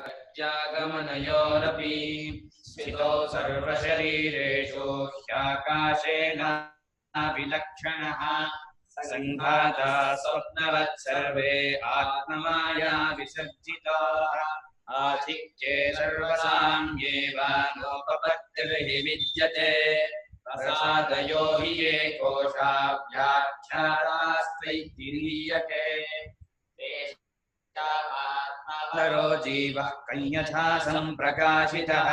त्यागमनयोरपि स्थितो सर्वशरीरेषु ह्याकाशेन विलक्षणः सङ्घाता स्वप्नवत् सर्वे आत्ममाया विसर्जिताः आधिक्ये सर्वसाम्येव नोपपत्तिर्हि विद्यते प्रसादयो हि ये कोशा व्याख्यातास्त्वैतिरीयते नरो जीवः कन्यथा सम्प्रकाशितः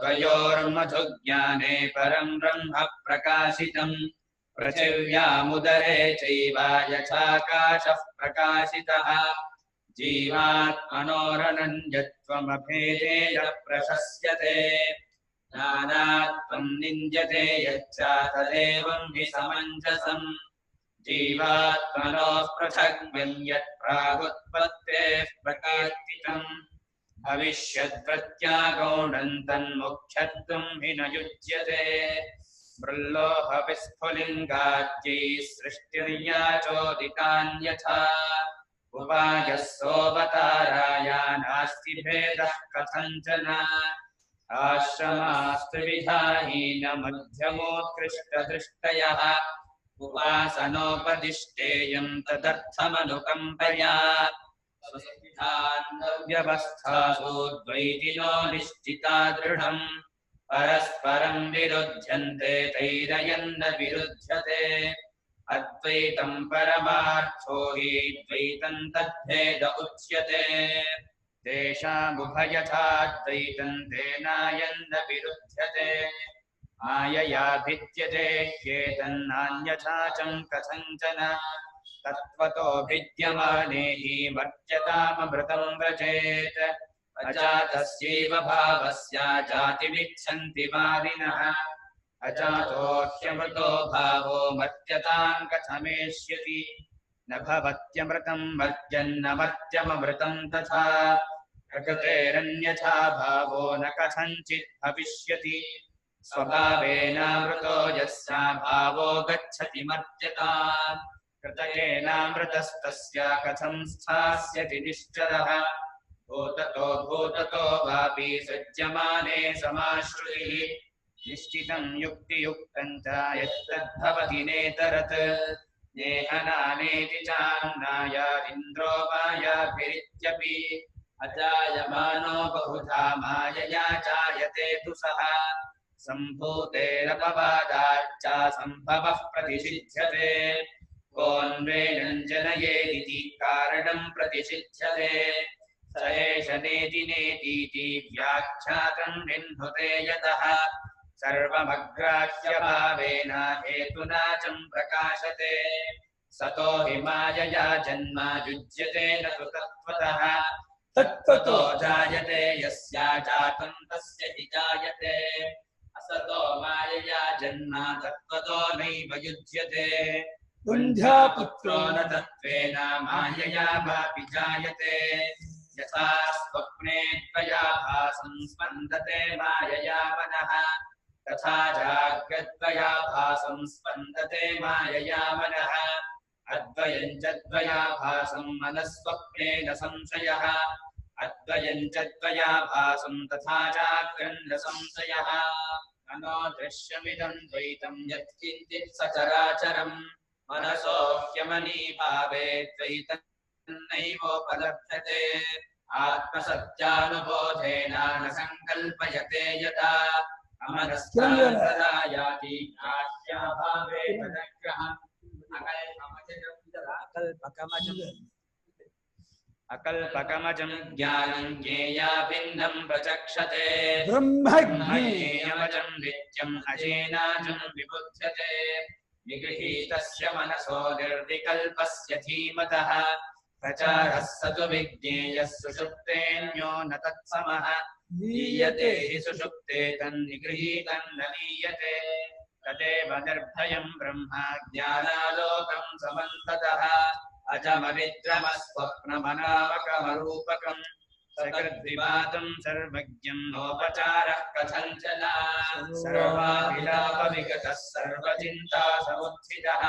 द्वयोर्मधुज्ञाने परं ब्रह्म प्रकाशितम् पृथिव्यामुदरे चैव यथाकाशः प्रकाशितः जीवात्मनोरनन्यत्वमभेदेन प्रशस्यते नानात्वं निन्द्यते यच्च तदेवं हि समञ्जसम् जीवात्मनोः पृथग्व्यं यत् प्रागुत्पत्तेः प्रकीर्तितम् भविष्यद्प्रत्यागौणं तन्मुख्यत्वं हि न युज्यते मृल्लोभविस्फुलिङ्गाद्यैः सृष्टिर्या चोदितान्यथा उपायः सोऽवताराय नास्ति भेदः कथञ्चन आश्रमास्त्रिविधाहीनमध्यमोत्कृष्टदृष्टयः उपासनोपदिष्टेयं तदर्थमनुकम्पया व्यवस्थासु द्वैतिनो निश्चिता दृढम् परस्परं विरुध्यन्ते तैरयन्न विरुध्यते अद्वैतं परमार्थो हि द्वैतं तद्भेद उच्यते तेषामुभयथा द्वैतं तेनायन्न विरुध्यते मायया भिद्यते ह्येतन्नान्यथा चं कथञ्चन तत्त्वतो भिद्यमाने हि मर्त्यताममृतं व्रजेत् अजातस्यैव भावस्य जातिमिच्छन्ति वादिनः अजातो ह्यमृतो भावो मर्त्यतां कथमेष्यति न भवत्यमृतं मर्त्यन्न मर्त्यममृतं तथा प्रकृतेरन्यथा भावो न कथञ्चित् भविष्यति स्वभावेनामृतो यस्य भावो गच्छति मर्त्यताम् कृतयेनामृतस्तस्य कथं स्थास्यति निश्चलः भूततो वापि सज्जमाने समाश्रुतिः निश्चितं युक्तियुक्तं च यत्तद्भवति नेतरत् नेहनानेति चान्नायादिन्द्रो मायाभिरित्यपि अजायमानो बहुधा मायया जायते तु सः सम्भूतेरपवादाच्च सम्भवः प्रतिषिध्यते कोऽन्वेषं जनयेदिति कारणं प्रतिषिध्यते स एष नेति नेतीति व्याख्यातं निह्नुते यतः सर्वमग्राह्यभावेन हेतुना चं प्रकाशते सतो हि मायया जन्म युज्यते न तु तत्त्वतः तत्त्वतो जायते यस्य जातं तस्य हि जायते असतो मायया जन्म तत्त्वतो नैव युज्यते बुद्ध्यापुत्रो न तत्त्वेन मायया वापि जायते यथा स्वप्ने त्वयाभासं स्पन्दते मायया मनः तथा जाग्रद्वयाभासं स्पन्दते मायया मनः अद्वयं च द्वयाभासं मनस्वप्नेन संशयः अद्वयं च द्वयाभासं तथा जाग्रन्न संशयः मनो दृश्यमिदं द्वैतं यत्किञ्चित् सचराचरम् मनसो ह्यमनीभावे द्वैतन्नैवोपलभ्यते आत्मसत्यानुबोधेन न सङ्कल्पयते यदा अमरस्यान्तरायाति आख्याभावे तदग्रहम् अकल्पकमजं ज्ञानं ज्ञेया भिन्नं प्रचक्षते ब्रह्मज्ञेयमजं नित्यम् अजेनाजं विबुध्यते निगृहीतस्य मनसो निर्विकल्पस्य धीमतः प्रचारः स तु विज्ञेयः सुषुप्तेऽन्यो न तत्समः लीयते हि सुषुप्ते तन्निगृहीतं न लीयते तदेव निर्भयं ब्रह्म ज्ञानालोकं समन्ततः अजमविद्रमस्वप्नमनामकमरूपकं सकृद्विवादं सर्वज्ञं नोपचारः कथञ्चन सर्वाभिलापविगतः सर्वचिन्ता समुत्थितः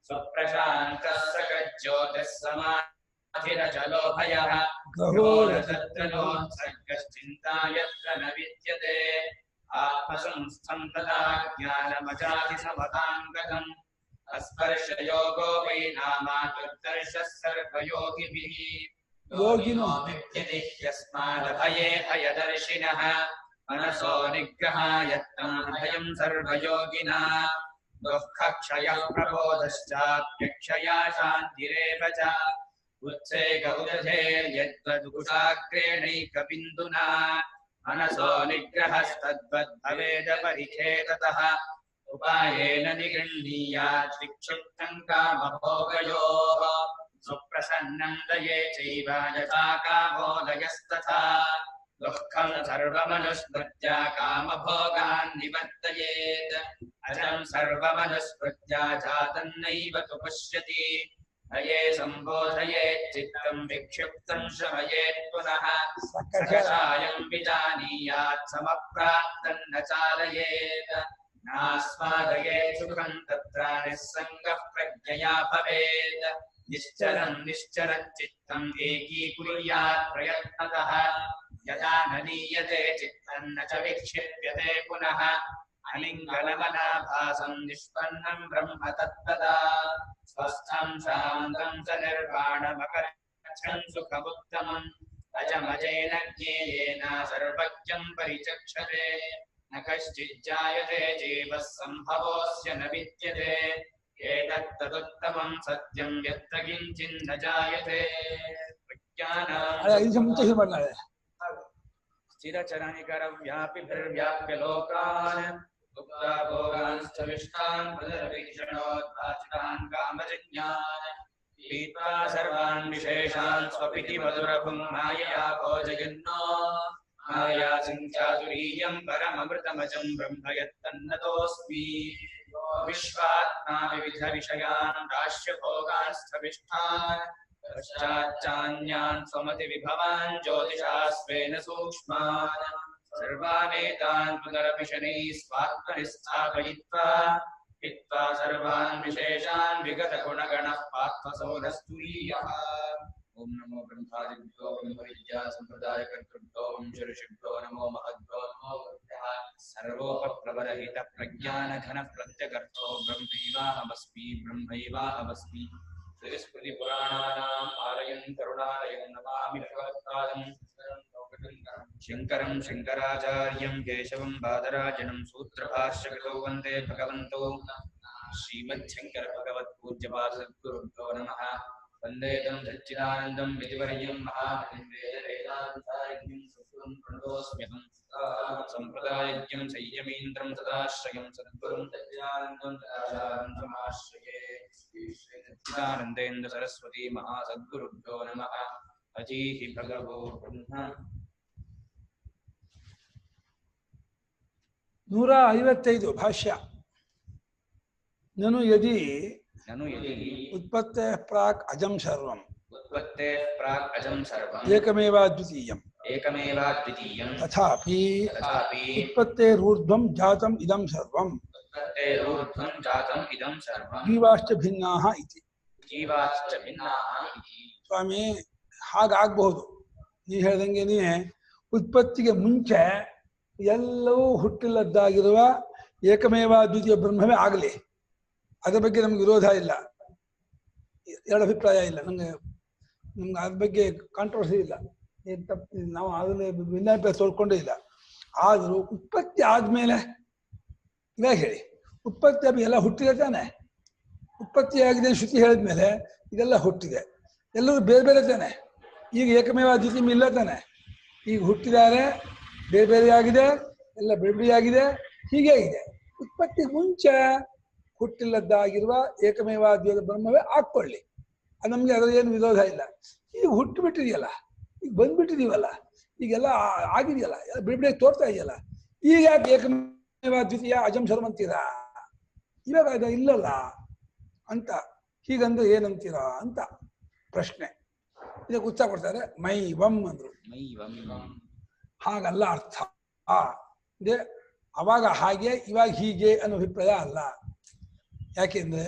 सुप्रशान्तः सकज्योतिः समानः चिरचलोभयः घोरतत्त्वनोत्सर्गश्चिन्ता यत्र न विद्यते आत्मसंस्थं तदा ज्ञानमजातिसमताङ्गतम् अस्पर्शयोगो वै नामा दुर्दर्शः सर्वयोगिभिः योगिनो विद्यते ह्यस्मादभये भयदर्शिनः मनसो निग्रहायत्तं भयं सर्वयोगिना दुःखक्षयः प्रबोधश्चाप्यक्षया शान्तिरेव च उत्सेक उदधेर्यद्वदुकुशाग्रेणैकबिन्दुना मनसो निग्रहस्तद्वद्भवेदपरिच्छेदतः उपायेन निगृह्णीयात् विक्षिप्तं कामभोगयोः सुप्रसन्नं दये चैव यथा कामोदयस्तथा दुःखं सर्वमनुस्मृत्य कामभोगान् निवर्तयेत् अजं सर्वमनुस्मृत्य जातं नैव तु पश्यति नये सम्बोधयेत् चित्तं विक्षिप्तं शमयेत् पुनः सकषायं विजानीयात् समप्राप्तं न चालयेत् नास्वादयेत् सुखं तत्र निस्सङ्गः प्रज्ञया भवेत् निश्चरं निश्चरच्चित्तम् एकीकुर्यात् प्रयत्नतः यदा न लीयते चित्तं न च विक्षिप्यते पुनः अलिङ्गनमनाभासं निष्पन्नं ब्रह्म तत्तदा स्वस्थं शान्तं स निर्वाणमकरच्छं सुखमुत्तमम् अजमजेन ज्ञेयेन सर्वज्ञं परिचक्षते न कश्चिज्जायते जीवः सम्भवोऽस्य न विद्यते एतत्तदुत्तमं सत्यं यत्र किञ्चिन्न जायते प्रज्ञानां स्थिरचरणिकरव्यापिभिर्व्याप्य लोकान् उक्ता भोगांश्च विष्टान् पुनर्वीक्षणोद्भासितान् कामजज्ञान् पीत्वा सर्वान् विशेषान् स्वपिति मधुरभुं मायया भोजयन्नो माया सिञ्चातुरीयं परममृतमजं ब्रह्म यत्तन्नतोऽस्मि विश्वात्मा विविध विषयान् राश्य भोगांस्थविष्ठान् पश्चाच्चान्यान् स्वमति विभवान् ज्योतिषा स्वेन सूक्ष्मान् सर्वानेतान् पुनरपिशनैः स्वात्मनि स्थापयित्वा हित्वा सर्वान् विशेषान् विगतगुणगणः पार्थसोनस्तुरीयः ॐ नमो ब्रह्मादिभ्यो ब्रह्मविद्या सम्प्रदायकर्तृभ्यो ऋषिभ्यो नमो महद्भ्यो नमो गुरुभ्यः सर्वोपप्रबलहितप्रज्ञानघनप्रत्यगर्थो ब्रह्मैवाहमस्मि श्रुतिस्मृतिपुराणानाम् आलयं करुणालयं नमामि भगवत्पादं शङ्करं शङ्कराचार्यं केशवं बादरायणं सूत्रभाष्यकृतौ वन्दे भगवन्तौ श्रीमच्छङ्करभगवत्पूज्यपादसद्गुरुभ्यो नमः वन्दे तं सच्चिदानन्दं विधिवर्यं महावेदान्ताचार्यं सद्गुरुं प्रणतोऽस्म्यहं सम्प्रदायज्ञं संयमीन्द्रं सदाश्रयं सद्गुरुं सच्चिदानन्दं सदाचार्यं समाश्रये सच्चिदानन्देन्द्र सरस्वती महासद्गुरुभ्यो नमः अजीहि भगवो ब्रह्म 155 भाष्य ननु यदि उत्पत्ते प्राक् अजं सर्वम् एकमेवा द्वितीयम् तथापि उत्पत्तेरूर्ध्वं जातम् इदं सर्वम् जीवाश्च भिन्नाः इति स्वामी ಹಾಗಾಗಬಹುದು ನೀವು ಹೇಳಿದಂಗೆನೇ ಉತ್ಪತ್ತಿಗೆ ಮುಂಚೆ ಎಲ್ಲವೂ ಹುಟ್ಟಿಲ್ಲದ್ದಾಗಿರುವ ಏಕಮೇವ ದ್ವಿತೀಯ ಬ್ರಹ್ಮವೇ ಆಗಲಿ ಅದರ ಬಗ್ಗೆ ನಮಗೆ ವಿರೋಧ ಇಲ್ಲ ಎರಡು ಅಭಿಪ್ರಾಯ ಇಲ್ಲ ನಮಗೆ ಅದ್ರ ಬಗ್ಗೆ ಕಾಂಟ್ರವರ್ಸಿ ಇಲ್ಲ ಏನು ತಪ್ಪು ನಾವು ಅದನ್ನ ಭಿನ್ನಾಭಿಪ್ರಾಯ ತೋಡ್ಕೊಂಡೇ ಇಲ್ಲ ಆದರೂ ಉತ್ಪತ್ತಿ ಆದಮೇಲೆ ಇವಾಗ ಹೇಳಿ ಉತ್ಪತ್ತಿ ಎಲ್ಲ ಹುಟ್ಟಿದೆ ತಾನೆ ಉತ್ಪತ್ತಿಯಾಗಿದೆ ಶ್ರುತಿ ಹೇಳಿದ್ಮೇಲೆ ಇದೆಲ್ಲ ಹುಟ್ಟಿದೆ ಎಲ್ಲರೂ ಬೇರೆ ಬೇರೆ ತಾನೆ ಈಗ ಏಕಮೇವ ದ್ವಿತೀಯ ಇಲ್ಲ ತಾನೆ ಈಗ ಹುಟ್ಟಿದ್ದಾರೆ ಬೇರೆ ಬೇರೆಯಾಗಿದೆ ಎಲ್ಲ ಬಿಡಿಯಾಗಿದೆ ಹೀಗೆ ಆಗಿದೆ ಉತ್ಪತ್ತಿ ಮುಂಚೆ ಹುಟ್ಟಿಲ್ಲದ್ದಾಗಿರುವ ಏಕಮೇವ ದ್ವಿತೀಯ ಬ್ರಹ್ಮವೇ ಹಾಕ್ಕೊಳ್ಳಿ ಅದು ನಮಗೆ ಅದರ ಏನು ವಿರೋಧ ಇಲ್ಲ ಈಗ ಹುಟ್ಟುಬಿಟ್ಟಿದೆಯಲ್ಲ ಈಗ ಬಂದ್ಬಿಟ್ಟಿದೀವಲ್ಲ ಈಗೆಲ್ಲ ಆಗಿದೆಯಲ್ಲ ಬಿಡಿಯಾಗಿ ತೋರ್ತಾ ಇದೆಯಲ್ಲ ಈಗ ಯಾಕೆ ಏಕಮೇವ ದ್ವಿತೀಯ ಅಜಂ ಸರ್ವ ಅಂತೀರಾ ಇವಾಗ ಅದು ಇಲ್ಲಲ್ಲ ಅಂತ ಹೀಗಂದ್ರೆ ಏನಂತೀರಾ ಅಂತ ಪ್ರಶ್ನೆ ಇದಕ್ಕೆ ಉತ್ತರ ಕೊಡ್ತಾರೆ ಮೈ ವಂ ಅಂದ್ರು ಹಾಗಲ್ಲ ಅರ್ಥ ಇದೆ ಅವಾಗ ಹಾಗೆ ಇವಾಗ ಹೀಗೆ ಅನ್ನೋ ಅಭಿಪ್ರಾಯ ಅಲ್ಲ ಯಾಕೆಂದ್ರೆ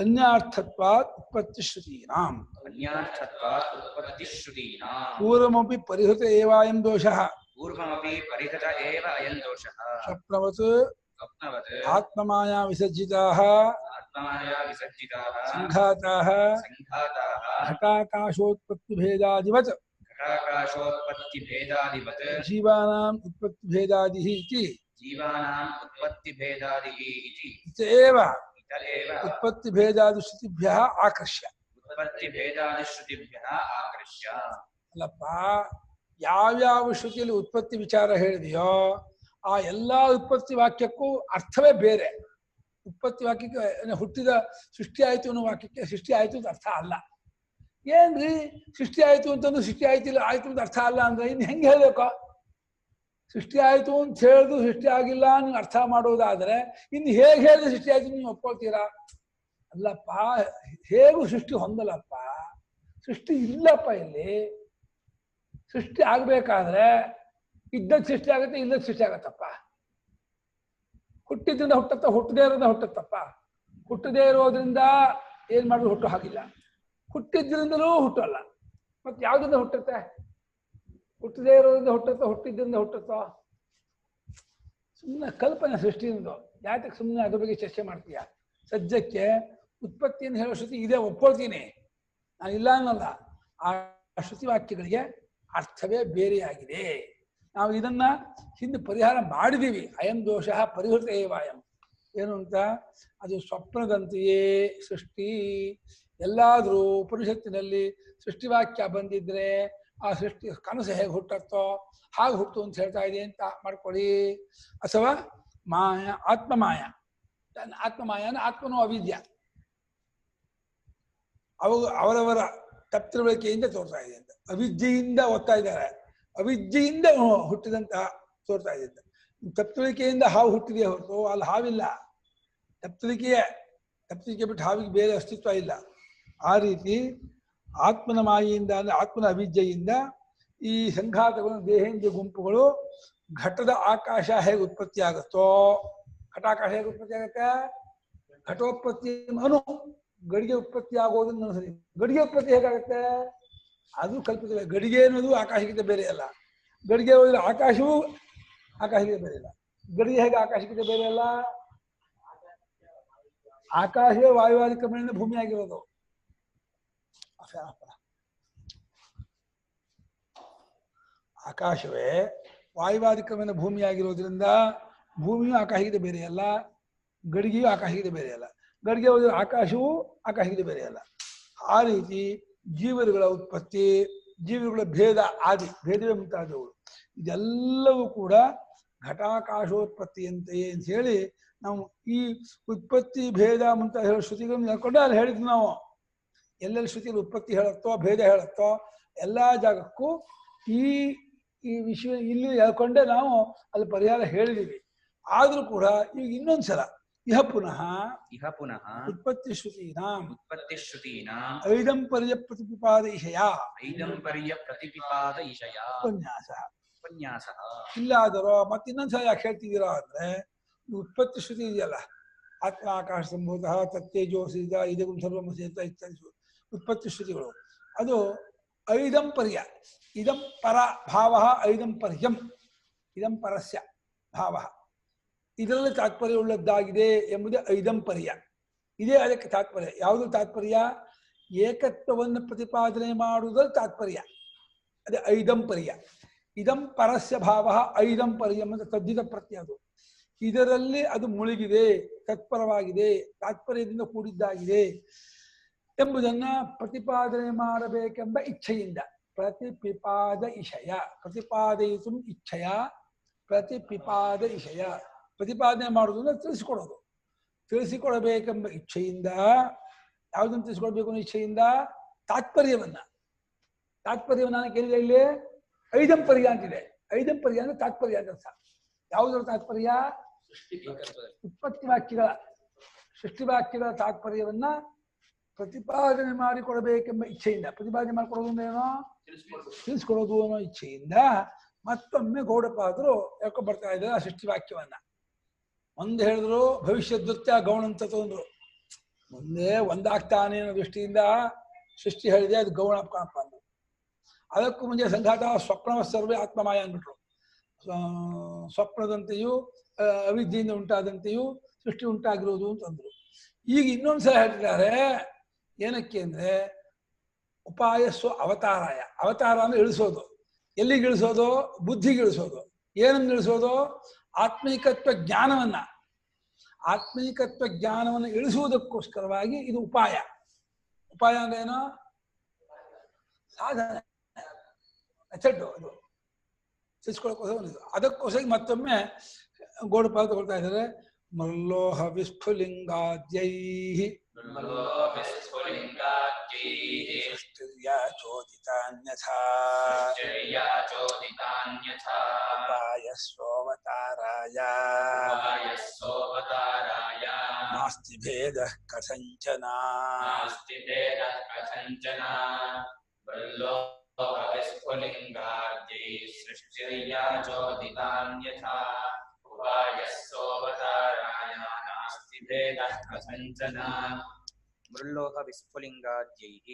ಅನ್ಯಾರ್ಥತ್ವಾತ್ ಉತ್ಪತ್ತಿ ಶ್ರುತೀನಾಂ ಅನ್ಯಾರ್ಥತ್ವಾತ್ ಉತ್ಪತ್ತಿಶ್ರುತೀನಾಂ ಪೂರ್ವಮಪಿ ಪರಿಹೃತ ಏವಾಯಂ ದೋಷಃ ಪೂರ್ವಮಪಿ ಪರಿಹೃತ ಏವ ಅಯಂ ದೋಷಃ ಸ್ವಪ್ನವತ್ ಸ್ವಪ್ನವತ್ ಆತ್ಮಮಾಯಾ ವಿಸರ್ಜಿತಾಃ ಆತ್ಮಮಾಯ ವಿಸರ್ಜಿತಾಃ ಸಂಘಾತಾಃ ಸಂಘಾತಾಃ ಘಟಾಕಾಶೋತ್ಪತ್ತಿಭೇದಾದಿವತ್ ಘಟಾಕಾಶೋತ್ಪತ್ತಿಭೇದಾದಿವತ್ ಜೀವಾನಾಂ ಉತ್ಪತ್ತಿಭೇದಾದಿಃ ಇತಿ ಜೀವಾನಾಂ ಉತ್ಪತ್ತಿಭೇದಾದಿಃ ಇತಿ ಇತೇವ ಇತರೇವ ಉತ್ಪತ್ತಿಭೇದಾದಿಶ್ರುತಿಭ್ಯಃ ಆಕರ್ಷ್ಯ. ಉತ್ಪತ್ತಿಭೇದಾದಿಶ್ರುತಿಭ್ಯಃ ಆಕರ್ಷ್ಯ. ಅಲ್ಲಪ್ಪ, ಯಾವ್ಯಾವ ಶ್ರುತಿಯಲ್ಲಿ ಉತ್ಪತ್ತಿ ವಿಚಾರ ಹೇಳಿದೆಯೋ ಆ ಎಲ್ಲಾ ಉತ್ಪತ್ತಿ ವಾಕ್ಯಕ್ಕೂ ಅರ್ಥವೇ ಬೇರೆ. ಉತ್ಪತ್ತಿ ವಾಕ್ಯಕ್ಕೆ ಹುಟ್ಟಿದ ಸೃಷ್ಟಿ ಆಯ್ತು ಅನ್ನೋ ವಾಕ್ಯಕ್ಕೆ ಸೃಷ್ಟಿ ಆಯ್ತು ಅಂತ ಅರ್ಥ ಅಲ್ಲ. ಏನ್ರಿ ಸೃಷ್ಟಿ ಆಯ್ತು ಅಂತಂದ್ರೆ ಸೃಷ್ಟಿ ಆಯ್ತಿಲ್ಲ ಆಯ್ತು ಅಂತ ಅರ್ಥ ಅಲ್ಲ ಅಂದ್ರೆ ಇನ್ನು ಹೆಂಗೆ ಹೇಳ್ಬೇಕು? ಸೃಷ್ಟಿ ಆಯ್ತು ಅಂತ ಹೇಳಿದ್ರು ಸೃಷ್ಟಿ ಆಗಿಲ್ಲ ನೀವು ಅರ್ಥ ಮಾಡೋದಾದ್ರೆ ಇನ್ನು ಹೇಗೆ ಹೇಳಿದ್ರೆ ಸೃಷ್ಟಿ ಆಯ್ತು ನೀವು ಒಪ್ಕೊಳ್ತೀರಾ? ಅಲ್ಲಪ್ಪ, ಹೇಗೂ ಸೃಷ್ಟಿ ಹೊಂದಲ್ಲಪ್ಪ, ಸೃಷ್ಟಿ ಇಲ್ಲಪ್ಪ. ಇಲ್ಲಿ ಸೃಷ್ಟಿ ಆಗ್ಬೇಕಾದ್ರೆ ಇದ್ದದ್ ಸೃಷ್ಟಿ ಆಗತ್ತೆ, ಇಲ್ಲದ ಸೃಷ್ಟಿ ಆಗತ್ತಪ್ಪ. ಹುಟ್ಟಿದ್ರಿಂದ ಹುಟ್ಟತ್ತ, ಹುಟ್ಟದೇ ಇರೋದ್ರಿಂದ ಹುಟ್ಟತ್ತಪ್ಪ. ಹುಟ್ಟದೇ ಇರೋದ್ರಿಂದ ಏನ್ ಮಾಡಿದ್ರು ಹುಟ್ಟು ಹಾಗಿಲ್ಲ, ಹುಟ್ಟಿದ್ರಿಂದಲೂ ಹುಟ್ಟಲ್ಲ. ಮತ್ತೆ ಯಾವ್ದ್ರಿಂದ ಹುಟ್ಟುತ್ತೆ? ಹುಟ್ಟದೇ ಇರೋದ್ರಿಂದ ಹುಟ್ಟತ್ತೋ, ಹುಟ್ಟಿದ್ರಿಂದ ಹುಟ್ಟತ್ತೋ? ಸುಮ್ಮನೆ ಕಲ್ಪನೆ ಸೃಷ್ಟಿಯಿಂದ. ಯಾತಕ್ಕೆ ಸುಮ್ಮನೆ ಅದ್ರ ಬಗ್ಗೆ ಚರ್ಚೆ ಮಾಡ್ತೀಯ? ಸದ್ಯಕ್ಕೆ ಉತ್ಪತ್ತಿಯನ್ನು ಹೇಳೋ ಶ್ರುತಿ ಇದೇ, ಒಪ್ಕೊಳ್ತೀನಿ, ನಾನು ಇಲ್ಲ ಅನ್ನಲ್ಲ. ಆ ಶ್ರುತಿ ವಾಕ್ಯಗಳಿಗೆ ಅರ್ಥವೇ ಬೇರೆಯಾಗಿದೆ. ನಾವು ಇದನ್ನ ಹಿಂದೆ ಪರಿಹಾರ ಮಾಡಿದೀವಿ. ಅಯಂ ದೋಷ ಪರಿಹೃತ ಏವಾಯಂ. ಏನು ಅಂತ? ಅದು ಸ್ವಪ್ನದಂತೆಯೇ ಸೃಷ್ಟಿ. ಎಲ್ಲಾದ್ರೂ ಉಪನಿಷತ್ತಿನಲ್ಲಿ ಸೃಷ್ಟಿವಾಕ್ಯ ಬಂದಿದ್ರೆ ಆ ಸೃಷ್ಟಿ ಕನಸು ಹೇಗೆ ಹುಟ್ಟತ್ತೋ ಹಾಗೆ ಹುಟ್ಟು ಅಂತ ಹೇಳ್ತಾ ಇದೆ ಅಂತ ಮಾಡ್ಕೊಳ್ಳಿ. ಅಥವಾ ಮಾಯ, ಆತ್ಮಮಾಯ. ಆತ್ಮಮಾಯ ಅಂದ್ರೆ ಆತ್ಮನೋ ಅವಿದ್ಯ. ಅವರವರ ತಪ್ತಿಳುವಳಿಕೆಯಿಂದ ತೋರ್ತಾ ಇದೆ ಅಂತ. ಅವಿದ್ಯೆಯಿಂದ ಓದ್ತಾ ಇದ್ದಾರೆ, ಅವಿದ್ಯೆಯಿಂದ ಹುಟ್ಟಿದಂತ ತೋರ್ತಾ ಇದೆ ಅಂತ. ತಪ್ತಿಳಿಕೆಯಿಂದ ಹಾವು ಹುಟ್ಟಿದೆ ಹೊರತು ಅಲ್ಲಿ ಹಾವಿಲ್ಲ. ತಪ್ತಿಳಿಕೆ ಬಿಟ್ಟು ಹಾವಿಗೆ ಬೇರೆ ಅಸ್ತಿತ್ವ ಇಲ್ಲ. ಆ ರೀತಿ ಆತ್ಮನ ಮಾಯೆಯಿಂದ ಅಂದ್ರೆ ಆತ್ಮನ ಅವಿದ್ಯೆಯಿಂದ ಈ ಸಂಘಾತಗಳು, ದೇಹೇಂದ್ರಿಯ ಗುಂಪುಗಳು, ಘಟದ ಆಕಾಶ ಹೇಗೆ ಉತ್ಪತ್ತಿ ಆಗುತ್ತೋ, ಘಟಾಕಾಶ ಹೇಗೆ ಉತ್ಪತ್ತಿ ಆಗುತ್ತೆ? ಘಟೋತ್ಪತ್ತಿ ಅನು ಗಡಿಗೆ ಉತ್ಪತ್ತಿ ಆಗೋದನ್ನ ಸರಿ. ಗಡಿಗೆ ಉತ್ಪತ್ತಿ ಹೇಗಾಗುತ್ತೆ? ಅದು ಕಲ್ಪಿತವೇ. ಗಡಿಗೆ ಅನ್ನೋದು ಆಕಾಶಕ್ಕಿಂತ ಬೇರೆ ಅಲ್ಲ. ಗಡಿಗೆ ಹೋದ್ರೆ ಆಕಾಶವೂ ಆಕಾಶಕ್ಕಿಂತ ಬೇರೆ ಇಲ್ಲ. ಗಡಿಗೆ ಹೇಗೆ ಆಕಾಶಕ್ಕಿಂತ ಬೇರೆ ಅಲ್ಲ? ಆಕಾಶವೇ ವಾಯುವಾದಿ ಕ್ರಮದಿಂದ ಭೂಮಿ ಆಗಿರೋದು. ಆಕಾಶವೇ ವಾಯುವಾದಿ ಕ್ರಮದಿಂದ ಭೂಮಿ ಆಗಿರೋದ್ರಿಂದ ಭೂಮಿಯೂ ಆಕಾಶಕ್ಕಿಂತ ಬೇರೆ ಅಲ್ಲ, ಗಡಿಗೆಯೂ ಆಕಾಶಕ್ಕಿಂತ ಬೇರೆ ಅಲ್ಲ. ಗಡಿಗೆ ಹೋದ್ರೆ ಆಕಾಶವೂ ಆಕಾಶಕ್ಕಿಂತ ಬೇರೆ ಅಲ್ಲ. ಆ ರೀತಿ ಜೀವರುಗಳ ಉತ್ಪತ್ತಿ, ಜೀವರುಗಳ ಭೇದ, ಆದಿ ಭೇದವೇ ಮುಂತಾದವುಗಳು, ಇದೆಲ್ಲವೂ ಕೂಡ ಘಟಾಕಾಶೋತ್ಪತ್ತಿಯಂತೆಯೇ ಅಂತ ಹೇಳಿ ನಾವು ಈ ಉತ್ಪತ್ತಿ ಭೇದ ಮುಂತಾದ ಹೇಳೋ ಶ್ರುತಿಗಳನ್ನು ಹೇಳ್ಕೊಂಡು ಅಲ್ಲಿ ಹೇಳಿದ್ವಿ ನಾವು. ಎಲ್ಲೆಲ್ಲಿ ಶ್ರುತಿಯಲ್ಲಿ ಉತ್ಪತ್ತಿ ಹೇಳುತ್ತೋ ಭೇದ ಹೇಳುತ್ತೋ ಎಲ್ಲ ಜಾಗಕ್ಕೂ ಈ ವಿಷಯ ಇಲ್ಲಿ ಹೇಳ್ಕೊಂಡೆ ನಾವು ಅಲ್ಲಿ ಪರಿಹಾರ ಹೇಳಿದೀವಿ. ಆದ್ರೂ ಕೂಡ ಈಗ ಇನ್ನೊಂದ್ಸಲ ಇಹ ಪುನಃ ಉತ್ಪತ್ತಿ ಶ್ರುತೀನಾಂ ಐದಂಪರ್ಯ ಪ್ರತಿಪಿಪಾದಯಿಷಯ ಉಪನ್ಯಾಸ ಇಲ್ಲಾದರೋ ಮತ್ತೆ ಇನ್ನೊಂದ್ಸಲ ಯಾಕೆ ಹೇಳ್ತಿದ್ದೀರಾ ಅಂದ್ರೆ, ಉತ್ಪತ್ತಿ ಶ್ರುತಿ ಇದೆಯಲ್ಲ, ಆತ್ಮ ಆಕಾಶ ಸಂಭೂತ ತತ್ತೇಜೋಸಿದ ಇದಂ ಸರ್ವಮಸೇತ ಇತ್ಯಾದಿ ಉತ್ಪತ್ತಿ ಶ್ರುತಿಗಳು, ಅದು ಐದಂಪರ್ಯ. ಇದಂ ಪರ ಭಾವ ಐದಂಪರ್ಯಂ, ಇದಂ ಪರಸ್ಯ ಭಾವ, ಇದರಲ್ಲಿ ತಾತ್ಪರ್ಯ ಉಳ್ಳದ್ದಾಗಿದೆ ಎಂಬುದೇ ಐದಂಪರ್ಯ. ಇದೇ ಅದಕ್ಕೆ ತಾತ್ಪರ್ಯ. ಯಾವುದು ತಾತ್ಪರ್ಯ? ಏಕತ್ವವನ್ನು ಪ್ರತಿಪಾದನೆ ಮಾಡುವುದರಲ್ಲಿ ತಾತ್ಪರ್ಯ, ಅದೇ ಐದಂಪರ್ಯ. ಇದಂ ಪರಸ್ಯ ಭಾವ ಐದಂಪರ್ಯಂ ಅಂತ ತದ್ದಿತ ಪ್ರತ್ಯಯ. ಅದು ಇದರಲ್ಲಿ ಅದು ಮುಳುಗಿದೆ, ತತ್ಪರವಾಗಿದೆ, ತಾತ್ಪರ್ಯದಿಂದ ಕೂಡಿದ್ದಾಗಿದೆ ಎಂಬುದನ್ನ ಪ್ರತಿಪಾದನೆ ಮಾಡಬೇಕೆಂಬ ಇಚ್ಛೆಯಿಂದ. ಪ್ರತಿಪಿಪಾದ ಇಷಯ, ಪ್ರತಿಪಾದಯಿತು ಇಚ್ಛೆಯ, ಪ್ರತಿಪಿಪಾದ ಇಷಯ, ಪ್ರತಿಪಾದನೆ ಮಾಡುವುದನ್ನ ತಿಳಿಸಿಕೊಡೋದು. ತಿಳಿಸಿಕೊಡಬೇಕೆಂಬ ಇಚ್ಛೆಯಿಂದ, ಯಾವುದನ್ನು ತಿಳಿಸಿಕೊಡ್ಬೇಕು ಅನ್ನೋ ಇಚ್ಛೆಯಿಂದ? ತಾತ್ಪರ್ಯವನ್ನ. ನಾನು ಕೇಳಿದೆ ಇಲ್ಲಿ ಐದಂಪರ್ಯ ಅಂತಿದೆ. ಐದಂಪರ್ಯ ಅಂದ್ರೆ ತಾತ್ಪರ್ಯ ಅಂತ ಅರ್ಥ. ಯಾವುದರ ತಾತ್ಪರ್ಯ? ಉತ್ಪತ್ತಿ ವಾಕ್ಯಗಳ, ಸೃಷ್ಟಿ ವಾಕ್ಯಗಳ ತಾತ್ಪರ್ಯವನ್ನ ಪ್ರತಿಪಾದನೆ ಮಾಡಿಕೊಡಬೇಕೆಂಬ ಇಚ್ಛೆಯಿಂದ. ಪ್ರತಿಪಾದನೆ ಮಾಡಿಕೊಡೋದು ಅಂದ್ರೆ ಏನೋ ತಿಳಿಸ್ಕೊಡೋದು ಅನ್ನೋ ಇಚ್ಛೆಯಿಂದ ಮತ್ತೊಮ್ಮೆ ಗೌಡಪಾದರು ಯಾಕೋ ಬರ್ತಾ ಇದ್ದಾರೆ ಆ ಸೃಷ್ಟಿ ವಾಕ್ಯವನ್ನ. ಒಂದು ಹೇಳಿದ್ರು ಭವಿಷ್ಯ ದೃತ್ಯ ಗೌಣ ಅಂತ ತೊಂದ್ರು. ಮುಂದೆ ಒಂದಾಗ್ತಾನೆ ಅನ್ನೋ ದೃಷ್ಟಿಯಿಂದ ಸೃಷ್ಟಿ ಹೇಳಿದೆ, ಅದು ಗೌಣ ಕಾಣಪ್ಪ ಅಂದ್ರು. ಅದಕ್ಕೂ ಮುಂಚೆ ಸಂಘಾತ ಸ್ವಪ್ನ ಸರ್ವೇ ಆತ್ಮಮಾಯ ಅಂದ್ಬಿಟ್ರು. ಸ್ವಪ್ನದಂತೆಯೂ ಅವಿದ್ಯೆಯಿಂದ ಉಂಟಾದಂತೆಯೂ ಸೃಷ್ಟಿ ಉಂಟಾಗಿರೋದು ಅಂತಂದ್ರು. ಈಗ ಇನ್ನೊಂದ್ಸಲ ಹೇಳ್ತಿದ್ದಾರೆ. ಏನಕ್ಕೆ ಅಂದ್ರೆ ಉಪಾಯಸ್ಸು ಅವತಾರಾಯ. ಅವತಾರ ಅಂದ್ರೆ ಇಳಿಸೋದು. ಎಲ್ಲಿಗೆ ಇಳಿಸೋದು? ಬುದ್ಧಿಗೆ ಇಳಿಸೋದು. ಏನನ್ನು ಇಳಿಸೋದು? ಆತ್ಮೀಕತ್ವ ಜ್ಞಾನವನ್ನ. ಆತ್ಮೀಕತ್ವ ಜ್ಞಾನವನ್ನು ಇಳಿಸುವುದಕ್ಕೋಸ್ಕರವಾಗಿ ಇದು ಉಪಾಯ. ಉಪಾಯ ಅಂದ್ರೆ ಏನು? ಸಾಧನೆ, ಮೆಥಡ್. ಅದು ತಿಳಿಸ್ಕೊಳಕೋಸ್ಕರ ಅದಕ್ಕೋಸ್ಕರ ಮತ್ತೊಮ್ಮೆ ಗೋಡುಪಾಲ ತಗೊಳ್ತಾ ಇದ್ದಾರೆ. ಮಲ್ಲೋಹ ವಿಸ್ಫುಲಿಂಗಾದ್ಯೈ ಚೋದಿತಾನ್ಯಥಾ ಉಪಾಯಸ್ಸೋವತಾರಾಯ ನಾಸ್ತಿ ಭೇದಃ ಕಥಂಚನ. ಮೃಲ್ಲೋಹ ವಿಸ್ಫುಲಿಂಗಾದ್ಯೈಃ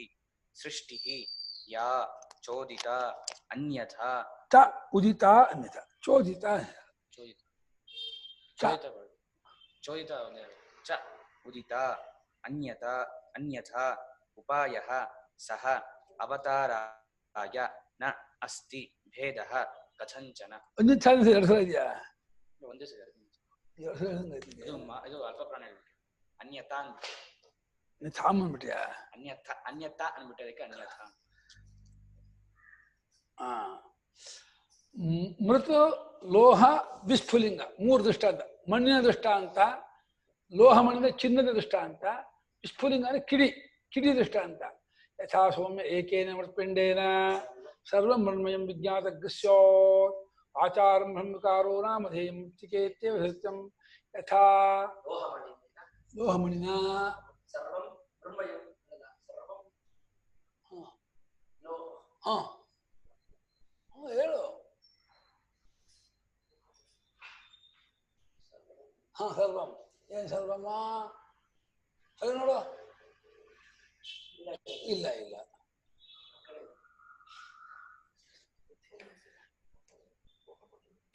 ಸೃಷ್ಟಿಃ ಯಾ ಚೋದಿತ ಅನ್ಯಥಾ ಚ ಉದಿತ ಅನ್ಯಥಾ. ಚೋದಿತ ಚೋದಿತ ಚ ಉದಿತ ಅನ್ಯಥಾ ಉಪಾಯಃ ಸಹ ಅವತಾರಾಯ ನ ಅಸ್ತಿ ಭೇದಃ ಕಥಂಚನ. ಅನ್ಯಥಾ ಎರಡು ಸಲ ಇದೆಯಾ? ಒಂದೇ ಸಲ ಎರಡು ಸಲ ಇದು ಅಲ್ಪ ಪ್ರಾಣ ಹೇಳ್ಬಿಟ್ಟು ಅನ್ಯತಾ ಅನ್ಯಥಾ ಅಂದ್ಬಿಟ್ಯಾ? ಅನ್ಯತಾ ಅಂದ್ಬಿಟ್ಟೆ, ಅದಕ್ಕೆ ಅನ್ಯಥಾ. ಮೃತು ಲೋಹ ವಿಸ್ಫುಲಿಂಗ ಮೂರು ದೃಷ್ಟಾಂತ. ಮಣ್ಣಿನ ದೃಷ್ಟಾಂತ, ಲೋಹ ಮಣ್ಣಿನ ಚಿನ್ನದ ದೃಷ್ಟಾಂತ, ವಿಸ್ಫುಲಿಂಗ ಅಂದ್ರೆ ಕಿಡಿ ದೃಷ್ಟಾಂತ. ಯಥಾ ಸೌಮ್ಯ ಏಕೇನ ಮೃತ್ಪಿಂಡೇನ ಸರ್ವಂ ಮೃಣ್ಮಯಂ ವಿಜ್ಞಾತಗ್ಸ್ಯಾತ್ ಆಚಾರಂ ಬ್ರಹ್ಮಕಾರೋ ನಾಮಧೇಯಂ ಚಿಕೇತ್ಯೇವ ಸತ್ಯಂ. ಯಥಾ ಲೋಹಮಣಿನ ಹೇಳು. ಸರ್ವಂ ಏನ್ ಸರ್ವಮ್ಮ? ಅದು ನೋಡು. ಇಲ್ಲ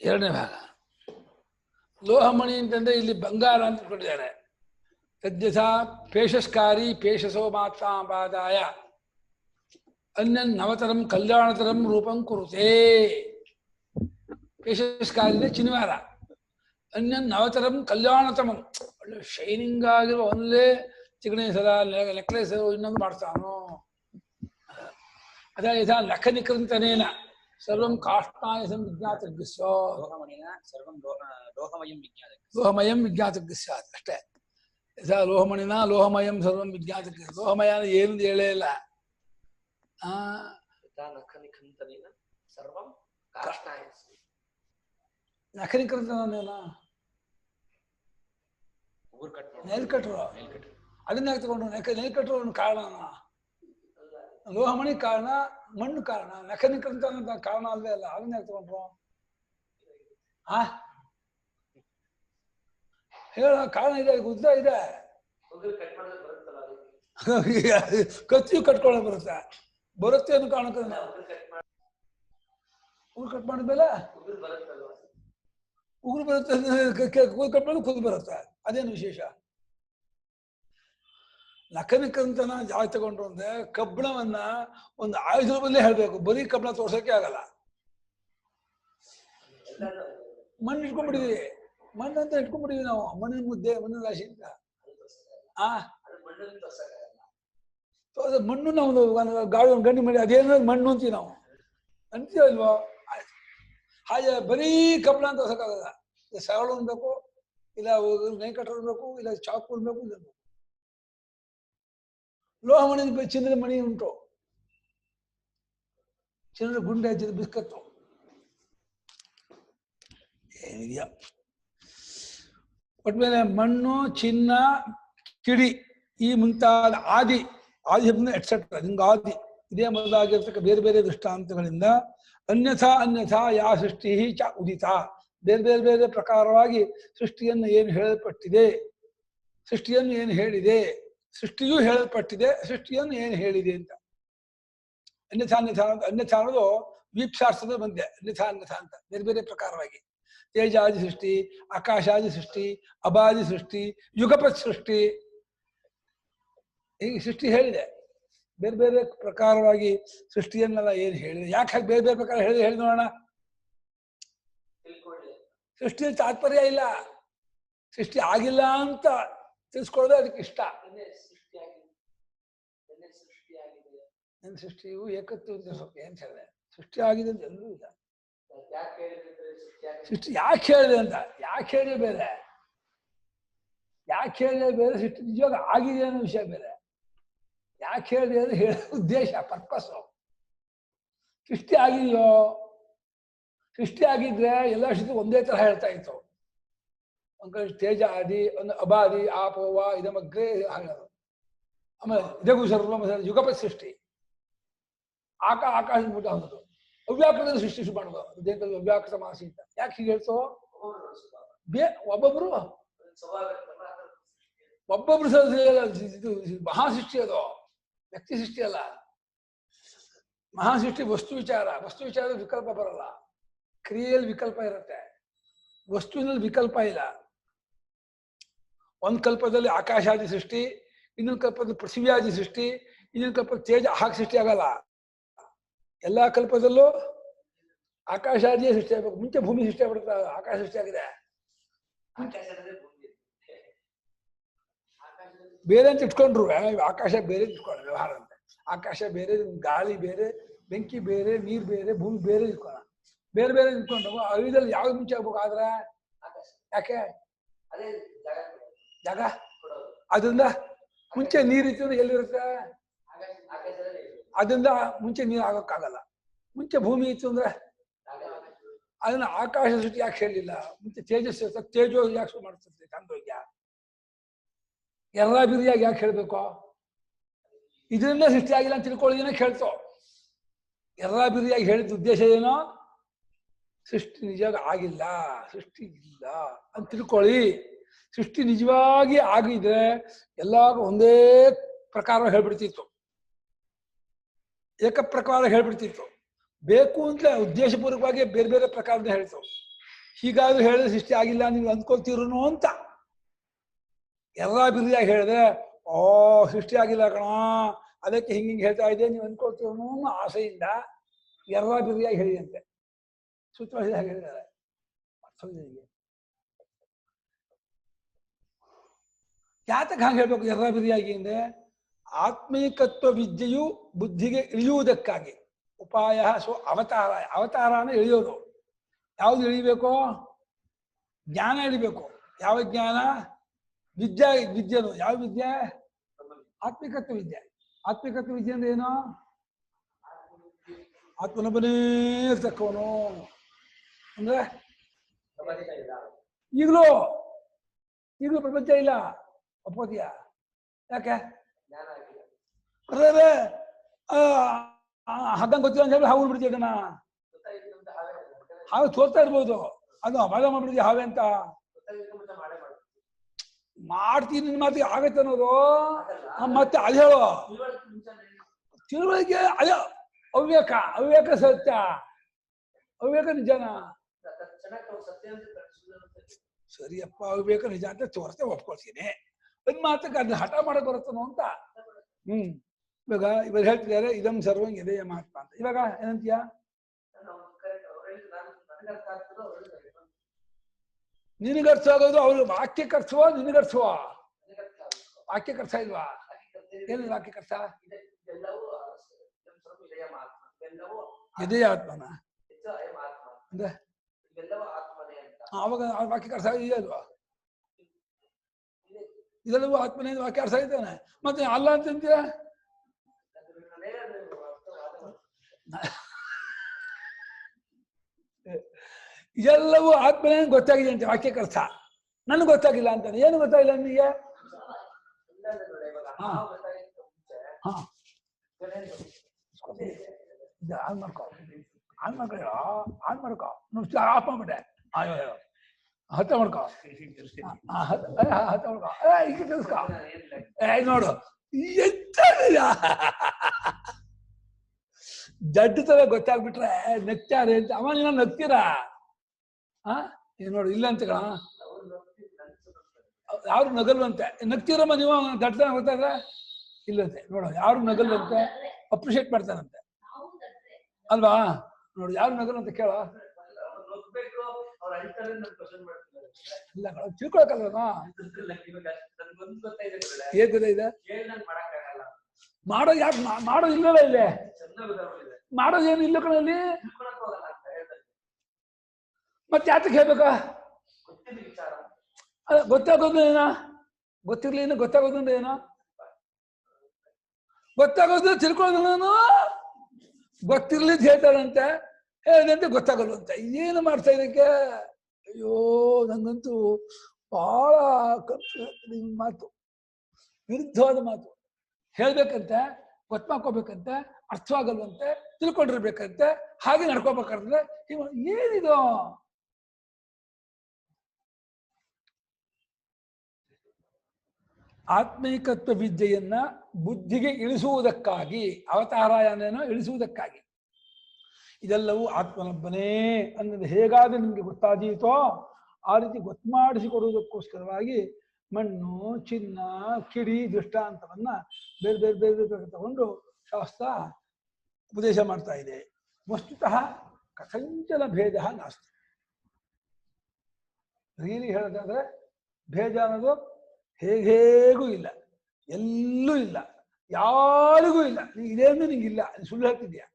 ಎರಡನೇ ಭಾಗ. ಲೋಹಮಣಿ ಅಂತಂದ್ರೆ ಇಲ್ಲಿ ಬಂಗಾರ ಅಂತ ಕೊಟ್ಟಿದ್ದಾರೆ. ತದ್ಯಥಾ ಪೇಶಸ್ಕಾರಿ ಪೇಶಸೋ ಮಾತ್ರಾಪಾದಾಯ ಅನ್ಯನ್ ನವತರಂ ಕಲ್ಯಾಣತರಂ ರೂಪಂ ಕುರುತೆ. ಪೇಶಸ್ಕಾರಿ ಚಿನ್ವಾರ. ಅನ್ಯನ್ ನವತರಂ ಕಲ್ಯಾಣತಮಂ, ಒಳ್ಳೆ ಶೈನಿಂಗ್ ಆಗಿರುವ ಒಂದೇ ಚಿಗಣಿ ಸರ ನೆಕ್ಲೆಸ್ ಇನ್ನೊಂದು ಮಾಡ್ತಾನೋ. ಅದ ಯಥಾ ಲಖನಿಕೃಂತನೇನ ಸರ್ವಂ ಕಾಷ್ಟಾಯ ವಿಜ್ಞಾತಗ್ಸ್ಯೋ. ಲೋಹಮಯಂ ವಿಜ್ಞಾತಗ್ಸ್ಯಾತ್ ಅಷ್ಟೇ. ಯಥಾ ಲೋಹಮಣಿನ ಲೋಹಮಯಂ ಸರ್ವಂ ವಿಜ್ಞಾತಗ್ಸ್ಯ. ಲೋಹಮಯ ಏನು ಹೇಳೇ ಇಲ್ಲ. ನಖನಿಕೃಂತನೇನ ನೇಲ್ ಕಟ್ರು. ಅದನ್ನ ಯಾಕೆ ತಗೊಂಡು ನೇಲ್ ಕಟ್ರು ಕಾರಣನ? ಲೋಹಮಣಿ ಕಾರಣ, ಮಣ್ಣು ಕಾರಣ. ನಖನಿಕೃಂತ ಕಾರಣ ಅಲ್ಲೇ ಅಲ್ಲ. ಅದನ್ನ ಯಾಕೆ ತಗೊಂಡ್ರು? ಹೇಳ ಕಾರಣ ಇದೆ, ಉದ್ದ ಇದೆ. ಕತ್ತಿಯು ಕಟ್ಕೊಳ್ಳೋ ಬರುತ್ತೆ ಅನ್ನೋ ಕಾರಣಕ್ಕೆ ಉಗುರು ಕಟ್ ಮಾಡಿದ್ಮೇಲೆ ಉಗುರು ಬರುತ್ತೆ. ಕೂದಲು ಕಟ್ ಮಾಡಿದ್ರೆ ಕೂದಲು ಬರುತ್ತೆ. ಅದೇನು ವಿಶೇಷ? ನಖನಿಕಂತನ ಜಾಸ್ತಿ ತಗೊಂಡ್ರು ಅಂದ್ರೆ ಕಬ್ಬಣವನ್ನ ಒಂದು ಆಯುಧದ ಬದಲೇ ಹೇಳ್ಬೇಕು. ಬರೀ ಕಬ್ಬಣ ತೋರ್ಸಕ್ಕೆ ಆಗಲ್ಲ. ಮಣ್ಣು ಇಟ್ಕೊಂಡ್ಬಿಟ್ಟಿದೀವಿ. ಮಣ್ಣು ಅಂತ ಇಟ್ಕೊಂಡ್ಬಿಟ್ಟಿದೀವಿ ನಾವು. ಮಣ್ಣಿನ ಮುದ್ದೆ, ಮಣ್ಣಿನ ರಾಶಿ ಅಂತ. ಮಣ್ಣು ನಾವು ಗಾಳಿ ಗಂಡಿ ಮಾಡಿ ಅದೇನೋ ಮಣ್ಣು ಅಂತೀವಿ ನಾವು. ಅಂತೀವಲ್ವೋ? ಹಾಗೆ ಬರೀ ಕಬ್ಬಣ ಅಂತ ತೋರ್ಸಕ್ಕಾಗಲ್ಲ. ಸರಳ ಅನ್ಬೇಕು, ಇಲ್ಲ ನೇಕಟ್ಟು ಅನ್ಬೇಕು, ಇಲ್ಲ ಚಾಕು ಅನ್ಬೇಕು, ಇಲ್ಲ ಲೋಹಮಣಿ ಚಿನ್ನದ ಮಣಿ ಉಂಟು. ಚಿನ್ನದ ಗುಂಡೆ ಹಚ್ಚಿದ ಬಿಸ್ಕತ್ತು ಏನಿದೆಯಾ. ಒಟ್ಮೇಲೆ ಮಣ್ಣು, ಚಿನ್ನ, ಕಿಡಿ ಈ ಮುಂತಾದ ಆದಿ ಎಟ್ಸೆಟ್ರಾ ಹಿಂಗಾದಿ ಇದೇ ಮೊದಲಾಗಿರ್ತಕ್ಕ ಬೇರೆ ಬೇರೆ ದೃಷ್ಟಾಂತಗಳಿಂದ ಅನ್ಯಥಾ ಯಾ ಸೃಷ್ಟಿ ಚ ಉದಿತ, ಬೇರೆ ಬೇರೆ ಪ್ರಕಾರವಾಗಿ ಸೃಷ್ಟಿಯನ್ನು ಏನು ಹೇಳಲ್ಪಟ್ಟಿದೆ, ಸೃಷ್ಟಿಯನ್ನು ಏನು ಹೇಳಿದೆ ಸೃಷ್ಟಿಯೂ ಹೇಳಲ್ಪಟ್ಟಿದೆ, ಸೃಷ್ಟಿಯನ್ನು ಏನು ಹೇಳಿದೆ ಅಂತ. ಅನ್ಯಥಾ ಅನ್ಯಥಾ ಅನ್ಯಥಾ ಅನ್ನೋದು ವೀಕ್ಷಾರ್ಥದ ಬಂದೆ, ಅನ್ಯಥಾ ಅನ್ಯಥಾ ಅಂತ ಬೇರೆ ಬೇರೆ ಪ್ರಕಾರವಾಗಿ. ತೇಜಾದಿ ಸೃಷ್ಟಿ, ಆಕಾಶಾದಿ ಸೃಷ್ಟಿ, ಅಬಾದಿ ಸೃಷ್ಟಿ, ಯುಗಪತ್ ಸೃಷ್ಟಿ, ಈ ಸೃಷ್ಟಿ ಹೇಳಿದೆ. ಬೇರೆ ಬೇರೆ ಪ್ರಕಾರವಾಗಿ ಸೃಷ್ಟಿಯನ್ನೆಲ್ಲ ಏನು ಹೇಳಿದೆ, ಯಾಕೆ ಹಾಗೆ ಬೇರೆ ಬೇರೆ ಪ್ರಕಾರ ಹೇಳಿ ನೋಡೋಣ. ಸೃಷ್ಟಿಯಲ್ಲಿ ತಾತ್ಪರ್ಯ ಇಲ್ಲ, ಸೃಷ್ಟಿ ಆಗಿಲ್ಲ ಅಂತ ತಿಳಿಸ್ಕೊಳ್ಳೋದು ಅದಕ್ಕೆ ಇಷ್ಟ. ನನ್ನ ಸೃಷ್ಟಿಯು ಏಕತ್ವ ಏನ್ ಹೇಳಿದೆ, ಸೃಷ್ಟಿ ಆಗಿದೆ ಅಂತ ಎಲ್ಲೂ ಇಲ್ಲ. ಸೃಷ್ಟಿ ಯಾಕೆ ಹೇಳಿದೆ ಅಂತ, ಯಾಕೆ ಹೇಳಿದೆ ಬೇರೆ, ಯಾಕೆ ಹೇಳಿದೆ ಬೇರೆ, ಸೃಷ್ಟಿ ನಿಜವಾಗ ಆಗಿದೆ ಅನ್ನೋ ವಿಷಯ ಬೇರೆ. ಯಾಕೆ ಹೇಳಿದೆ ಅಂದ್ರೆ ಹೇಳೋ ಉದ್ದೇಶ, ಪರ್ಪಸ್. ಸೃಷ್ಟಿ ಆಗಿದೆಯೋ, ಸೃಷ್ಟಿ ಆಗಿದ್ರೆ ಎಲ್ಲ ಸೃಷ್ಟಿ ಒಂದೇ ತರ ಹೇಳ್ತಾ ಇತ್ತು. ಒಂದ್ ಕಡೆ ತೇಜ ಆದಿ, ಒಂದು ಅಬಾದಿ, ಆಪೋವ ಇದಮಗ್ರೆ ಹಾಳೋದು. ಆಮೇಲೆ ಇದಗೂ ಸರ್ವ ಯುಗಪತ್ ಸೃಷ್ಟಿ, ಆಕಾಶದ ಮುಟ್ಟ ಅನ್ನೋದು, ಅವ್ಯಾಕೃತದಲ್ಲಿ ಸೃಷ್ಟಿ ಮಾಡೋದು. ದೇಹದಲ್ಲಿ ಅವ್ಯಾಕೃತ ಮಾಸಿ ಅಂತ ಯಾಕೆ ಹೀಗೆ ಹೇಳ್ತೋ, ಒಬ್ಬೊಬ್ರು ಇದು ಮಹಾಸೃಷ್ಟಿ, ಅದು ವ್ಯಕ್ತಿ ಸೃಷ್ಟಿ ಅಲ್ಲ. ಮಹಾಸೃಷ್ಟಿ ವಸ್ತು ವಿಚಾರ, ವಸ್ತು ವಿಚಾರದ ವಿಕಲ್ಪ ಬರಲ್ಲ, ಕ್ರಿಯೆಯಲ್ಲಿ ವಿಕಲ್ಪ ಇರುತ್ತೆ, ವಸ್ತುವಿನಲ್ಲಿ ವಿಕಲ್ಪ ಇಲ್ಲ. ಒಂದ್ ಕಲ್ಪದಲ್ಲಿ ಆಕಾಶಾದಿ ಸೃಷ್ಟಿ, ಇನ್ನೊಂದು ಕಲ್ಪದಲ್ಲಿ ಪೃಥ್ವಿಯಾದಿ ಸೃಷ್ಟಿ, ಇನ್ನೊಂದು ಕಲ್ಪದಲ್ಲಿ ತೇಜ ಹಾಗೆ ಸೃಷ್ಟಿ ಆಗಲ್ಲ. ಎಲ್ಲಾ ಕಲ್ಪದಲ್ಲೂ ಆಕಾಶಾದಿಯೇ ಸೃಷ್ಟಿ ಆಗ್ಬೇಕು. ಮುಂಚೆ ಭೂಮಿ ಸೃಷ್ಟಿ ಆಗ್ಬಿಡುತ್ತೆ, ಆಕಾಶ ಸೃಷ್ಟಿ ಆಗಿದೆ. ಬೇರೆ ಅಂತ ಇಟ್ಕೊಂಡ್ರು, ಆಕಾಶ ಬೇರೆ ಇಟ್ಕೊಳ್ಳೋಣ ವ್ಯವಹಾರ ಅಂತ. ಆಕಾಶ ಬೇರೆ, ಗಾಳಿ ಬೇರೆ, ಬೆಂಕಿ ಬೇರೆ, ನೀರು ಬೇರೆ, ಭೂಮಿ ಬೇರೆ ಇಟ್ಕೊಳ್ಳೋಣ. ಬೇರೆ ಬೇರೆ ಇಟ್ಕೊಂಡು ಅವಿದಲ್ಲಿ ಯಾವ್ದು ಮುಂಚೆ ಆಗ್ಬೇಕು ಆದ್ರೆ, ಯಾಕೆ ಜಾಗ ಅದರಿಂದ ಮುಂಚೆ ನೀರಿತ್ತು ಅಂದ್ರೆ ಎಲ್ಲಿರುತ್ತೆ, ಅದರಿಂದ ಮುಂಚೆ ನೀರು ಆಗೋಕ್ಕಾಗಲ್ಲ. ಮುಂಚೆ ಭೂಮಿ ಇತ್ತು ಅಂದ್ರೆ ಅದನ್ನ ಆಕಾಶ ಸೃಷ್ಟಿ ಯಾಕೆ ಹೇಳಿಲ್ಲ. ಮುಂಚೆ ತೇಜಸ್ಸು ತೇಜೋ ಯಾಕೆ ಶುರು ಮಾಡ್ತದೆ, ಚಾಂದೋಗ್ಯ ಎಲ್ಲ ಬಿರಿಯಾಗಿ ಯಾಕೆ ಹೇಳ್ಬೇಕು, ಇದರಿಂದ ಸೃಷ್ಟಿ ಆಗಿಲ್ಲ ಅಂತ ತಿಳ್ಕೊಳ್ಳೋದೇನೋ ಹೇಳ್ತೋ. ಎಲ್ಲ ಬಿರಿಯಾಗಿ ಹೇಳಿದ ಉದ್ದೇಶ ಏನೋ, ಸೃಷ್ಟಿ ನಿಜವಾಗಿ ಆಗಿಲ್ಲ, ಸೃಷ್ಟಿ ಇಲ್ಲ ಅಂತ ತಿಳ್ಕೊಳ್ಳಿ. ಸೃಷ್ಟಿ ನಿಜವಾಗಿ ಆಗಿದ್ರೆ ಎಲ್ಲಾರು ಒಂದೇ ಪ್ರಕಾರ ಹೇಳ್ಬಿಡ್ತಿತ್ತು, ಏಕಪ್ರಕಾರ ಹೇಳ್ಬಿಡ್ತಿತ್ತು. ಬೇಕು ಅಂತಲೇ ಉದ್ದೇಶಪೂರ್ವಕವಾಗಿ ಬೇರೆ ಬೇರೆ ಪ್ರಕಾರದ ಹೇಳ್ತು. ಹೀಗಾದ್ರೂ ಹೇಳಿದ್ರೆ ಸೃಷ್ಟಿ ಆಗಿಲ್ಲ ನೀವು ಅಂದ್ಕೊಳ್ತಿರು ಅಂತ. ಎಲ್ಲ ಬಿರಿಯಾಗಿ ಹೇಳಿದ್ರೆ ಓ ಸೃಷ್ಟಿ ಆಗಿಲ್ಲ ಕಣ, ಅದಕ್ಕೆ ಹಿಂಗೆ ಹೇಳ್ತಾ ಇದೆ ನೀವು ಅಂದ್ಕೊಳ್ತಿರೋ ಅನ್ನೋ ಆಸೆಯಿಂದ ಎಲ್ಲ ಬಿರಿಯಾಗಿ ಹೇಳಿದಂತೆ ಸೂತ್ರವಾಗಿ ಹೇಳಿದ್ದಾರೆ. ಯಾತಕ್ಕೆ ಹಾಗೆ ಹೇಳ್ಬೇಕು ಎಲ್ಲ ಬಿರಿಯಾಗಿ ಅಂದ್ರೆ, ಆತ್ಮೀಕತ್ವ ವಿದ್ಯೆಯು ಬುದ್ಧಿಗೆ ಇಳಿಯುವುದಕ್ಕಾಗಿ. ಉಪಾಯ ಸೊ ಅವತಾರ, ಅವತಾರ ಅಂದ್ರೆ ಇಳಿಯೋದು. ಯಾವ್ದು ಇಳಿಬೇಕು, ಜ್ಞಾನ ಇಳಿಬೇಕು. ಯಾವ ಜ್ಞಾನ, ವಿದ್ಯೆನು ಯಾವ ವಿದ್ಯೆ, ಆತ್ಮಿಕತ್ವ ವಿದ್ಯೆ. ಆತ್ಮಿಕತ್ವ ವಿದ್ಯೆ ಅಂದ್ರೆ ಏನು, ಆತ್ಮನೊಬ್ಬನೇ ಇರ್ತಕ್ಕವನು ಅಂದ್ರೆ ಈಗಲೂ ಪ್ರಪಂಚ ಇಲ್ಲ ಒಪ್ಪೋದಿಯ. ಯಾಕೆ ಹಗ್ಗಂಗೆ ಗೊತ್ತಿಲ್ಲ ಅಂತ ಹೇಳಿ ಹಾವು ಬಿಡ್ತೀವಿ, ಅದನ್ನ ಹಾವು ತೋರ್ತಾ ಇರ್ಬೋದು, ಅದು ಅಮಾದ ಮಾಡ್ಬಿಡ್ತೀವಿ ಹಾವೆ ಅಂತ. ಮಾಡ್ತೀನಿ ನಿನ್ನ ಮಾತಿಗೆ ಆಗತ್ತೆ ಅನ್ನೋದು ಮತ್ತೆ ಅದು ಹೇಳೋ ತಿಳುವಳಿಕೆ. ಅಯ್ಯೋ ಅವ್ಯಕ, ಅವ್ಯಕ ಸತ್ಯ, ಅವ್ಯಕ ನಿಜನ ಸರಿಯಪ್ಪ, ಅವ್ಯಕ ನಿಜ ಅಂತ ತೋರ್ತೆ ಒಪ್ಕೊಳ್ತೀನಿ. ಒಂದ್ ಮಾತಕ್ಕೆ ಅದನ್ನ ಹಠ ಮಾಡಕ್ ಬರುತ್ತನೋ ಅಂತ. ಇವಾಗ ಹೇಳ್ತಿದ್ದಾರೆ ಇದಂ ಸರ್ವಂ ಎದೆಯ ಮಹಾತ್ಮ ಅಂತ. ಇವಾಗ ಏನಂತೀಯ, ನಿನಗರ್ಥ ಆಗೋದು ಅವ್ರು ವಾಕ್ಯಕ್ಕೆ ಅರ್ಥವ, ನಿನಗರ್ಥವ? ವಾಕ್ಯಕ್ಕೆ ಅರ್ಥ ಇಲ್ವಾ? ಏನು ವಾಕ್ಯಕ್ಕೆ ಅರ್ಥ? ಎದೆಯ ಆತ್ಮನ ಅಂದ್ರೆ ಆವಾಗ ವಾಕ್ಯಕ್ಕೆ ಅರ್ಥ ಇದೆ ಅಲ್ವಾ? ಇದೆಲ್ಲವೂ ಆತ್ಮನೇ ವಾಕ್ಯ ಅರ್ಥ ಇದ್ದಾನೆ. ಮತ್ತೆ ಅಲ್ಲ ಅಂತಂತೀರ, ಎಲ್ಲವೂ ಆತ್ಮನೇ ಗೊತ್ತಾಗಿದೆ ಅಂತ ವಾಕ್ಯಕ್ಕೆ ಅರ್ಥ. ನನಗೆ ಗೊತ್ತಾಗಿಲ್ಲ ಅಂತಾನೆ. ಏನು ಗೊತ್ತಾಗಿಲ್ಲ ನನಗೆ? ಆನ್ ಮಾಡ್ಕೊ ಆಫ್ ಮಾಡ್ಬಿಟ್ಟೆ. ಹತ್ತ ಮಾಡ್ಕೋ ಹತ್ತ ಮಾಡ್ಕೋ ಈಗ ತಿಳ್ಸ್ಕೊ ನೋಡು ಜಡ್ಡು ತರ ಗೊತ್ತಾಗ್ಬಿಟ್ರೆ ನಗ್ತಾರೆ ಅಂತ ಅವ ನೀನ ನಗ್ತೀರಾ ನೋಡು ಇಲ್ಲ ಅಂತ ಕಣ ಯಾರು ನಗಲ್ವಂತೆ ನಗ್ತೀರಮ್ಮ ನೀವು ದಡ್ಡ ಗೊತ್ತಾದ್ರೆ ಇಲ್ಲಂತೆ ನೋಡು ಯಾರು ನಗಲ್ವಂತೆ ಅಪ್ರಿಷಿಯೇಟ್ ಮಾಡ್ತಾರಂತೆ ಅಲ್ವಾ ನೋಡಿ ಯಾರು ನಗಲ್ವಂತ ಕೇಳ ಇಲ್ಲ ತಿಳ್ಕೊಳಕಲ್ವಾ ಏನ್ ಗೊತ್ತಾಯಿದೆ ಮಾಡೋದು ಯಾಕೆ ಮಾಡೋದು ಇಲ್ಲಲ್ಲ ಇಲ್ಲೇ ಮಾಡೋದೇನು ಇಲ್ಲ ಕಣಲ್ಲಿ ಮತ್ತೆ ಯಾತಕ್ಕೆ ಹೇಳ್ಬೇಕಾ ಅಲ್ಲ ಗೊತ್ತಾಗೋದು ಏನೋ ಗೊತ್ತಿರ್ಲಿಲ್ಲ ಗೊತ್ತಾಗೋದು ಏನೋ ಗೊತ್ತಾಗೋದು ತಿಳ್ಕೊಳ್ಳೋದು ಗೊತ್ತಿರ್ಲಿ ಹೇಳ್ತಾರಂತೆ ಹೇಳಿದಂತೆ ಗೊತ್ತಾಗಲ್ವಂತೆ ಏನು ಮಾಡ್ತಾ ಇದಕ್ಕೆ ಅಯ್ಯೋ ನಂಗಂತೂ ಬಹಳ ಮಾತು ವಿರುದ್ಧವಾದ ಮಾತು ಹೇಳ್ಬೇಕಂತೆ ಗೊತ್ತಾಕೋಬೇಕಂತೆ ಅರ್ಥವಾಗಲ್ವಂತೆ ತಿಳ್ಕೊಂಡಿರ್ಬೇಕಂತೆ ಹಾಗೆ ನಡ್ಕೋಬೇಕಾದ್ರೆ ಏನಿದು ಆತ್ಮೈಕತ್ವ ವಿದ್ಯೆಯನ್ನ ಬುದ್ಧಿಗೆ ಇಳಿಸುವುದಕ್ಕಾಗಿ ಅವತಾರ ಏನೇನೋ ಇಳಿಸುವುದಕ್ಕಾಗಿ ಇದೆಲ್ಲವೂ ಆತ್ಮನೊಬ್ಬನೇ ಅನ್ನೋದು ಹೇಗಾದ್ರೆ ನಿಮ್ಗೆ ಗೊತ್ತಾದೀತೋ ಆ ರೀತಿ ಗೊತ್ತು ಮಾಡಿಸಿಕೊಡುವುದಕ್ಕೋಸ್ಕರವಾಗಿ ಮಣ್ಣು ಚಿನ್ನ ಕಿಡಿ ದೃಷ್ಟಾಂತವನ್ನ ಬೇರೆ ಬೇರೆ ಬೇರೆ ಬೇರೆ ತಗೊಂಡು ಶಾಸ್ತ್ರ ಉಪದೇಶ ಮಾಡ್ತಾ ಇದೆ. ವಸ್ತುತಃ ಕಥಂಚನ ಭೇದ ನಾಸ್ತಿ. ರೀಲಿ ಹೇಳೋದಾದ್ರೆ ಭೇದ ಅನ್ನೋದು ಹೇಗೂ ಇಲ್ಲ, ಎಲ್ಲೂ ಇಲ್ಲ, ಯಾರಿಗೂ ಇಲ್ಲ. ನೀ ಇದೆ ಅಂದ್ರೆ ನಿಂಗಿಲ್ಲ, ನೀನು ಸುಳ್ಳು ಹೇಳ್ತಿದ್ಯಾ.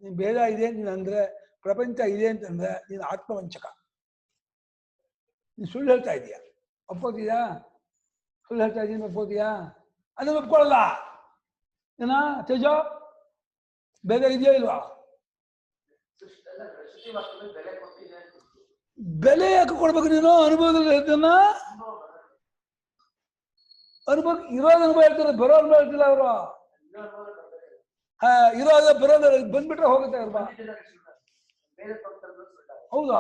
ನೀನು ಭೇದ ಇದೆ ನೀನು ಅಂದ್ರೆ, ಪ್ರಪಂಚ ಇದೆ ಅಂತಂದ್ರೆ ನೀನು ಆತ್ಮವಂಚಕ, ನೀನು ಸುಳ್ಳು ಹೇಳ್ತಾ ಇದೀಯ. ಒಪ್ಕೋತೀಯಾ? ಸುಳ್ಳು ಹೇಳ್ತಾ ಇದ್ದೀನಿ ಒಪ್ಕೋತೀಯಾ? ಅದನ್ನು ಒಪ್ಕೊಳ್ಳಲ್ಲ. ಏನ ತೇಜ ಭೇದ ಇದೆಯಾ ಇಲ್ವಾ? ಬೆಲೆ ಯಾಕೆ ಕೊಡ್ಬೇಕು ನೀನು? ಅನುಭವದಲ್ಲಿ ಹೇಳ್ತಾನ, ಅನುಭವ ಇರೋದು ಅನುಭವ ಹೇಳ್ತಾರೆ, ಬರೋ ಅನುಭವ ಹೇಳ್ತಿಲ್ಲ ಅವರು. ಇರೋದ ಬರೋದ ಬಂದ್ಬಿಟ್ರೆ ಹೋಗುತ್ತೆ ಅವ್ರ. ಹೌದಾ?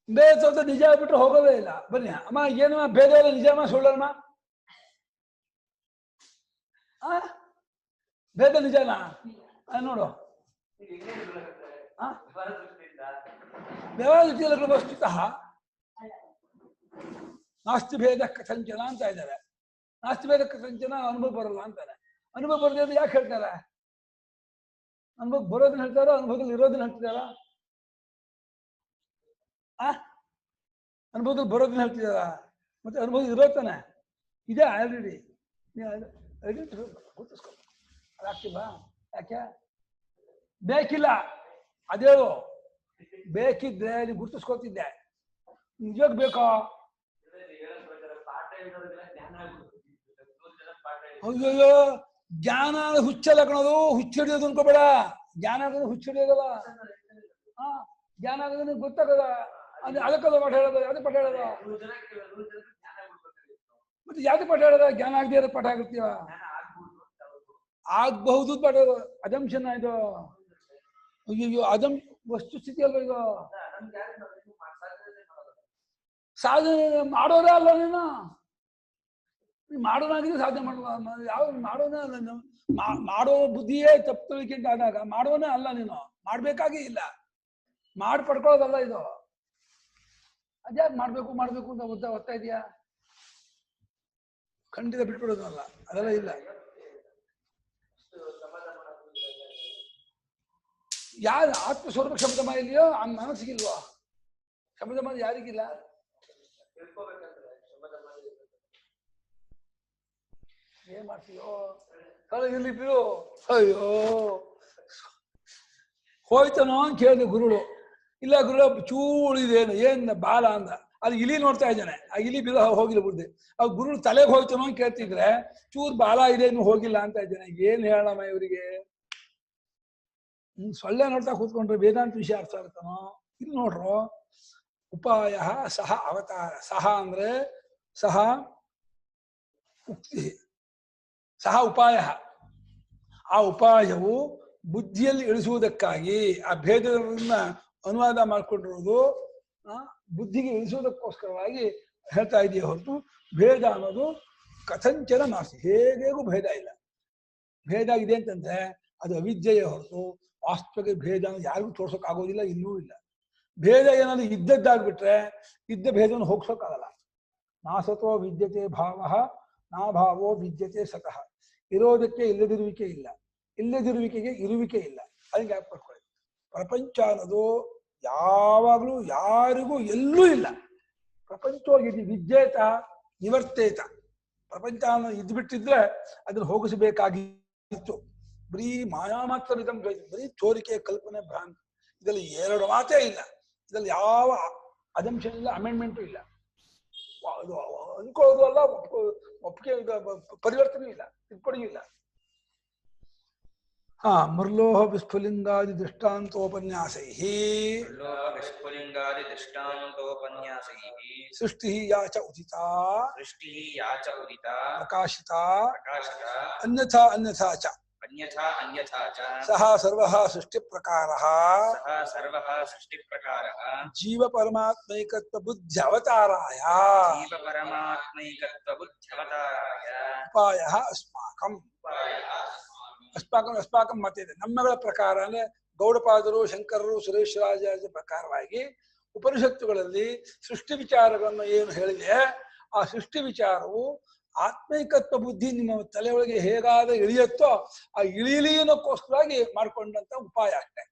ಬೇರೆ ಸ್ವಲ್ಪ ನಿಜ ಆಗ್ಬಿಟ್ರೆ ಹೋಗೋದೇ ಇಲ್ಲ. ಬನ್ನಿ ಅಮ್ಮ, ಏನಮ್ಮ ಭೇದ ಇಲ್ಲ, ನಿಜಮ್ಮ ಸುಳ್ಳಮ್ಮ? ಭೇದ ನಿಜನಾ? ನೋಡು, ವ್ಯವಹಾರ ವಸ್ತುತಃ ನಾಸ್ತಿ ಭೇದ ಕಥಂಚನ ಅಂತ ಇದ್ದಾರೆ. ನಾಸ್ತಿ ಭೇದ ಕಥಂಚನ ಅನುಭವ ಬರಲ್ಲ ಅಂತಾರೆ. ಅನುಭವ ಬರದೇ ಯಾಕೆ ಹೇಳ್ತಾರೆ? ಅನುಭವ ಬರೋದನ್ನ ಹೇಳ್ತಾರ, ಅನುಭವದಲ್ಲಿ ಇರೋದನ್ನ ಹೇಳ್ತಿದಾರ? ಅನುಭವದಲ್ಲಿ ಬರೋದನ್ನ ಹೇಳ್ತಿದಾರ, ಮತ್ತೆ ಅನುಭವ ಇರೋತಾನೆ ಇದೆ ಆಲ್ರೆಡಿ. ಗುರುತಿಸ್ಕೊ, ಅದಾಗ್ತಿಲ್ವಾ? ಯಾಕೆ ಬೇಕಿಲ್ಲ? ಅದೇಳು, ಬೇಕಿದ್ರೆ ನೀವು ಗುರುತಿಸ್ಕೊತಿದ್ದೆ. ನಿಜವಾಗ ಬೇಕೋ? ಅಯ್ಯೋ, ಜ್ಞಾನ ಹುಚ್ಚಲ್ಲ ಕಣೋದು, ಹುಚ್ಚಿಡಿಯೋದು ಅನ್ಕೋಬೇಡ. ಜ್ಞಾನ ಆಗೋದು ಹುಚ್ಚಿಡಿಯೋದಲ್ಲ. ಜ್ಞಾನ ಆಗೋದು ಗೊತ್ತಾಗದ, ಅದಕ್ಕಲ್ಲ ಪಾಠ ಹೇಳೋದು. ಯಾವ್ದು ಪಾಠ ಹೇಳೋದ? ಮತ್ತೆ ಯಾವ್ದು ಪಾಠ ಹೇಳೋದ? ಜ್ಞಾನ ಆಗದೆ ಇರೋ ಪಾಠ ಆಗಿರ್ತೀವ? ಆಗ್ಬಹುದು ಪಾಠ. ಅಜಂಪ್ಷನ್ ಇದು. ಅಯ್ಯೋ, ಅದಂ ವಸ್ತು ಸ್ಥಿತಿ ಅಲ್ವ ಇದು. ಸಾಧನೆ ಮಾಡೋದೇ ಅಲ್ಲ ನೀನು. ಮಾಡೋನಾಗಿದೆ ಸಾಧನೆ ಮಾಡುವ. ಯಾವ ಮಾಡೋನೇ ಅಲ್ಲ ನೀನು. ಮಾಡೋ ಬುದ್ಧಿಯೇ ತಪ್ಪು ತಿಳ್ಕೊಂಡ ಆದಾಗ ಮಾಡೋನೇ ಅಲ್ಲ ನೀನು. ಮಾಡ್ಬೇಕಾಗೇ ಇಲ್ಲ, ಮಾಡಿ ಪಡ್ಕೊಳ್ಳೋದಲ್ಲ ಇದು. ಅದ್ಯಾಕೆ ಮಾಡ್ಬೇಕು ಮಾಡ್ಬೇಕು ಅಂತ ಓದ್ತಾ ಇದೆಯಾ? ಖಂಡಿತ ಬಿಟ್ಬಿಡೋದಲ್ಲ, ಅದೆಲ್ಲ ಇಲ್ಲ. ಯಾರು ಆತ್ಮಸ್ವರೂಪ ಶಬ್ದಮ ಇದೆಯೋ ಆ ಮನಸ್ಸಿಗಿಲ್ವಾ? ಶಬ್ದಮ ಯಾರಿಗಿಲ್ಲ? ಏನ್ ಮಾಡ್ತೀಯೋ? ಇಲ್ಲಿ ಬಿಡು. ಅಯ್ಯೋ, ಹೋಯ್ತನೋ ಅಂತ ಕೇಳಿದೆ ಗುರುಳು. ಇಲ್ಲ ಗುರು, ಚೂಳಿದೇನು ಏನ್ ಬಾಲ ಅಂದ. ಅದು ಇಲಿ ನೋಡ್ತಾ ಇದ್ದಾನೆ, ಆ ಇಲಿ ಬಿಡ ಹೋಗಿಲ್ಲ ಬಿಡ್ದೆ. ಆ ಗುರುಳು ತಲೆಗೆ ಹೋಯ್ತನೋ ಅಂತ ಕೇಳ್ತಿದ್ರೆ ಚೂರ್ ಬಾಲ ಇದೆ ಇನ್ನು ಹೋಗಿಲ್ಲ ಅಂತ ಇದ್ದಾನೆ. ಏನ್ ಹೇಳಮ್ಮ ಇವರಿಗೆ? ಸೊಳ್ಳೆ ನೋಡ್ತಾ ಕೂತ್ಕೊಂಡ್ರೆ ವೇದಾಂತ ವಿಷಯ ಅರ್ಥ ಆಗ್ತಾನೋ? ಇಲ್ಲಿ ನೋಡ್ರು, ಉಪಾಯ ಸಹ ಅವತಾರ. ಸಹ ಅಂದ್ರೆ ಸಹ ಉಕ್ತಿ, ಸಹ ಉಪಾಯ. ಆ ಉಪಾಯವು ಬುದ್ಧಿಯಲ್ಲಿ ಇಳಿಸುವುದಕ್ಕಾಗಿ, ಆ ಭೇದವನ್ನ ಅನುವಾದ ಮಾಡ್ಕೊಂಡಿರೋದು ಬುದ್ಧಿಗೆ ಇಳಿಸೋದಕ್ಕೋಸ್ಕರವಾಗಿ ಹೇಳ್ತಾ ಇದೆಯೇ ಹೊರತು ಭೇದ ಅನ್ನೋದು ಕಥಂಚನ ನಾಸ್ತಿ, ಹೇಗೂ ಭೇದ ಇಲ್ಲ. ಭೇದ ಇದೆ ಅಂತಂದ್ರೆ ಅದು ಅವಿದ್ಯೆಯೇ ಹೊರತು ವಾಸ್ತವಿಕ ಭೇದ ಯಾರಿಗೂ ತೋರ್ಸೋಕ್ಕಾಗೋದಿಲ್ಲ, ಇಲ್ಲೂ ಇಲ್ಲ. ಭೇದ ಏನಾದ್ರು ಇದ್ದದ್ದಾಗ್ಬಿಟ್ರೆ ಇದ್ದ ಭೇದವನ್ನು ಹೋಗ್ಸೋಕ್ಕಾಗಲ್ಲ. ನಾಸತೋ ವಿದ್ಯತೆ ಭಾವ ನಾ ಭಾವೋ ವಿದ್ಯತೆ ಸತಃ. ಇರೋದಕ್ಕೆ ಇಲ್ಲದಿರುವಿಕೆ ಇಲ್ಲ, ಇಲ್ಲದಿರುವಿಕೆಗೆ ಇರುವಿಕೆ ಇಲ್ಲ. ಅದಕ್ಕೆ ಯಾಕೆ ಪಡ್ಕೊಳ್ಳಿ. ಪ್ರಪಂಚ ಅನ್ನೋದು ಯಾವಾಗಲೂ ಯಾರಿಗೂ ಎಲ್ಲೂ ಇಲ್ಲ. ಪ್ರಪಂಚವಾಗಿ ವಿದ್ಯೇತ ನಿವರ್ತೇತ. ಪ್ರಪಂಚ ಇದ್ಬಿಟ್ಟಿದ್ರೆ ಅದನ್ನು ಹೋಗಿಸಬೇಕಾಗಿತ್ತು. ಬರೀ ಮಾಯಾ ಮಾತ್ರ ಬರೀ ತೋರಿಕೆ, ಕಲ್ಪನೆ, ಭ್ರಾಂತಿ. ಇದರಲ್ಲಿ ಎರಡು ಮಾತೇ ಇಲ್ಲ. ಇದರಲ್ಲಿ ಯಾವ ಅಜಂಪ್ಷನ್ ಇಲ್ಲ, ಅಮೆಂಡ್ಮೆಂಟು ಇಲ್ಲ. ಅನ್ಕೊಳ್ಳೋದು ಅಲ್ಲ, ಒಪ್ಪಿಗೆ ಪರಿವರ್ತನೆ ಇಲ್ಲ, ತಿದ್ದುಪಡಿಯೂ ಇಲ್ಲ. ಮರ್ಲೋಹ ವಿಸ್ಫುಲಿಂಗಾದಿ ದೃಷ್ಟಾಂತೋಪನ್ಯಾಸೈ ಸೃಷ್ಟಿ ಯಾಚ ಉದಿತಾ ಪ್ರಕಾಶಿತಾ ಅನ್ಯಥಾ ಅನ್ಯಥಾ ಚ ಸಹ ಸರ್ವಃ ಸೃಷ್ಟಿ ಪ್ರಕಾರಃ ಜೀವ ಪರಮಾತ್ಮೈಕತ್ವ ಬುದ್ಧ್ಯವತಾರಾಯ ಉಪಾಯಃ ಅಸ್ಮಾಕಂ. ಅಸ್ಮಾಕಂ ಮತ ಇದೆ. ನಮ್ಮಗಳ ಪ್ರಕಾರ ಅಂದ್ರೆ ಗೌಡಪಾದರು, ಶಂಕರರು, ಸುರೇಶ್ವರಾಚಾರ್ಯ ಪ್ರಕಾರವಾಗಿ ಉಪನಿಷತ್ತುಗಳಲ್ಲಿ ಸೃಷ್ಟಿ ವಿಚಾರಗಳನ್ನು ಏನು ಹೇಳಿದೆ, ಆ ಸೃಷ್ಟಿ ವಿಚಾರವು ಆತ್ಮೈಕತ್ವ ಬುದ್ಧಿ ನಿಮ್ಮ ತಲೆಯೊಳಗೆ ಹೇಗಾದ ಇಳಿಯುತ್ತೋ ಆ ಇಳಿಯಲಿ ಅನ್ನೋಕ್ಕೋಸ್ಕರವಾಗಿ ಮಾಡಿಕೊಂಡಂತ ಉಪಾಯ ಅಷ್ಟೇ.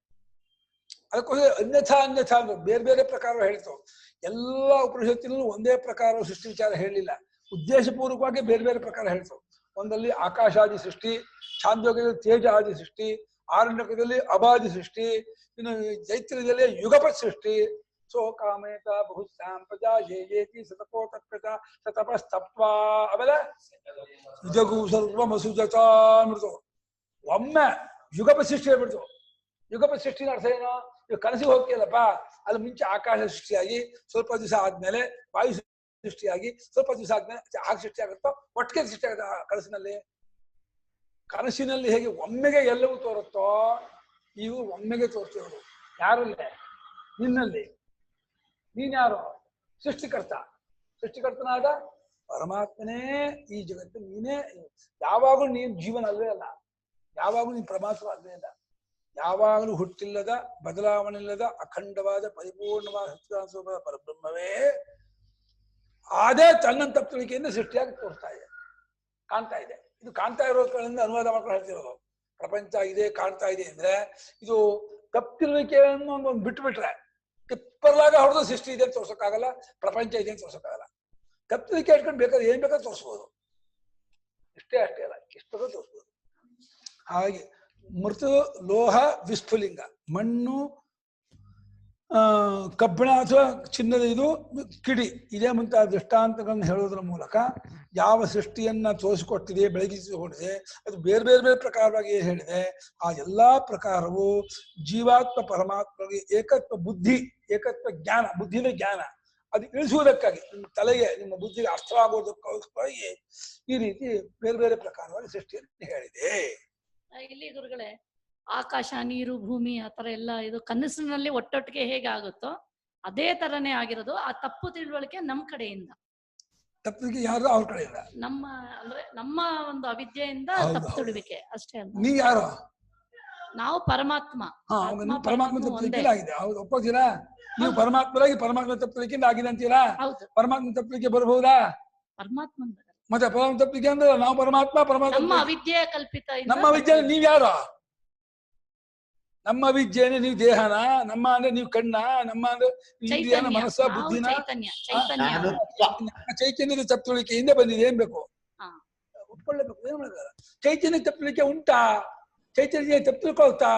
ಅದಕ್ಕೋಸ್ಕರ ಅನ್ಯಥಾ ಅನ್ಯಥಾ ಅಂದ್ರೆ ಬೇರೆ ಬೇರೆ ಪ್ರಕಾರ ಹೇಳ್ತಾವೆ. ಎಲ್ಲ ಉಪನಿಷತ್ತಿನಲ್ಲೂ ಒಂದೇ ಪ್ರಕಾರ ಸೃಷ್ಟಿ ವಿಚಾರ ಹೇಳಲಿಲ್ಲ, ಉದ್ದೇಶಪೂರ್ವಕವಾಗಿ ಬೇರೆ ಬೇರೆ ಪ್ರಕಾರ ಹೇಳ್ತಾವೆ. ಒಂದಲ್ಲಿ ಆಕಾಶಾದಿ ಸೃಷ್ಟಿ, ಛಾಂದೋಗ್ಯದಲ್ಲಿ ತೇಜ ಆದಿ ಸೃಷ್ಟಿ, ಆರಣ್ಯಕದಲ್ಲಿ ಅಬಾದಿ ಸೃಷ್ಟಿ, ಇನ್ನು ಚೈತ್ರದಲ್ಲಿ ಯುಗಪತ್ ಸೃಷ್ಟಿ. ಸೋ ಕಾಮೇತ ಬಹುಶ್ಯಾಂ ಪ್ರಜಾ ಯೇತಿ ಸತಪೋ ತತ್ಪ್ರಜಾ ಸತಪಸ್ತಪ್ವಾ. ಆಮೇಲೆ ಯುಜಗು ಸರ್ವಮಸುಜತ ಅನ್ಬಿಡ್ತು. ಒಮ್ಮೆ ಯುಗಪತ್ ಸೃಷ್ಟಿ ಹೇಳ್ಬಿಡ್ತು. ಯುಗಪತ್ ಸೃಷ್ಟಿನ ಅರ್ಥ ಏನೋ, ಇವಾಗ ಕನಸಿಗೆ ಹೋಗ್ತೀಯಲ್ಲಪ್ಪ, ಅಲ್ಲಿ ಮುಂಚೆ ಆಕಾಶ ಸೃಷ್ಟಿಯಾಗಿ ಸ್ವಲ್ಪ ದಿವಸ ಆದ್ಮೇಲೆ ವಾಯು ಸೃಷ್ಟಿಯಾಗಿ ಸ್ವಲ್ಪ ದಿವಸ ಆದ್ಮೇಲೆ ಆಗ ಸೃಷ್ಟಿ ಆಗುತ್ತೋ, ಒಟ್ಟಿಗೆ ಸೃಷ್ಟಿ ಆಗುತ್ತೆ ಕನಸಿನಲ್ಲಿ. ಕನಸಿನಲ್ಲಿ ಹೇಗೆ ಒಮ್ಮೆಗೆ ಎಲ್ಲವೂ ತೋರುತ್ತೋ, ಇವು ಒಮ್ಮೆಗೆ ತೋರ್ತಿರೋದು. ಯಾರಲ್ಲೇ? ನಿನ್ನಲ್ಲಿ. ನೀನ್ಯಾರು? ಸೃಷ್ಟಿಕರ್ತ. ಸೃಷ್ಟಿಕರ್ತನಾದ ಪರಮಾತ್ಮನೇ ಈ ಜಗತ್ತು. ನೀನೇ. ಯಾವಾಗಲೂ ನೀನು ಜೀವನ ಅಲ್ಲವೇ ಅಲ್ಲ, ಯಾವಾಗಲೂ ನೀನು ಪರಮಾತ್ಮ ಅಲ್ಲವೇ ಇಲ್ಲ. ಯಾವಾಗಲೂ ಹುಟ್ಟಿಲ್ಲದ, ಬದಲಾವಣೆ ಇಲ್ಲದ, ಅಖಂಡವಾದ, ಪರಿಪೂರ್ಣವಾದ ಸಚ್ಚಿದಾನಂದ ಪರಬ್ರಹ್ಮವೇ ಅದೇ ತನ್ನನ್ನು ತಪ್ಪುಳಿಕೆಯಿಂದ ಸೃಷ್ಟಿಯಾಗಿ ತೋರ್ತಾ ಇದೆ, ಕಾಣ್ತಾ ಇದೆ. ಇದು ಕಾಣ್ತಾ ಇರೋದ್ರಿಂದ ಅನುವಾದ ಮಾಡ್ಕೊಂಡು ಹೇಳ್ತಿರೋದು. ಪ್ರಪಂಚ ಇದೆ, ಕಾಣ್ತಾ ಇದೆ ಅಂದ್ರೆ ಇದು ತಪ್ಪಿರುವಿಕೆಯನ್ನು ಒಂದು ಬಿಟ್ಬಿಟ್ರೆ ಟಿಪ್ಪರ್ಲಾಗ ಹೊಡೆದು ಸೃಷ್ಟಿ ಇದೆ ಅಂತ ತೋರ್ಸೋಕ್ಕಾಗಲ್ಲ, ಪ್ರಪಂಚ ಇದೆ ಅಂತ ತೋರ್ಸೋಕ್ಕಾಗಲ್ಲ. ತಪ್ಪಿರುವಿಕೆ ಇಟ್ಕೊಂಡು ಬೇಕಾದ್ರೆ ಏನ್ ಬೇಕಾದ್ರೂ ತೋರಿಸ್ಬೋದು. ಇಷ್ಟೇ ಅಷ್ಟೇ ಅಲ್ಲ, ಇಷ್ಟು ಬೇಕಾದ್ರೂ ತೋರಿಸ್ಬೋದು. ಹಾಗೆ ಮೃತು ಲೋಹ ವಿಸ್ಫುಲಿಂಗ, ಮಣ್ಣು, ಕಬ್ಬಿಣ ಅಥವಾ ಚಿನ್ನದ ಇದು ಕಿಡಿ, ಇದೇ ಮುಂತಾದ ದೃಷ್ಟಾಂತಗಳನ್ನು ಹೇಳೋದ್ರ ಮೂಲಕ ಯಾವ ಸೃಷ್ಟಿಯನ್ನ ತೋರಿಸಿಕೊಟ್ಟಿದೆ, ಬೆಳಗಿಸಿಕೊಟ್ಟಿದೆ, ಅದು ಬೇರೆ ಬೇರೆ ಬೇರೆ ಪ್ರಕಾರವಾಗಿ ಏನು ಹೇಳಿದೆ, ಆ ಎಲ್ಲಾ ಪ್ರಕಾರವು ಜೀವಾತ್ಮ ಪರಮಾತ್ಮಗೆ ಏಕತ್ವ ಬುದ್ಧಿ, ಏಕತ್ವ ಜ್ಞಾನ, ಬುದ್ಧಿನ ಜ್ಞಾನ ಅದು ಇಳಿಸುವುದಕ್ಕಾಗಿ, ನಿಮ್ಮ ತಲೆಗೆ, ನಿಮ್ಮ ಬುದ್ಧಿಗೆ ಅರ್ಥವಾಗುವುದಕ್ಕಾಗಿ ಈ ರೀತಿ ಬೇರೆ ಬೇರೆ ಪ್ರಕಾರವಾಗಿ ಸೃಷ್ಟಿಯನ್ನು ಹೇಳಿದೆ. ಇಲ್ಲಿ ಗುರುಗಳೇ, ಆಕಾಶ, ನೀರು, ಭೂಮಿ ಆ ತರ ಎಲ್ಲ ಇದು ಕನಸಿನಲ್ಲಿ ಒಟ್ಟೊಟ್ಟಿಗೆ ಹೇಗೆ ಆಗುತ್ತೋ ಅದೇ ತರನೇ ಆಗಿರೋದು. ಆ ತಪ್ಪು ತಿಳುವಳಿಕೆ ನಮ್ ಕಡೆಯಿಂದ, ತಪ್ಪಿಗೆ ಯಾರು ಅವ್ರ ಕಡೆಯಿಂದ, ನಮ್ಮ ಅಂದ್ರೆ ನಮ್ಮ ಒಂದು ಅವಿದ್ಯೆಯಿಂದ ತಪ್ಪು ತಿಳುವಿಕೆ ಅಷ್ಟೇ ಅಲ್ಲ. ನೀವ್ ಯಾರು? ನಾವು ಪರಮಾತ್ಮ. ಪರಮಾತ್ಮ ತಪ್ಪಲಿಕೆ ಆಗಿದೆ, ಹೌದು, ಒಪ್ಪೋತೀರಾ? ನೀವು ಪರಮಾತ್ಮರಾಗಿ ಪರಮಾತ್ಮ ತಪ್ಪಲಿಕೆಯಿಂದ ಆಗಿದೆ ಅಂತೀರಾ? ಪರಮಾತ್ಮ ತಪ್ಪಲಿಕೆ ಬರಬಹುದಾ? ಪರಮಾತ್ಮ ಮತ್ತೆ ಪರಮಾತ್ಮ ತಪ್ಪಲಿಕೆ ಅಂದ್ರೆ ನಾವು ಪರಮಾತ್ಮ, ಪರಮಾತ್ಮ ನಮ್ಮ ಅವಿದ್ಯೆ ಕಲ್ಪಿತ. ನಮ್ಮ ವಿದ್ಯೆ ನೀವ್ ಯಾರು? ನಮ್ಮ ವಿದ್ಯೆನೆ ನೀವು ದೇಹನ, ನಮ್ಮ ಅಂದ್ರೆ ನೀವು ಕಣ್ಣ, ನಮ್ಮ ಅಂದ್ರೆ ಇಂದ್ರಿಯನ, ಮನಸ್ಸ, ಬುದ್ಧಿನ, ಚೈತನ್ಯದ ತಪ್ಪಲಿಕೆಯಿಂದ ಬಂದಿದೆ. ಏನ್ ಬೇಕು? ಒಪ್ಕೊಳ್ಳೇಬೇಕು. ಏನ್ ಮಾಡಿದಾರ? ಚೈತನ್ಯ ತಪ್ಪಲಿಕೆ ಉಂಟಾ? ಚೈತನ್ಯ ತಪ್ಪು ತಿಳ್ಕೊಳ್ತಾ?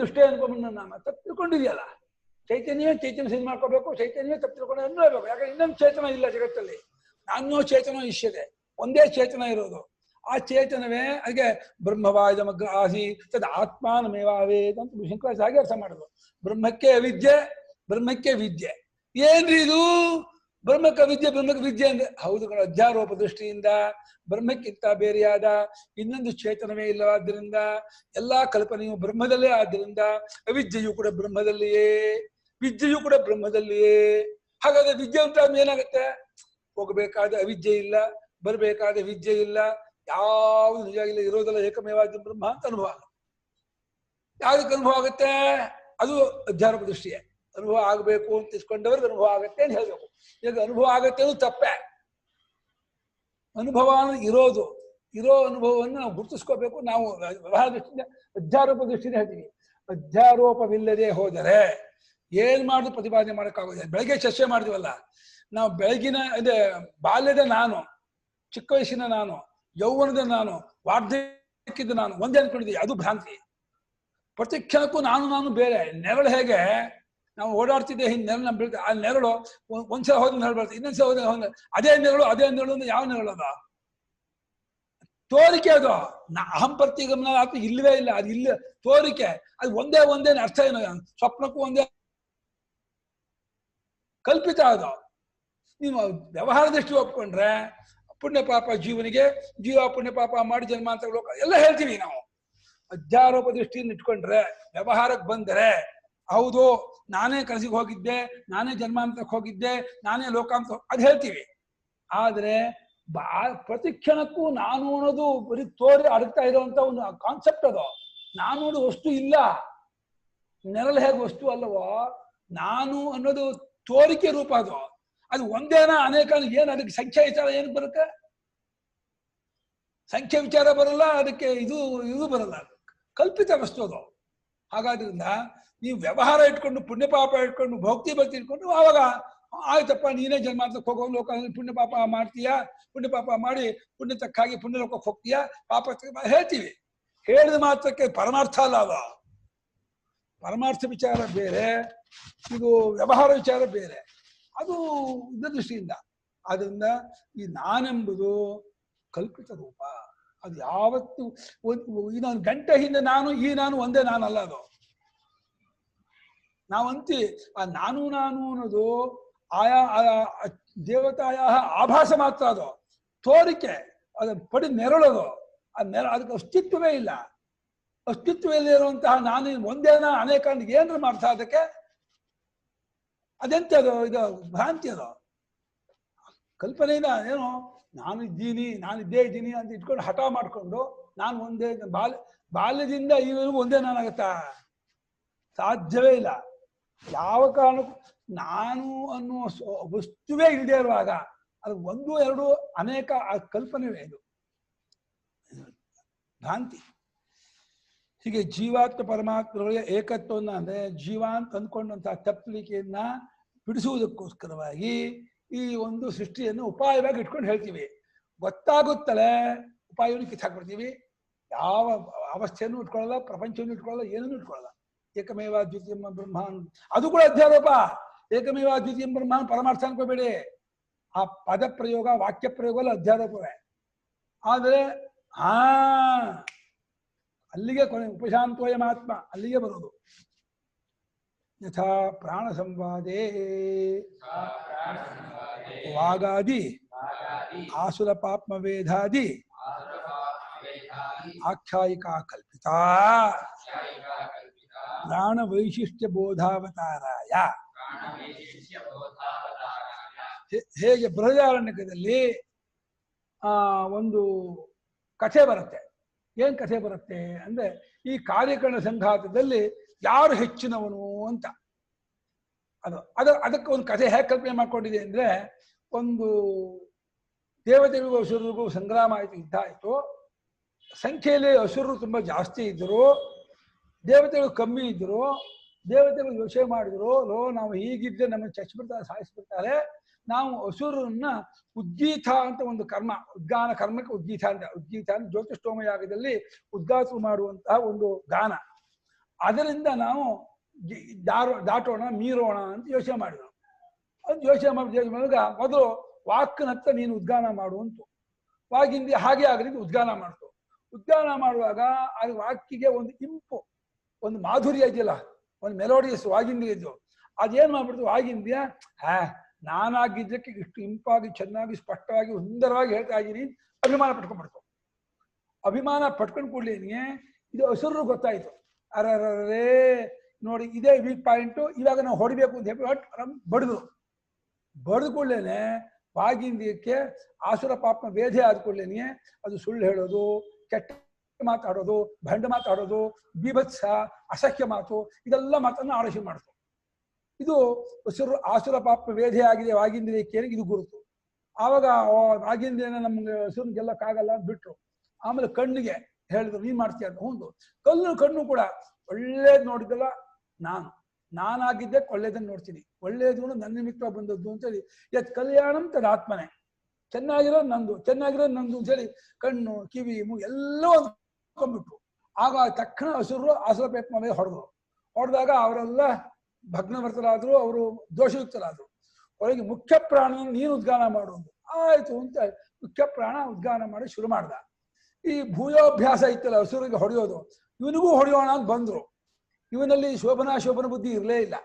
ದೃಷ್ಟೇ ಅನ್ಕೊಂಡ್ ನಾಮ ತಪ್ಪು ತಿಳ್ಕೊಂಡಿದೆಯಲ್ಲ. ಚೈತನ್ಯ ಸರಿ ಮಾಡ್ಕೋಬೇಕು, ಚೈತನ್ಯ ತಪ್ಪು ತಿಳ್ಕೊಂಡು ಅನ್ಬೇಕು. ಯಾಕಂದ್ರೆ ಇನ್ನೊಂದು ಚೇತನ ಇಲ್ಲ ಜಗತ್ತಲ್ಲಿ. ನಾನೋ ಚೇತನ ಇಷ್ಯತೆ, ಒಂದೇ ಚೇತನ ಇರೋದು. ಆ ಚೇತನವೇ ಅದಕ್ಕೆ ಬ್ರಹ್ಮವಾದ ಮಗ್ಗ ಆಸಿ ತದ್ ಆತ್ಮಾನಮೇವಾವೇದ ಅಂತ ಶಂಕರಾಚಾರ್ಯ ಅರ್ಥ ಮಾಡಿದ್ರು. ಬ್ರಹ್ಮಕ್ಕೆ ಅವಿದ್ಯೆ, ಬ್ರಹ್ಮಕ್ಕೆ ವಿದ್ಯೆ. ಏನ್ರಿ ಇದು? ಬ್ರಹ್ಮಕ್ಕೆ ವಿದ್ಯೆ ಅಂದ್ರೆ ಹೌದು ಕಣ, ಅಧ್ಯಾರೋಪ ದೃಷ್ಟಿಯಿಂದ ಬ್ರಹ್ಮಕ್ಕಿಂತ ಬೇರೆಯಾದ ಇನ್ನೊಂದು ಚೇತನವೇ ಇಲ್ಲವಾದ್ದರಿಂದ ಎಲ್ಲಾ ಕಲ್ಪನೆಯು ಬ್ರಹ್ಮದಲ್ಲೇ ಆದ್ದರಿಂದ ಅವಿದ್ಯೆಯು ಕೂಡ ಬ್ರಹ್ಮದಲ್ಲಿಯೇ, ವಿದ್ಯೆಯು ಕೂಡ ಬ್ರಹ್ಮದಲ್ಲಿಯೇ. ಹಾಗಾದ್ರೆ ವಿದ್ಯೆ ಉಂಟಾದ್ಮೇಲೆ ಏನಾಗುತ್ತೆ? ಹೋಗಬೇಕಾದ ಅವಿದ್ಯೆ ಇಲ್ಲ, ಬರಬೇಕಾದ ವಿದ್ಯೆ ಇಲ್ಲ, ಯಾವುದು ನಿಜ ಇಲ್ಲ, ಇರೋದೆಲ್ಲ ಏಕಮೇವಾದ ಬ್ರಹ್ಮ ಅಂತ ಅನುಭವ ಆಗುತ್ತೆ. ಯಾವ್ದಕ್ಕೆ ಅನುಭವ ಆಗುತ್ತೆ? ಅದು ಅಧ್ಯಾರೋಪ ದೃಷ್ಟಿಯೇ. ಅನುಭವ ಆಗಬೇಕು ಅಂತ ಇಸ್ಕೊಂಡವ್ರಿಗೆ ಅನುಭವ ಆಗತ್ತೆ ಅಂತ ಹೇಳ್ಬೇಕು. ಈಗ ಅನುಭವ ಆಗತ್ತೆ ಅದು ತಪ್ಪೆ. ಅನುಭವ ಇರೋ ಅನುಭವವನ್ನು ನಾವು ಗುರುತಿಸ್ಕೋಬೇಕು. ನಾವು ವ್ಯವಹಾರ ದೃಷ್ಟಿಯಿಂದ ಅಧ್ಯಾರೋಪ ದೃಷ್ಟಿಯಿಂದ ಹೇಳ್ತೀವಿ. ಅಧ್ಯಾರೋಪವಿಲ್ಲದೆ ಹೋದರೆ ಏನ್ ಮಾಡಿದ್ರು ಪ್ರತಿಪಾದನೆ ಮಾಡೋಕ್ಕಾಗೋದಿಲ್ಲ. ಬೆಳಗ್ಗೆ ಚರ್ಚೆ ಮಾಡಿದ್ವಲ್ಲ ನಾವು, ಬೆಳಗಿನ ಬಾಲ್ಯದ ನಾನು, ಚಿಕ್ಕ ವಯಸ್ಸಿನ ನಾನು, ಯೌವನದ ನಾನು, ವಾರ್ಧಕ್ಯದ ನಾನು ಒಂದೇ ಅನ್ಕೊಂಡಿದ್ದೀವಿ. ಅದು ಭ್ರಾಂತಿ. ಪ್ರತಿ ಕ್ಷಣಕ್ಕೂ ನಾನು ಬೇರೆ. ನೆರಳು ಹೇಗೆ ನಾವು ಓಡಾಡ್ತಿದ್ದೆ, ಹಿಂಗೆ ನೆರಳು ನಮ್ ಬೀಳ್ತದೆ. ಆ ನೆರಳು ಒಂದ್ಸಲ ಹೋದ ನೆರಳು ಬರ್ತದೆ, ಇನ್ನೊಂದ್ಸಲ ಹೋದ ಅದೇ ನೆರಳು ಅಂದ್ರೆ ಯಾವ ನೆರಳು ಅದ? ತೋರಿಕೆ ಅದು. ಅಹಂ ಪ್ರತಿಗಮನ ಅದು ಇಲ್ಲವೇ ಇಲ್ಲ. ಅದು ಇಲ್ಲ, ತೋರಿಕೆ. ಅದು ಒಂದೇ ಅರ್ಥ ಏನು? ಸ್ವಪ್ನಕ್ಕೂ ಒಂದೇ, ಕಲ್ಪಿತ ಅದು. ನೀವು ವ್ಯವಹಾರ ದೃಷ್ಟಿ ಒಪ್ಕೊಂಡ್ರೆ ಪುಣ್ಯ ಪಾಪ ಜೀವನಿಗೆ, ಜೀವ ಪುಣ್ಯ ಪಾಪ ಮಾಡಿ ಜನ್ಮಾಂತರ ಲೋಕ ಎಲ್ಲ ಹೇಳ್ತೀವಿ ನಾವು. ಅಧ್ಯಾರೋಪ ದೃಷ್ಟಿಯನ್ನು ಇಟ್ಕೊಂಡ್ರೆ ವ್ಯವಹಾರಕ್ಕೆ ಬಂದರೆ ಹೌದು ನಾನೇ ಕನಸಿಗೆ ಹೋಗಿದ್ದೆ, ನಾನೇ ಜನ್ಮಾಂತರಕ್ಕೆ ಹೋಗಿದ್ದೆ, ನಾನೇ ಲೋಕಾಂತ ಅದು ಹೇಳ್ತೀವಿ. ಆದ್ರೆ ಪ್ರತಿ ಕ್ಷಣಕ್ಕೂ ನಾನು ಅನ್ನೋದು ಬರೀ ತೋರಿ ಅಡಗ್ತಾ ಇರುವಂತ ಒಂದು ಕಾನ್ಸೆಪ್ಟ್ ಅದು. ನಾನು ಅನ್ನೋದು ವಸ್ತು ಇಲ್ಲ. ನೆರಳು ಹೇಗೆ ವಸ್ತು ಅಲ್ಲವೋ, ನಾನು ಅನ್ನೋದು ತೋರಿಕೆ ರೂಪ ಅದು. ಅದು ಒಂದೇನ ಅನೇಕ, ಏನು ಅದಕ್ಕೆ ಸಂಖ್ಯೆ ವಿಚಾರ ಏನಕ್ಕೆ ಬರುತ್ತೆ? ಸಂಖ್ಯೆ ವಿಚಾರ ಬರಲ್ಲ, ಅದಕ್ಕೆ ಇದು ಬರಲ್ಲ. ಕಲ್ಪಿತ ವಸ್ತು ಅದು. ಹಾಗಾದ್ರಿಂದ ನೀವು ವ್ಯವಹಾರ ಇಟ್ಕೊಂಡು, ಪುಣ್ಯ ಪಾಪ ಇಟ್ಕೊಂಡು, ಭಕ್ತಿ ಇಟ್ಕೊಂಡು ಆವಾಗ ಆಯ್ತಪ್ಪ ನೀನೇ ಜನ್ಮಾಂತರಕ್ಕೆ ಹೋಗೋ ಲೋಕ ಪುಣ್ಯ ಪಾಪ ಮಾಡ್ತೀಯಾ, ಪುಣ್ಯ ಪಾಪ ಮಾಡಿ ಪುಣ್ಯ ತಕ್ಕಾಗಿ ಪುಣ್ಯ ಲೋಕಕ್ಕೆ ಹೋಗ್ತೀಯಾ, ಪಾಪ ಹೇಳ್ತೀವಿ. ಹೇಳಿದ ಮಾತ್ರಕ್ಕೆ ಪರಮಾರ್ಥ ಅಲ್ಲ ಅವ. ಪರಮಾರ್ಥ ವಿಚಾರ ಬೇರೆ, ಇದು ವ್ಯವಹಾರ ವಿಚಾರ ಬೇರೆ. ಅದು ಇದ ದೃಷ್ಟಿಯಿಂದ. ಆದ್ರಿಂದ ಈ ನಾನೆಂಬುದು ಕಲ್ಪಿತ ರೂಪ. ಅದು ಯಾವತ್ತು ಇನ್ನೊಂದು ಗಂಟೆ ಹಿಂದೆ ನಾನು ಒಂದೇ ನಾನಲ್ಲ. ಅದು ನಾವಂತಿ ಆ ನಾನು ಅನ್ನೋದು ಆಯಾ ದೇವತಾಯ ಆಭಾಸ ಮಾತ್ರ. ಅದು ತೋರಿಕೆ, ಅದು ಪಡಿ ನೆರಳೋದು. ಅದಕ್ಕೆ ಅಸ್ತಿತ್ವವೇ ಇಲ್ಲ. ಅಸ್ತಿತ್ವದಲ್ಲಿ ಇರುವಂತಹ ನಾನು ಒಂದೇನ ಅನೇಕ ಏನ್ರ ಮಾಡ್ತಾ ಅದಕ್ಕೆ ಅದೆಂತದು? ಇದು ಭ್ರಾಂತಿ. ಅದು ಕಲ್ಪನೆಯಿಂದ ಏನು ನಾನಿದ್ದೇ ಇದ್ದೀನಿ ಅಂತ ಇಟ್ಕೊಂಡು ಹಠ ಮಾಡಿಕೊಂಡು ನಾನು ಒಂದೇ ಬಾಲ್ಯದಿಂದ ಈವರೆಗೂ ಒಂದೇ ನಾನಾಗತ್ತಾ? ಸಾಧ್ಯವೇ ಇಲ್ಲ. ಯಾವ ಕಾರಣಕ್ಕೂ ನಾನು ಅನ್ನುವ ವಸ್ತುವೇ ಇಲ್ಲದೆ ಇರುವಾಗ ಅದು ಒಂದು ಎರಡು ಅನೇಕ ಕಲ್ಪನೆವೇ ಇದು ಭ್ರಾಂತಿ. ಹೀಗೆ ಜೀವಾತ್ಮ ಪರಮಾತ್ಮಗಳಿಗೆ ಏಕತ್ವವನ್ನು ಅಂದ್ರೆ ಜೀವ ಅಂತ ಅಂದ್ಕೊಂಡಂತಹ ತಪ್ಪಲಿಕೆಯನ್ನ ಬಿಡಿಸುವುದಕ್ಕೋಸ್ಕರವಾಗಿ ಈ ಒಂದು ಸೃಷ್ಟಿಯನ್ನು ಉಪಾಯವಾಗಿ ಇಟ್ಕೊಂಡು ಹೇಳ್ತೀವಿ. ಗೊತ್ತಾಗುತ್ತಲೇ ಉಪಾಯವನ್ನು ಕಿತ್ತಾಕ್ಬಿಡ್ತೀವಿ. ಯಾವ ಅವಸ್ಥೆಯನ್ನು ಇಟ್ಕೊಳ್ಳಲ್ಲ, ಪ್ರಪಂಚವನ್ನು ಇಟ್ಕೊಳ್ಳಲ್ಲ, ಏನನ್ನು ಇಟ್ಕೊಳ್ಳಲ್ಲ. ಏಕಮೇವ ದ್ವಿತೀಯಂ ಬ್ರಹ್ಮ, ಅದು ಕೂಡ ಅಧ್ಯಾರೋಪ. ಏಕಮೇವ ದ್ವಿತೀಯಂ ಬ್ರಹ್ಮ ಪರಮಾರ್ಥ ಅನ್ಕೋಬೇಡಿ. ಆ ಪದ ಪ್ರಯೋಗ, ವಾಕ್ಯ ಪ್ರಯೋಗ ಎಲ್ಲ ಅಧ್ಯಾರೋಪವೇ. ಆದರೆ ಅಲ್ಲಿಗೆ ಕೊನೆ ಉಪಶಾಂತೋಯಮಾತ್ಮ ಅಲ್ಲಿಗೆ ಬರೋದು. ಯಥಾ ಪ್ರಾಣ ಸಂವಾದೇ ವಾಗಾದಿ ಆಸುರ ಪಾಪ್ಮ ವೇದಾದಿ ಆಖ್ಯಾಯಿಕಾ ಕಲ್ಪಿತ ಪ್ರಾಣ ವೈಶಿಷ್ಟ್ಯ ಬೋಧಾವತಾರಾಯ. ಹೇಗೆ ಬೃಹದಾರಣ್ಯಕದಲ್ಲಿ ಒಂದು ಕಥೆ ಬರುತ್ತೆ. ಏನ್ ಕಥೆ ಬರುತ್ತೆ ಅಂದ್ರೆ, ಈ ಕಾರ್ಯಕರಣ ಸಂಘಾತದಲ್ಲಿ ಯಾರು ಹೆಚ್ಚಿನವನು ಅಂತ. ಅದಕ್ಕೆ ಒಂದು ಕಥೆ ಹೇಗೆ ಕಲ್ಪನೆ ಮಾಡ್ಕೊಂಡಿದೆ ಅಂದ್ರೆ, ಒಂದು ದೇವತೆಗಳಿಗೂ ಅಸುರರಿಗೂ ಸಂಗ್ರಾಮ ಆಯ್ತು, ಯುದ್ಧ ಆಯ್ತು. ಸಂಖ್ಯೆಯಲ್ಲಿ ಅಸುರರು ತುಂಬಾ ಜಾಸ್ತಿ ಇದ್ರು, ದೇವತೆಗಳು ಕಮ್ಮಿ ಇದ್ರು. ದೇವತೆಗಳು ಯೋಚನೆ ಮಾಡಿದ್ರು, ನಾವು ಹೀಗಿದ್ದೆ ನಮ್ಮನ್ನು ಚಚ್ಚಿಬಿಡ್ತಾರೆ, ಸಾಯಿಸ್ಬಿಡ್ತಾರೆ. ನಾವು ಅಸುರರನ್ನ ಉದ್ಗೀತ ಅಂತ ಒಂದು ಕರ್ಮ, ಉದ್ಗಾನ ಕರ್ಮಕ್ಕೆ ಉದ್ಗೀತ ಅಂತ. ಉದ್ಗೀತ ಅಂದ್ರೆ ಜ್ಯೋತಿಷ್ಠೋಮ ಯಾಗದಲ್ಲಿ ಉದ್ಗಾತ ಮಾಡುವಂತಹ ಒಂದು ಗಾನ. ಅದರಿಂದ ನಾವು ದಾಟೋಣ, ಮೀರೋಣ ಅಂತ ಯೋಚನೆ ಮಾಡಿದ್ರು. ಅದು ಯೋಚನೆ ಮಾಡಿದಾಗ ಮೊದಲು ವಾಕ್ನತ್ತ ನೀನು ಉದ್ಗಾನ ಮಾಡುವಂತು. ವಾಗಿಂದ ಹಾಗೆ ಆಗಲಿಕ್ಕೆ ಉದ್ಗಾನ ಮಾಡ್ತು. ಉದ್ಗಾನ ಮಾಡುವಾಗ ಅದು ವಾಕ್ಕಿಗೆ ಒಂದು ಇಂಪು, ಒಂದು ಮಾಧುರ್ಯ ಇದೆಯಲ್ಲ, ಒಂದು ಮೆಲೋಡಿಯಸ್ ವಾಗಿಂದ ಇದ್ದು. ಅದೇನ್ ಮಾಡ್ಬಿಡ್ತು, ವಾಗಿಂದ್ಯ ನಾನಾಗಿದ್ದಕ್ಕೆ ಇಷ್ಟು ಇಂಪಾಗಿ ಚೆನ್ನಾಗಿ ಸ್ಪಷ್ಟವಾಗಿ ಸುಂದರವಾಗಿ ಹೇಳ್ತಾ ಇದ್ದೀನಿ ಅಭಿಮಾನ ಪಟ್ಕೊಂಡ್ಬಿಡ್ತು. ಅಭಿಮಾನ ಪಟ್ಕೊಂಡು ಕೂಡಲೇನೆ ಇದು ಹಸುರು ಗೊತ್ತಾಯ್ತು. ಅರರೇ ನೋಡಿ ಇದೇ ವೀಕ್ ಪಾಯಿಂಟು, ಇವಾಗ ನಾವು ಹೊಡಿಬೇಕು ಅಂತ ಹೇಳಿ ಬಡಿದ್ರು. ಬಡ್ದು ಕೂಡಲೇನೆ ವಾಗಿಂದಕ್ಕೆ ಆಸುರ ಪಾಪನ ವೇಧೆ ಆದ ಕೂಡಲೇನೆ ಅದು ಸುಳ್ಳು ಹೇಳೋದು, ಕೆಟ್ಟ ಮಾತಾಡೋದು, ಭಂಡ ಮಾತಾಡೋದು, ಬೀಭತ್ಸ, ಅಸಹ್ಯ ಮಾತು, ಇದೆಲ್ಲ ಮಾತನ್ನು ಆಲೋಚನೆ ಮಾಡ್ತು. ಇದು ಆಸುರ ಪಾಪ ವೇಧೆ ಆಗಿದೆ ವಾಗಿಂದ್ರಿಯಕ್ಕೆ, ಇದು ಗುರುತು. ಆವಾಗ ವಾಗಿಂದ್ರಿಯನ ನಮ್ಗೆ ಹಸುರನ್ನ ಗೆಲ್ಲಕ್ಕಾಗಲ್ಲ ಅಂತ ಬಿಟ್ರು. ಆಮೇಲೆ ಕಣ್ಣಿಗೆ ಹೇಳಿದ್ರು, ನೀನ್ ಮಾಡ್ತೀಯ ಅಂತ. ಹುಂದು ಕಣ್ಣು ಕೂಡ ಒಳ್ಳೇದು ನೋಡಿದ್ದಲ್ಲ, ನಾನಾಗಿದ್ದೆ ಒಳ್ಳೇದನ್ನು ನೋಡ್ತೀನಿ, ಒಳ್ಳೇದು ನನ್ನ ನಿಮಿತ್ತ ಬಂದದ್ದು ಅಂತೇಳಿ ಯತ್ ಕಲ್ಯಾಣಂ ತದ ಆತ್ಮನೆ, ಚೆನ್ನಾಗಿರೋದು ನಂದು ಅಂತೇಳಿ ಕಣ್ಣು ಕಿವಿ ಮೂಗು ಎಲ್ಲವೂ ಅಂದ್ಕೊಂಡ್ಬಿಟ್ರು. ಆಗ ತಕ್ಷಣ ಹಸುರು ಆಸುರ ಪ್ರಯತ್ನ ಮೇಲೆ ಹೊಡೆದಾಗ ಅವರೆಲ್ಲ ಭಗ್ನವರ್ತರಾದ್ರು, ಅವರು ದೋಷಯುಕ್ತರಾದ್ರು. ಅವರಿಗೆ ಮುಖ್ಯ ಪ್ರಾಣನ ನೀನು ಉದ್ಗಾನ ಮಾಡುವುದು ಆಯ್ತು ಅಂತ ಮುಖ್ಯ ಪ್ರಾಣ ಉದ್ಗಾನ ಮಾಡಿ ಶುರು ಮಾಡ್ದ. ಈ ಭೂಯೋಭ್ಯಾಸ ಇತ್ತಲ್ಲ ಹಸುರಿಗೆ ಹೊಡೆಯೋದು, ಇವನಿಗೂ ಹೊಡೆಯೋಣ ಅಂತ ಬಂದ್ರು. ಇವನಲ್ಲಿ ಶೋಭನ ಬುದ್ಧಿ ಇರಲೇ ಇಲ್ಲ,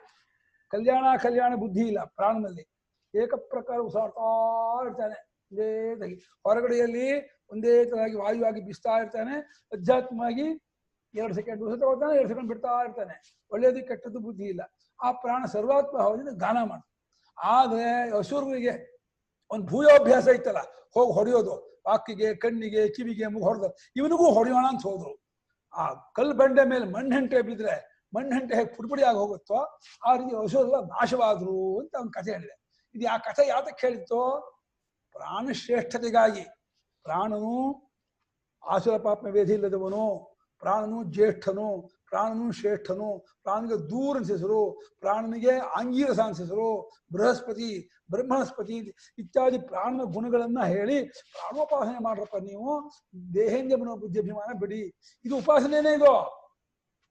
ಕಲ್ಯಾಣ ಬುದ್ಧಿ ಇಲ್ಲ ಪ್ರಾಣನಲ್ಲಿ. ಏಕಪ್ರಕಾರ ಉಸಾಡ್ತಾ ಇರ್ತಾನೆ, ಒಂದೇ ತಗಿ ಹೊರಗಡೆಯಲ್ಲಿ ಒಂದೇ ತರವಾಗಿ ವಾಯುವಾಗಿ ಬಿಸ್ತಾ ಇರ್ತಾನೆ, ಅಧ್ಯಾತ್ಮವಾಗಿ 2 ಸೆಕೆಂಡ್ ಉಸಿರು ತಗೋತಾನೆ, 2 ಸೆಕೆಂಡ್ ಬಿಡ್ತಾ ಇರ್ತಾನೆ. ಒಳ್ಳೇದು ಕೆಟ್ಟದ್ದು ಬುದ್ಧಿ ಇಲ್ಲ. ಆ ಪ್ರಾಣ ಸರ್ವಾತ್ಮ ಭಾವದಿಂದ ಗಾನ ಮಾಡ. ಆದ್ರೆ ಹಸುರಿಗೆ ಒಂದು ಭೂಯೋಭ್ಯಾಸ ಇತ್ತಲ್ಲ, ಹೋಗಿ ಹೊಡೆಯೋದು, ವಾಕಿಗೆ, ಕಣ್ಣಿಗೆ, ಕಿವಿಗೆ, ಮೂಗು ಹೊಡೆದು, ಇವನಿಗೂ ಹೊಡೆಯೋಣ ಅಂತ ಹೋದ್ರು. ಆ ಕಲ್ಲು ಬಂಡೆ ಮೇಲೆ ಮಣ್ಣೆಂಟೆ ಬಿದ್ರೆ ಮಣ್ಣೆಂಟೆ ಹೇಗೆ ಪುಡಿಪುಡಿ ಆಗಿ ಹೋಗುತ್ತೋ ಆ ರೀತಿ ಹಸುರೆಲ್ಲ ನಾಶವಾದ್ರು ಅಂತ ಒಂದು ಕಥೆ ಹೇಳಿದೆ. ಇದು ಆ ಕಥೆ ಯಾತಕ್ಕೆ ಹೇಳಿತ್ತೋ, ಪ್ರಾಣಶ್ರೇಷ್ಠತೆಗಾಗಿ. ಪ್ರಾಣನು ಆಸುರ ಪಾಪ ವೇಧಿ ಇಲ್ಲದವನು, ಪ್ರಾಣನು ಜ್ಯೇಷ್ಠನು, ಪ್ರಾಣನು ಶ್ರೇಷ್ಠನು, ಪ್ರಾಣನಿಗೆ ದೂರ ಅನಿಸಿಸರು, ಪ್ರಾಣನಿಗೆ ಆಂಗೀರಸ ಅನಿಸಿಸರು, ಬೃಹಸ್ಪತಿ, ಬ್ರಹ್ಮಸ್ಪತಿ ಇತ್ಯಾದಿ ಪ್ರಾಣನ ಗುಣಗಳನ್ನ ಹೇಳಿ ಪ್ರಾಣೋಪಾಸನೆ ಮಾಡ್ರಪ್ಪ ನೀವು, ದೇಹೇಂದ್ರಿಯ ಬುದ್ಧಿ ಅಭಿಮಾನ ಬಿಡಿ. ಇದು ಉಪಾಸನೆನೇ. ಇದು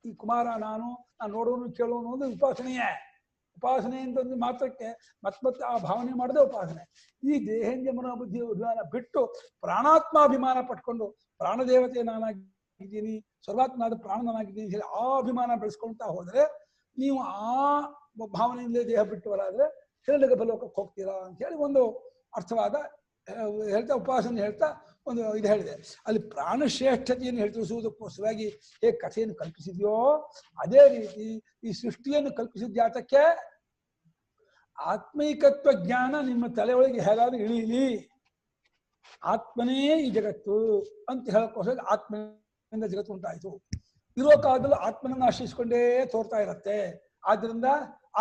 ಈ ಕುಮಾರ ನಾನು ನೋಡೋನು ಕೇಳೋನು ಅಂದ್ರೆ ಉಪಾಸನೆ ಅಂತ ಒಂದು ಮಾತ್ರಕ್ಕೆ ಮತ್ತೆ ಆ ಭಾವನೆ ಮಾಡದೆ ಉಪಾಸನೆ. ಈ ದೇಹೇಂದ್ರಿಯ ಬುದ್ಧಿ ಅಭಿಮಾನ ಬಿಟ್ಟು ಪ್ರಾಣಾತ್ಮಾಭಿಮಾನ ಪಟ್ಕೊಂಡು ಪ್ರಾಣದೇವತೆ ನಾನಾಗಿದ್ದೀನಿ, ಸರ್ವಾತ್ಮನಾದ ಪ್ರಾಣ ನಾನಾಗಿದ್ದೀನಿ ಹೇಳಿ ಆ ಅಭಿಮಾನ ಬೆಳೆಸ್ಕೊಳ್ತಾ ಹೋದ್ರೆ ನೀವು ಆ ಭಾವನೆಯಿಂದಲೇ ದೇಹ ಬಿಟ್ಟವರಾದ್ರೆ ಹಿರಣ್ಯ ಬಲೋಕಕ್ಕೆ ಹೋಗ್ತೀರಾ ಅಂತ ಹೇಳಿ ಒಂದು ಅರ್ಥವಾದ ಹೇಳ್ತಾ ಉಪಾಸನೆ ಹೇಳ್ತಾ ಒಂದು ಇದು ಹೇಳಿದೆ. ಅಲ್ಲಿ ಪ್ರಾಣಶ್ರೇಷ್ಠತೆಯನ್ನು ತಿಳಿಸುವುದಕ್ಕೋಸ್ಕರವಾಗಿ ಹೇಗೆ ಕಥೆಯನ್ನು ಕಲ್ಪಿಸಿದೆಯೋ ಅದೇ ರೀತಿ ಈ ಸೃಷ್ಟಿಯನ್ನು ಕಲ್ಪಿಸಿದ ಜಾತಕ್ಕೆ ಆತ್ಮೈಕತ್ವ ಜ್ಞಾನ ನಿಮ್ಮ ತಲೆಯೊಳಗೆ ಹೇಗಾದ್ರೂ ಇಳೀಲಿ, ಆತ್ಮನೇ ಈ ಜಗತ್ತು ಅಂತ ಹೇಳಕ್ಕೋಸ್ಕರ ಆತ್ಮನಿಂದ ಜಗತ್ತು ಉಂಟಾಯಿತು. ಇರೋ ಕಾಲದಲ್ಲೂ ಆತ್ಮನನ್ನು ಆಶ್ರಯಿಸಿಕೊಂಡೇ ತೋರ್ತಾ ಇರತ್ತೆ. ಆದ್ರಿಂದ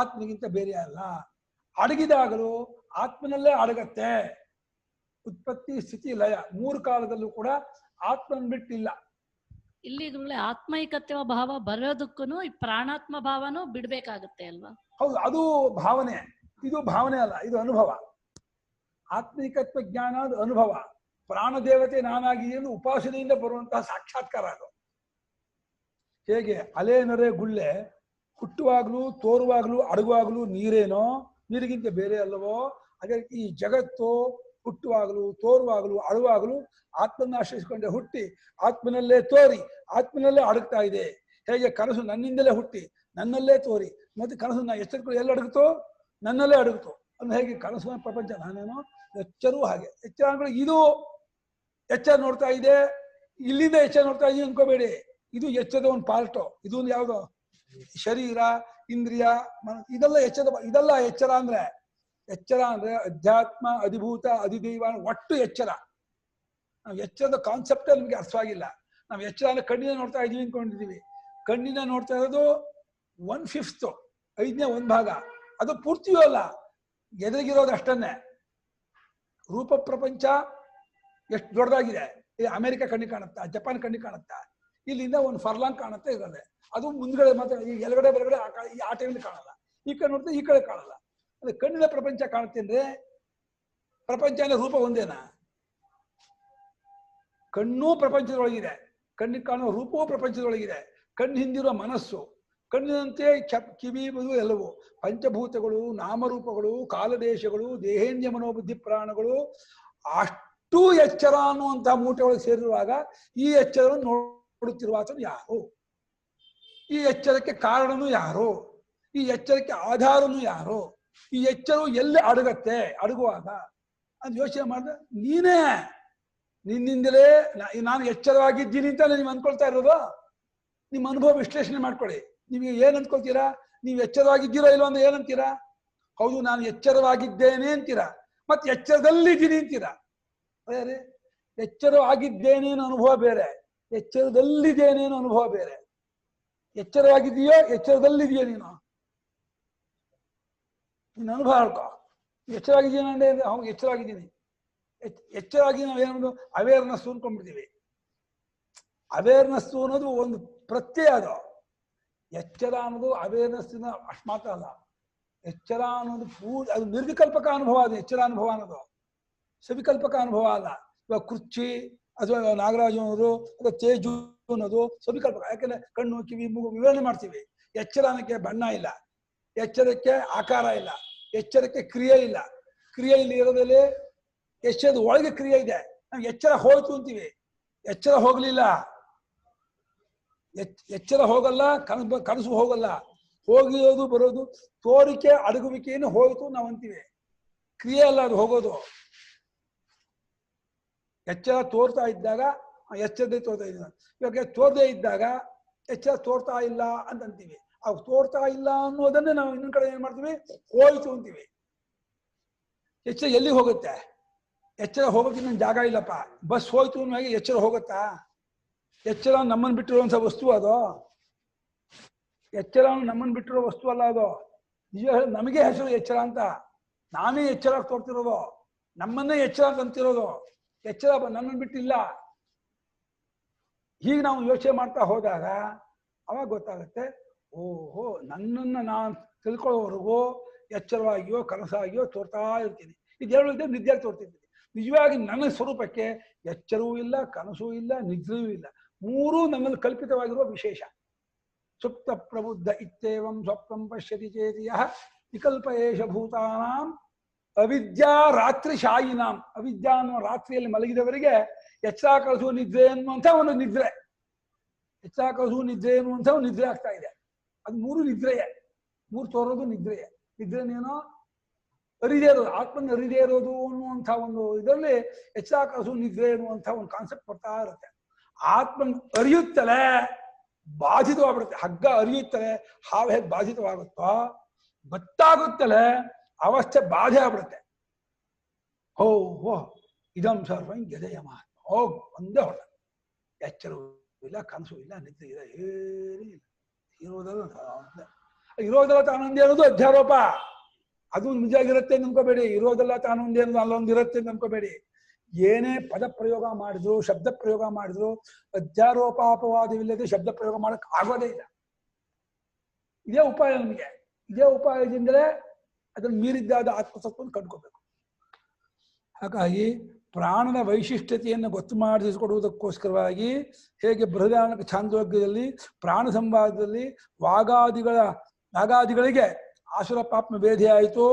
ಆತ್ಮನಿಗಿಂತ ಬೇರೆ ಅಲ್ಲ. ಅಡಗಿದಾಗಲೂ ಆತ್ಮನಲ್ಲೇ ಅಡಗತ್ತೆ. ಉತ್ಪತ್ತಿ, ಸ್ಥಿತಿ, ಲಯ 3 ಕಾಲದಲ್ಲೂ ಕೂಡ ಆತ್ಮನ್ ಬಿಟ್ಟಿಲ್ಲ. ಇಲ್ಲಿ ಆತ್ಮೈಕತ್ವ ಭಾವ ಬರೋದಕ್ಕೂ ಈ ಪ್ರಾಣಾತ್ಮ ಭಾವನೂ ಬಿಡ್ಬೇಕಾಗತ್ತೆ ಅಲ್ವಾ? ಹೌದು, ಅದು ಭಾವನೆ. ಇದು ಭಾವನೆ ಅಲ್ಲ, ಇದು ಅನುಭವ. ಆತ್ಮಿಕತ್ವ ಜ್ಞಾನ ಅದು ಅನುಭವ. ಪ್ರಾಣದೇವತೆ ನಾನಾಗಿ ಎಂದು ಉಪಾಸನೆಯಿಂದ ಬರುವಂತಹ ಸಾಕ್ಷಾತ್ಕಾರ ಅದು. ಹೇಗೆ ಅಲೆ ನೊರೆ ಗುಳ್ಳೆ ಹುಟ್ಟುವಾಗ್ಲೂ ತೋರುವಾಗ್ಲೂ ಅಡಗುವಾಗ್ಲೂ ನೀರೇನೋ, ನೀರಿಗಿಂತ ಬೇರೆ ಅಲ್ಲವೋ, ಅದೇ ಈ ಜಗತ್ತು ಹುಟ್ಟುವಾಗಲೂ ತೋರುವಾಗಲೂ ಅಳುವಾಗಲೂ ಆತ್ಮನ ಆಶ್ರಯಿಸಿಕೊಂಡೆ ಹುಟ್ಟಿ ಆತ್ಮನಲ್ಲೇ ತೋರಿ ಆತ್ಮನಲ್ಲೇ ಅಡಗ್ತಾ ಇದೆ. ಹೇಗೆ ಕನಸು ನನ್ನಿಂದಲೇ ಹುಟ್ಟಿ ನನ್ನಲ್ಲೇ ತೋರಿ ಮತ್ತೆ ಕನಸು ನಾ ಎಚ್ಚರಿಕೆ ಎಲ್ಲಿ ಅಡಗುತ್ತೋ ನನ್ನಲ್ಲೇ ಅಡಗುತ್ತೋ ಅಂದ್ರೆ ಹೇಗೆ ಕನಸಿನ ಪ್ರಪಂಚ ನಾನೇನೋ, ಎಚ್ಚರೂ ಹಾಗೆ. ಎಚ್ಚರ ಇದು ಎಚ್ಚರ ನೋಡ್ತಾ ಇದೆ, ಇಲ್ಲಿಂದ ಎಚ್ಚರ ನೋಡ್ತಾ ಇದೀವಿ ಅನ್ಕೋಬೇಡಿ. ಇದು ಎಚ್ಚರದ ಒಂದು ಪಾರ್ಟು. ಇದು ಯಾವುದು ಶರೀರ, ಇಂದ್ರಿಯ, ಇದೆಲ್ಲ ಎಚ್ಚರ. ಇದೆಲ್ಲ ಎಚ್ಚರ ಅಂದ್ರೆ ಅಧ್ಯಾತ್ಮ, ಅಧಿಭೂತ, ಅಧಿದೈವ ಒಟ್ಟು ಎಚ್ಚರ. ನಾವು ಎಚ್ಚರದ ಕಾನ್ಸೆಪ್ಟ್ ನಮಗೆ ಅರ್ಥವಾಗಿಲ್ಲ. ನಾವು ಎಚ್ಚರ ಅಂದ್ರೆ ಕಣ್ಣಿನ ನೋಡ್ತಾ ಇದೀವಿ ಅನ್ಕೊಂಡಿದೀವಿ. ಕಣ್ಣಿನ ನೋಡ್ತಾ ಇರೋದು 1/5, 5ನೇ 1 ಭಾಗ. ಅದು ಪೂರ್ತಿಯೂ ಅಲ್ಲ, ಎದುರಿಗಿರೋದು ಅಷ್ಟನ್ನೇ. ರೂಪ ಪ್ರಪಂಚ ಎಷ್ಟು ದೊಡ್ಡದಾಗಿದೆ. ಇಲ್ಲಿ ಅಮೆರಿಕ ಕಣ್ಣಿಗೆ ಕಾಣುತ್ತಾ, ಜಪಾನ್ ಕಣ್ಣಿಗೆ ಕಾಣುತ್ತಾ, ಇಲ್ಲಿಂದ 1 ಫರ್ಲಾಂಗ್ ಕಾಣುತ್ತೆ ಇರೋದೆ. ಅದು ಮುಂದ್ಗಡೆ ಮಾತ್ರ, ಈ ಎಳಗಡೆ ಬಲಗಡೆ ಆ ಟೈಮಲ್ಲಿ ಕಾಣಲ್ಲ. ಈ ಕಡೆ ನೋಡ್ತಾ ಈ ಕಡೆ ಕಾಣಲ್ಲ. ಅಂದ್ರೆ ಕಣ್ಣಿನ ಪ್ರಪಂಚ ಕಾಣುತ್ತೆ ಅಂದ್ರೆ ಪ್ರಪಂಚ ಅಂದ್ರೆ ರೂಪ ಒಂದೇನಾ? ಕಣ್ಣೂ ಪ್ರಪಂಚದೊಳಗಿದೆ, ಕಣ್ಣಿಗೆ ಕಾಣುವ ರೂಪವೂ ಪ್ರಪಂಚದೊಳಗಿದೆ. ಕಣ್ಣು ಹಿಂದಿರುವ ಮನಸ್ಸು, ಕಣ್ಣಿನಂತೆ ಕಿವಿ ಬದು ಎಲ್ಲವೂ ಪಂಚಭೂತಗಳು, ನಾಮರೂಪಗಳು, ಕಾಲದೇಶಗಳು, ದೇಹೇಂದ್ರಿಯ ಮನೋಬುದ್ಧಿ ಪ್ರಾಣಗಳು ಅಷ್ಟೂ ಎಚ್ಚರ ಅನ್ನುವಂತಹ ಮೂಟೆ ಒಳಗೆ ಸೇರಿರುವಾಗ ಈ ಎಚ್ಚರವನ್ನು ನೋಡುತ್ತಿರುವಾತನು ಯಾರು? ಈ ಎಚ್ಚರಕ್ಕೆ ಕಾರಣನು ಯಾರು? ಈ ಎಚ್ಚರಕ್ಕೆ ಆಧಾರನು ಯಾರು? ಈ ಎಚ್ಚರವು ಎಲ್ಲಿ ಅಡಗತ್ತೆ, ಅಡಗುವಾಗ ಅದು ಯೋಚನೆ ಮಾಡಿದ್ರೆ ನೀನೇ ನಿನ್ನಿಂದಲೇ ನಾನು ಎಚ್ಚರವಾಗಿದ್ದೀನಿ ಅಂತ ನೀವು ಅಂದ್ಕೊಳ್ತಾ ಇರೋದು. ನಿಮ್ಮ ಅನುಭವ ವಿಶ್ಲೇಷಣೆ ಮಾಡ್ಕೊಳ್ಳಿ. ನಿಮಗೆ ಏನ್ ಅಂದ್ಕೊಳ್ತೀರಾ? ನೀವು ಎಚ್ಚರವಾಗಿದ್ದೀರೋ ಇಲ್ವೋ ಅಂದ್ರೆ ಏನಂತೀರಾ? ಹೌದು ನಾನು ಎಚ್ಚರವಾಗಿದ್ದೇನೆ ಅಂತೀರಾ, ಮತ್ತೆ ಎಚ್ಚರದಲ್ಲಿದ್ದೀನಿ ಅಂತೀರಾ. ಅದೇ ಎಚ್ಚರವಾಗಿದ್ದೇನೆ ಅನ್ನೋ ಅನುಭವ ಬೇರೆ, ಎಚ್ಚರದಲ್ಲಿದ್ದೇನೆ ಅನ್ನೋ ಅನುಭವ ಬೇರೆ. ಎಚ್ಚರವಾಗಿದೆಯೋ ಎಚ್ಚರದಲ್ಲಿದೆಯೋ ನೀನು ಅನುಭವ ಹೇಳ್ಕೊ. ಎಚ್ಚರವಾಗಿದ್ದೀನಿ ಅಂದ್ರೆ ಹೌದು ಎಚ್ಚರವಾಗಿದ್ದೀನಿ. ಎಚ್ಚರವಾಗಿ ನಾವು ಏನೊಂದು ಅವೇರ್ನೆಸ್ ಅನ್ಕೊಂಡ್ಬಿಡ್ತೀವಿ. ಅವೇರ್ನೆಸ್ ಅನ್ನೋದು ಒಂದು ಪ್ರತ್ಯಯ. ಅದು ಎಚ್ಚರ ಅನ್ನೋದು ಅವೇರ್ನೆಸ್ ಅಷ್ಟು ಮಾತ್ರ ಅಲ್ಲ. ಎಚ್ಚರ ಅನ್ನೋದು ಅದು ನಿರ್ವಿಕಲ್ಪಕ ಅನುಭವ. ಅದು ಎಚ್ಚರ ಅನುಭವ ಅನ್ನೋದು ಸವಿಕಲ್ಪಕ ಅನುಭವ ಅಲ್ಲ. ಇವಾಗ ಕುರ್ಚಿ ಅಥವಾ ನಾಗರಾಜು ಅನ್ನೋದು ಅಥವಾ ತೇಜು ಅನ್ನೋದು ಸವಿಕಲ್ಪಕ. ಯಾಕಂದ್ರೆ ಕಣ್ಣು ಕಿವಿ ಮೂಗು ವಿವರಣೆ ಮಾಡ್ತೀವಿ. ಎಚ್ಚರಕ್ಕೆ ಬಣ್ಣ ಇಲ್ಲ, ಎಚ್ಚರಕ್ಕೆ ಆಕಾರ ಇಲ್ಲ, ಎಚ್ಚರಕ್ಕೆ ಕ್ರಿಯೆ ಇಲ್ಲ. ಕ್ರಿಯೆ ಇಲ್ಲಿ ಇರೋದ್ರಲ್ಲಿ ಎಚ್ಚರದ ಒಳಗೆ ಕ್ರಿಯೆ ಇದೆ. ನಾವು ಎಚ್ಚರ ಹೋಯ್ತು ಅಂತೀವಿ, ಎಚ್ಚರ ಹೋಗ್ಲಿಲ್ಲ. ಎಚ್ಚರ ಹೋಗಲ್ಲ, ಕನಸು ಹೋಗಲ್ಲ. ಹೋಗಿರೋದು ಬರೋದು ತೋರಿಕೆ ಅಡಗುವಿಕೆಯನ್ನು ಹೋಯ್ತು ನಾವು ಅಂತೀವಿ. ಕ್ರಿಯೆ ಅಲ್ಲ ಅದು ಹೋಗೋದು. ಎಚ್ಚರ ತೋರ್ತಾ ಇದ್ದಾಗ ಎಚ್ಚರದೇ ತೋರ್ತಾ ಇದ್ದ. ಇವಾಗ ತೋರ್ದೇ ಇದ್ದಾಗ ಎಚ್ಚರ ತೋರ್ತಾ ಇಲ್ಲ ಅಂತ ಅಂತೀವಿ. ಆ ತೋರ್ತಾ ಇಲ್ಲ ಅನ್ನೋದನ್ನೇ ನಾವು ಇನ್ನೊಂದ್ ಕಡೆ ಏನ್ ಮಾಡ್ತೀವಿ, ಹೋಯ್ತು ಅಂತೀವಿ. ಎಚ್ಚರ ಎಲ್ಲಿ ಹೋಗುತ್ತೆ? ಎಚ್ಚರ ಹೋಗೋಕೆ ನನ್ನ ಜಾಗ ಇಲ್ಲಪ್ಪ. ಬಸ್ ಹೋಯ್ತು ಅನ್ನುವಾಗ ಎಚ್ಚರ ಹೋಗುತ್ತಾ? ಎಚ್ಚರ ನಮ್ಮನ್ನು ಬಿಟ್ಟಿರುವಂಥ ವಸ್ತು ಅದು. ಎಚ್ಚರ ನಮ್ಮನ್ನು ಬಿಟ್ಟಿರೋ ವಸ್ತು ಅಲ್ಲ ಅದು. ನಿಜ ನಮಗೆ ಹೆಸರು ಎಚ್ಚರ ಅಂತ. ನಾನೇ ಎಚ್ಚರ ತೋರ್ತಿರೋದು, ನಮ್ಮನ್ನೇ ಎಚ್ಚರ ಅಂತ ಅಂತಿರೋದು. ಎಚ್ಚರ ನನ್ನನ್ನು ಬಿಟ್ಟಿಲ್ಲ. ಹೀಗೆ ನಾವು ಯೋಚನೆ ಮಾಡ್ತಾ ಹೋದಾಗ ಅವಾಗ ಗೊತ್ತಾಗುತ್ತೆ, ಓಹೋ ನನ್ನನ್ನ ನಾನು ತಿಳ್ಕೊಳ್ಳೋವರೆಗೂ ಎಚ್ಚರವಾಗಿಯೋ ಕನಸಾಗಿಯೋ ತೋರ್ತಾ ಇರ್ತೀನಿ. ಇದೆರಡು ಇದೆ, ನಿದ್ದೆ ತೋರ್ತಿರ್ತೀನಿ. ನಿಜವಾಗಿ ನನ್ನ ಸ್ವರೂಪಕ್ಕೆ ಎಚ್ಚರವೂ ಇಲ್ಲ, ಕನಸೂ ಇಲ್ಲ, ನಿದ್ರೆಯೂ ಇಲ್ಲ. ಮೂರೂ ನನ್ನಲ್ಲಿ ಕಲ್ಪಿತವಾಗಿರುವ ವಿಶೇಷ. ಸುಪ್ತ ಪ್ರಬುದ್ಧ ಇತ್ಯೇವಂ ಸ್ವಪ್ನಂ ಪಶ್ಯತಿ ಚೇತಿಯ ವಿಕಲ್ಪ ಏಷ ಭೂತಾನಾಂ ಅವಿದ್ಯಾ ರಾತ್ರಿ ಶಾಯಿನಾಂ. ಅವಿದ್ಯಾ ಅನ್ನುವ ರಾತ್ರಿಯಲ್ಲಿ ಮಲಗಿದವರಿಗೆ ಎಚ್ಚರ ಕನಸು ನಿದ್ರೆ ಎನ್ನುವಂಥ ಒಂದು ನಿದ್ರೆ, ಎಚ್ಚರ ಕನಸು ನಿದ್ರೆ ಎನ್ನುವಂಥ ಒಂದು ನಿದ್ರೆ ಆಗ್ತಾ ಇದೆ. ಅದು ಮೂರು ನಿದ್ರೆಯೇ. ಮೂರು ತೋರೋದು ನಿದ್ರೆಯೇ. ನಿದ್ರೆನೇನೋ ಅರಿದೇ ಇರೋದು, ಆತ್ಮನ ಅರಿದೇ ಇರೋದು ಅನ್ನುವಂಥ ಒಂದು ಇದರಲ್ಲಿ ಎಚ್ಚರ ಕನಸು ನಿದ್ರೆ ಎನ್ನುವಂಥ ಒಂದು ಕಾನ್ಸೆಪ್ಟ್ ಬರ್ತಾ ಇರುತ್ತೆ. ಆತ್ಮನ್ ಅರಿಯುತ್ತಲೇ ಬಾಧಿತವಾಗ್ಬಿಡುತ್ತೆ. ಹಗ್ಗ ಅರಿಯುತ್ತಲೇ ಹಾವು ಹೇಗೆ ಬಾಧಿತವಾಗುತ್ತೋ ಗೊತ್ತಾಗುತ್ತಲೇ ಅವಸ್ಥೆ ಬಾಧೆ ಆಗ್ಬಿಡುತ್ತೆ. ಹೋ ಹೋ ಇದಂ ಸರ್ವಂ ಗೆದೆಯ ಮಹಾತ್ಮ. ಹೋಗ್ ಒಂದೇ ಹೊಡ. ಎಚ್ಚರವೂ ಇಲ್ಲ, ಕನಸು ಇಲ್ಲ, ನಿದ್ರೆ ಇಲ್ಲ, ಏನೂ ಇಲ್ಲ. ಇರೋದೆಲ್ಲ ತಾನೊಂದೇ ಅನ್ನೋದು ಅಧ್ಯಾರೋಪ. ಅದು ನಿಜಾಗಿರುತ್ತೆ ಅಂತ ಅನ್ಕೋಬೇಡಿ. ಇರೋದೆಲ್ಲ ತಾನೊಂದೇ ಅನ್ನೋದು ಅಲ್ಲೊಂದಿರುತ್ತೆ ಅಂತ ಅನ್ಕೋಬೇಡಿ. ಏನೇ ಪದ ಪ್ರಯೋಗ ಮಾಡಿದ್ರು, ಶಬ್ದ ಪ್ರಯೋಗ ಮಾಡಿದ್ರು, ಅಧ್ಯಾರೋಪಾಪವಾದವಿಲ್ಲದೆ ಶಬ್ದ ಪ್ರಯೋಗ ಮಾಡಕ್ ಆಗೋದೇ ಇಲ್ಲ. ಇದೇ ಉಪಾಯ ನಮಗೆ. ಇದೇ ಉಪಾಯದಿಂದಲೇ ಅದನ್ನು ಮೀರಿದ್ದಾದ ಆತ್ಮತತ್ವವನ್ನು ಕಂಡುಕೋಬೇಕು. ಹಾಗಾಗಿ ಪ್ರಾಣದ ವೈಶಿಷ್ಟ್ಯತೆಯನ್ನು ಗೊತ್ತು ಮಾಡಿಸಿಕೊಡುವುದಕ್ಕೋಸ್ಕರವಾಗಿ ಹೇಗೆ ಬೃಹದಾರಣ್ಯಕ ಛಾಂದೋಗ್ಯದಲ್ಲಿ ಪ್ರಾಣ ಸಂವಾದದಲ್ಲಿ ನಾಗಾದಿಗಳಿಗೆ ಆಸುರ ಪಾಪ್ನ ಭೇದಿ ಆಯಿತು,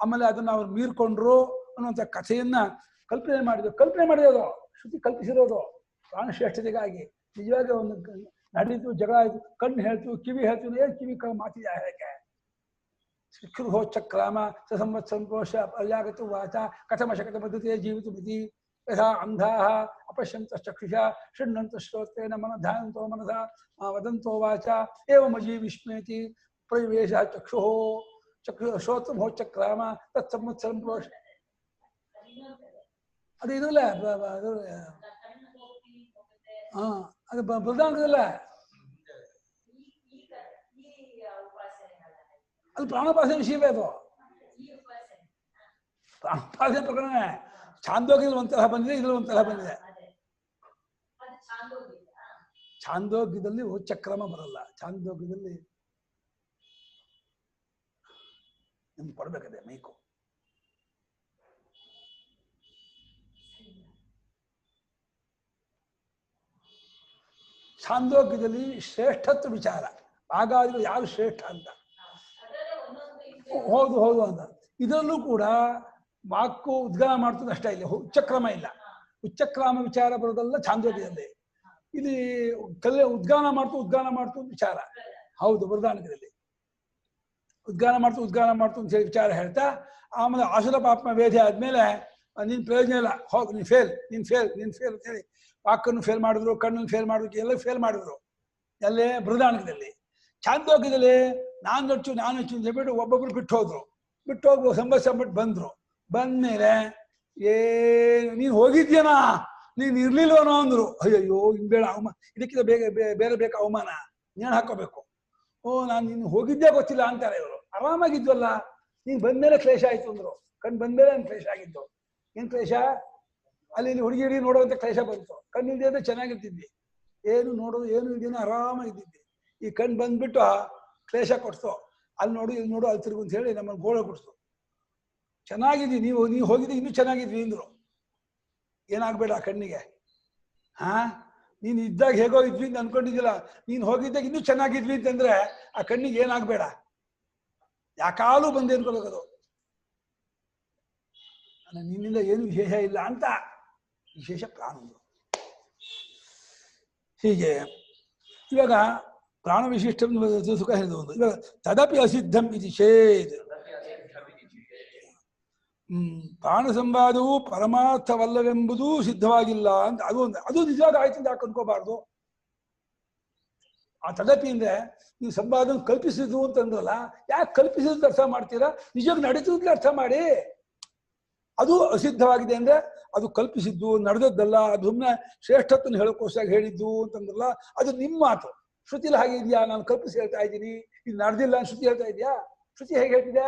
ಆಮೇಲೆ ಅದನ್ನು ಅವ್ರು ಮೀರ್ಕೊಂಡ್ರು ಅನ್ನುವಂಥ ಕಥೆಯನ್ನ ಕಲ್ಪನೆ ಮಾಡಿರೋದು ಶ್ರುತಿ ಕಲ್ಪಿಸಿರೋದು ಪ್ರಾಣಶ್ರೇಷ್ಠತೆಗಾಗಿ. ನಿಜವಾಗಿ ಒಂದು ನಡೀತು, ಜಗಳ ಆಯಿತು, ಕಣ್ಣು ಹೇಳ್ತು, ಕಿವಿ ಹೇಳ್ತು, ಏನು ಕಿವಿ ಮಾತಿದೆ ಹೇಗೆ ಶಿಕ್ಷುರ್ಹೋಚ್ಚಕ್ರಾಮ ಸಂವತ್ಸಂತೋಷ ಪರ್ಯಾಗತು ವಾಚ ಕಥಮಶಕಟ ಪದ್ಧತಿಯ ಜೀವಿತು ಮಿತಿ ಯಥಾ ಅಂಧಾಃ ಅಪಶ್ಯಂತ ಚಕ್ಷುಷಾ ಶೃಣ್ವಂತ ಶ್ರೋತ್ರೇಣ ಮನಧಾನಂತೋ ಮನಸಾ ವದಂತೋ ವಾಚ ಏವಮಜೀ ವಿಸ್ಮೇತಿ ಪ್ರವೇಶ ಚಕ್ಷು ಶ್ರೋತ್ರಮೋಚ್ಚಕ್ರಾಮ ತತ್ ಸಂವತ್ಸರಂ ಪ್ರೋಷ. ಅದು ಇದಲ್ಲ ಅದು ಪ್ರಧಾನದಲ್ಲ, ಅದು ಪ್ರಾಣೋಪಾಸನೆ ವಿಷಯವೇ. ಅದು ಪ್ರಾಣೋಪಾಸನೆ ಪ್ರಕರಣ. ಛಾಂದೋಗ್ಯದಲ್ಲಿ ಒಂಥರ ಬಂದಿದೆ, ಇದ್ರಲ್ಲಿ ಒಂಥರ ಬಂದಿದೆ. ಛಾಂದೋಗ್ಯದಲ್ಲಿ ಚಕ್ರಮ ಬರಲ್ಲ. ಛಾಂದೋಗ್ಯದಲ್ಲಿ ನಿಮ್ಗೆ ಕೊಡ್ಬೇಕದೆ ಮೈಕು. ಛಾಂದೋಗ್ಯದಲ್ಲಿ ಶ್ರೇಷ್ಠತ್ವ ವಿಚಾರ, ಹಾಗಾದ್ರೆ ಯಾರು ಶ್ರೇಷ್ಠ ಅಂತ. ಹೌದು ಅಂತ. ಇದರಲ್ಲೂ ಕೂಡ ವಾಕು ಉದ್ಗಾನ ಮಾಡ್ತದೆ ಅಷ್ಟೇ. ಇಲ್ಲಿ ಉಚ್ಚಕ್ರಮ ಇಲ್ಲ. ಉಚ್ಚಕ್ರಮ ವಿಚಾರ ಬರೋದಲ್ಲ ಛಾಂದೋಗ್ಯದಲ್ಲಿ. ಇಲ್ಲಿ ಉದ್ಗಾನ ಮಾಡ್ತು ವಿಚಾರ. ಹೌದು ಬೃಹದಾರಣ್ಯಕದಲ್ಲಿ. ಉದ್ಗಾರ ಮಾಡ್ತು ಅಂತ ಹೇಳಿ ವಿಚಾರ ಹೇಳ್ತಾ ಆಮೇಲೆ ಆಸುರ ಪಾಪ ವೇದ ಆದ್ಮೇಲೆ ನಿನ್ ಪ್ರಯೋಜನ ಇಲ್ಲ, ಹೋಗಿ ನೀನ್ ಫೇಲ್ ಅಂತ ಹೇಳಿ ವಾಕನ್ನು ಫೇಲ್ ಮಾಡಿದ್ರು, ಕಣ್ಣನ್ನು ಫೇಲ್ ಮಾಡಿದ್ರು, ಎಲ್ಲ ಫೇಲ್ ಮಾಡಿದ್ರು. ಎಲ್ಲೇ ಬೃಹದಾನಕದಲ್ಲಿ. ಚಾಂದೋಗ್ಯದಲ್ಲಿ ನಾನು ಹೆಚ್ಚು ಅಂತ ಹೇಳ್ಬಿಟ್ಟು ಒಬ್ಬೊಬ್ರು ಬಿಟ್ಟು ಹೋಗಿ ಸಂಬಂಧಿಸ್ಬಿಟ್ಟು ಬಂದ್ರು. ಬಂದ್ಮೇಲೆ ನೀನ್ ಹೋಗಿದ್ಯನಾ, ನೀನ್ ಇರ್ಲಿಲ್ವನೋ ಅಂದ್ರು. ಅಯ್ಯಯ್ಯೋ ಹಿಂಗ್ ಬೇಡ, ಇದಕ್ಕಿಂತ ಬೇರೆ ಬೇಕು ಅವಮಾನ, ನೇಣು ಹಾಕೋಬೇಕು. ನಾನು ನಿನ್ ಹೋಗಿದ್ದೇ ಗೊತ್ತಿಲ್ಲ ಅಂತಾರೆ ಇವರು. ಆರಾಮಾಗಿದ್ವಲ್ಲ, ನೀನ್ ಬಂದ್ಮೇಲೆ ಕ್ಲೇಶ ಆಯ್ತು ಅಂದ್ರು. ಕಣ್ ಬಂದ್ಮೇಲೆ ನನ್ ಕ್ಲೇಶ ಆಗಿದ್ದು. ಏನ್ ಕ್ಲೇಶ? ಅಲ್ಲಿ ಹುಡುಗಿ ನೋಡುವಂತ ಕ್ಲೇಶ ಬಂತು. ಕಣ್ಣಿಲ್ದೇ ಅಂದ್ರೆ ಚೆನ್ನಾಗಿರ್ತಿದ್ವಿ, ಏನು ನೋಡೋದು ಏನು ಇದೇನೋ ಆರಾಮಾಗಿದ್ದಿದ್ವಿ. ಈ ಕಣ್ ಬಂದ್ಬಿಟ್ಟು ಕ್ಲೇಶ ಕೊಡ್ತು. ಅಲ್ಲಿ ನೋಡು ಇಲ್ಲಿ ನೋಡು ಅಲ್ಲಿ ತಿರುಗು ಅಂತ ಹೇಳಿ ನಮ್ಮನ್ನು ಗೋಳ ಕೊಡ್ತು. ಚೆನ್ನಾಗಿದ್ವಿ, ನೀವು ಹೋಗಿದ್ದೆ ಇನ್ನೂ ಚೆನ್ನಾಗಿದ್ವಿ ಅಂದ್ರು. ಏನಾಗ್ಬೇಡ ಕಣ್ಣಿಗೆ. ನೀನ್ ಇದ್ದಾಗ ಹೇಗೋ ಇದ್ವಿ ಅಂತ ಅನ್ಕೊಂಡಿದ್ದಿಲ್ಲ, ನೀನ್ ಹೋಗಿದ್ದಾಗ ಇನ್ನೂ ಚೆನ್ನಾಗಿದ್ವಿ ಅಂತಂದ್ರೆ ಆ ಕಣ್ಣಿಗೆ ಏನಾಗ್ಬೇಡ, ಯಾಕಾಲೂ ಬಂದೆ ಅನ್ಕೋಬೇಕದು. ನಿನ್ನಿಂದ ಏನು ವಿಶೇಷ ಇಲ್ಲ ಅಂತ ವಿಶೇಷ ಪ್ರಾಣಂದು. ಹೀಗೆ ಇವಾಗ ಪ್ರಾಣ ವಿಶಿಷ್ಟ ಸುಖ ಹೇಳಿದ ಒಂದು. ಇವಾಗ ತದಪಿ ಅಸಿದ್ಧಂ ಇದು ಚೇತ್, ಪ್ರಾಣ ಸಂವಾದವು ಪರಮಾರ್ಥವಲ್ಲವೆಂಬುದೂ ಸಿದ್ಧವಾಗಿಲ್ಲ ಅಂತ ಅದು ನಿಜವಾದ ಆಯ್ತು ಅಂತ ಯಾಕೆ ಅನ್ಕೋಬಾರ್ದು. ಆ ತದಪಿ ಅಂದ್ರೆ ನೀವು ಸಂವಾದ ಕಲ್ಪಿಸಿದ್ರು ಅಂತಂದ್ರಲ್ಲ, ಯಾಕೆ ಕಲ್ಪಿಸಿದ್ರು ಅರ್ಥ ಮಾಡ್ತೀರಾ? ನಿಜವಾಗಿ ನಡೀತು ಅಂತ ಅರ್ಥ ಮಾಡಿ. ಅದು ಅಸಿದ್ಧವಾಗಿದೆ ಅಂದ್ರೆ ಅದು ಕಲ್ಪಿಸಿದ್ದು, ನಡೆದದ್ದಲ್ಲ. ಅದು ಸುಮ್ಮನೆ ಶ್ರೇಷ್ಠತ್ವನ ಹೇಳೋಕೋಸ್ಕರ ಹೇಳಿದ್ದು ಅಂತಂದ್ರಲ್ಲ, ಅದು ನಿಮ್ಮ ಮಾತು. ಶ್ರುತಿಲಿ ಹಾಗೆ ಇದೆಯಾ? ನಾನು ಕಲ್ಪಿಸಿ ಹೇಳ್ತಾ ಇದ್ದೀನಿ, ಇದು ನಡೆದಿಲ್ಲ ಅಂತ ಶ್ರುತಿ ಹೇಳ್ತಾ ಇದೆಯಾ? ಶ್ರುತಿ ಹೇಗೆ ಹೇಳ್ತಿದೆ?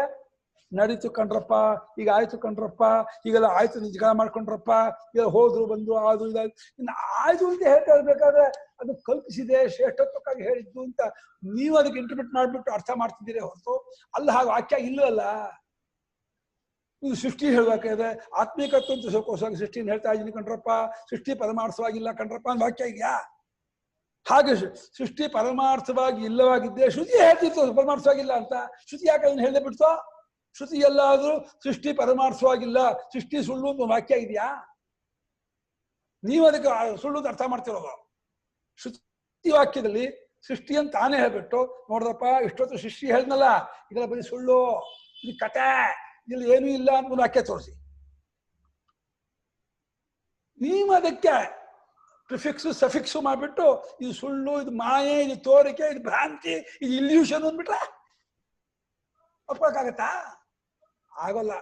ನಡೀತು ಕಣ್ರಪ್ಪ, ಈಗ ಆಯ್ತು ಕಣ್ರಪ್ಪ, ಈಗೆಲ್ಲ ಆಯ್ತು ನಿಜ ಮಾಡ್ಕೊಂಡ್ರಪ್ಪ, ಈಗ ಹೋದ್ರು ಬಂದ್ರು ಅದು ಇದಾಯ್ತು, ಇನ್ನು ಆಯ್ತು ಅಂತ ಹೇಳ್ತಾ ಇರ್ಬೇಕಾದ್ರೆ ಅದು ಕಲ್ಪಿಸಿದೆ, ಶ್ರೇಷ್ಠತ್ವಕ್ಕಾಗಿ ಹೇಳಿದ್ದು ಅಂತ ನೀವು ಅದಕ್ಕೆ ಇಂಟರ್ಪ್ರಿಟ್ ಮಾಡ್ಬಿಟ್ಟು ಅರ್ಥ ಮಾಡ್ತಿದ್ದೀರಿ ಹೊರತು ಅಲ್ಲ ಹಾಗೆ ವಾಕ್ಯ ಇಲ್ಲವಲ್ಲ. ಇದು ಸೃಷ್ಟಿ ಹೇಳ್ಬೇಕಾದ್ರೆ ಆತ್ಮೀಕತ್ವ ಅಂತ ಸೋಕೋಸಾಗ ಸೃಷ್ಟಿನ ಹೇಳ್ತಾ ಇದ್ದೀನಿ ಕಣ್ರಪ್ಪ, ಸೃಷ್ಟಿ ಪರಮಾರ್ಥವಾಗಿಲ್ಲ ಕಣ್ರಪ್ಪ ಅಂತ ವಾಕ್ಯ ಇದೆಯಾ? ಹಾಗೆ ಸೃಷ್ಟಿ ಪರಮಾರ್ಥವಾಗಿ ಇಲ್ಲವಾಗಿದ್ದೆ ಶ್ರುತಿ ಹೇಳ್ತಿತ್ತು ಪರಮಾರ್ಥವಾಗಿಲ್ಲ ಅಂತ. ಶ್ರುತಿ ಯಾಕೆ ಅದನ್ನು ಹೇಳದೆ ಬಿಡ್ತೋ? ಶ್ರುತಿ ಎಲ್ಲಾದ್ರೂ ಸೃಷ್ಟಿ ಪರಮಾರ್ಥವಾಗಿಲ್ಲ, ಸೃಷ್ಟಿ ಸುಳ್ಳು ಅಂತ ವಾಕ್ಯ ಇದೆಯಾ? ನೀವು ಅದಕ್ಕೆ ಸುಳ್ಳು ಅಂತ ಅರ್ಥ ಮಾಡ್ತಿರೋದು. ಶ್ರುತಿ ವಾಕ್ಯದಲ್ಲಿ ಸೃಷ್ಟಿ ಅಂತ ತಾನೇ ಹೇಳ್ಬಿಟ್ಟು, ನೋಡ್ರಪ್ಪ ಇಷ್ಟೊತ್ತು ಸೃಷ್ಟಿ ಹೇಳ್ದಲ್ಲ, ಇದೆಲ್ಲ ಬರೀ ಸುಳ್ಳು, ಇದು ಕತೆ, ಇಲ್ಲಿ ಏನೂ ಇಲ್ಲ ಅಂತ ಒಂದು ವಾಕ್ಯ ತೋರಿಸಿ. ನೀವು ಅದಕ್ಕೆ ಪ್ರಿಫಿಕ್ಸು ಸಫಿಕ್ಸು ಮಾಡ್ಬಿಟ್ಟು ಇದು ಸುಳ್ಳು, ಇದು ಮಾಯೆ, ಇದು ತೋರಿಕೆ, ಇದು ಭ್ರಾಂತಿ, ಇದು ಇಲ್ಯೂಷನ್ ಅಂದ್ಬಿಟ್ರೆ ಒಪ್ಕೊಳಕ್ಕಾಗತ್ತಾ? ಆಗೋಲ್ಲ.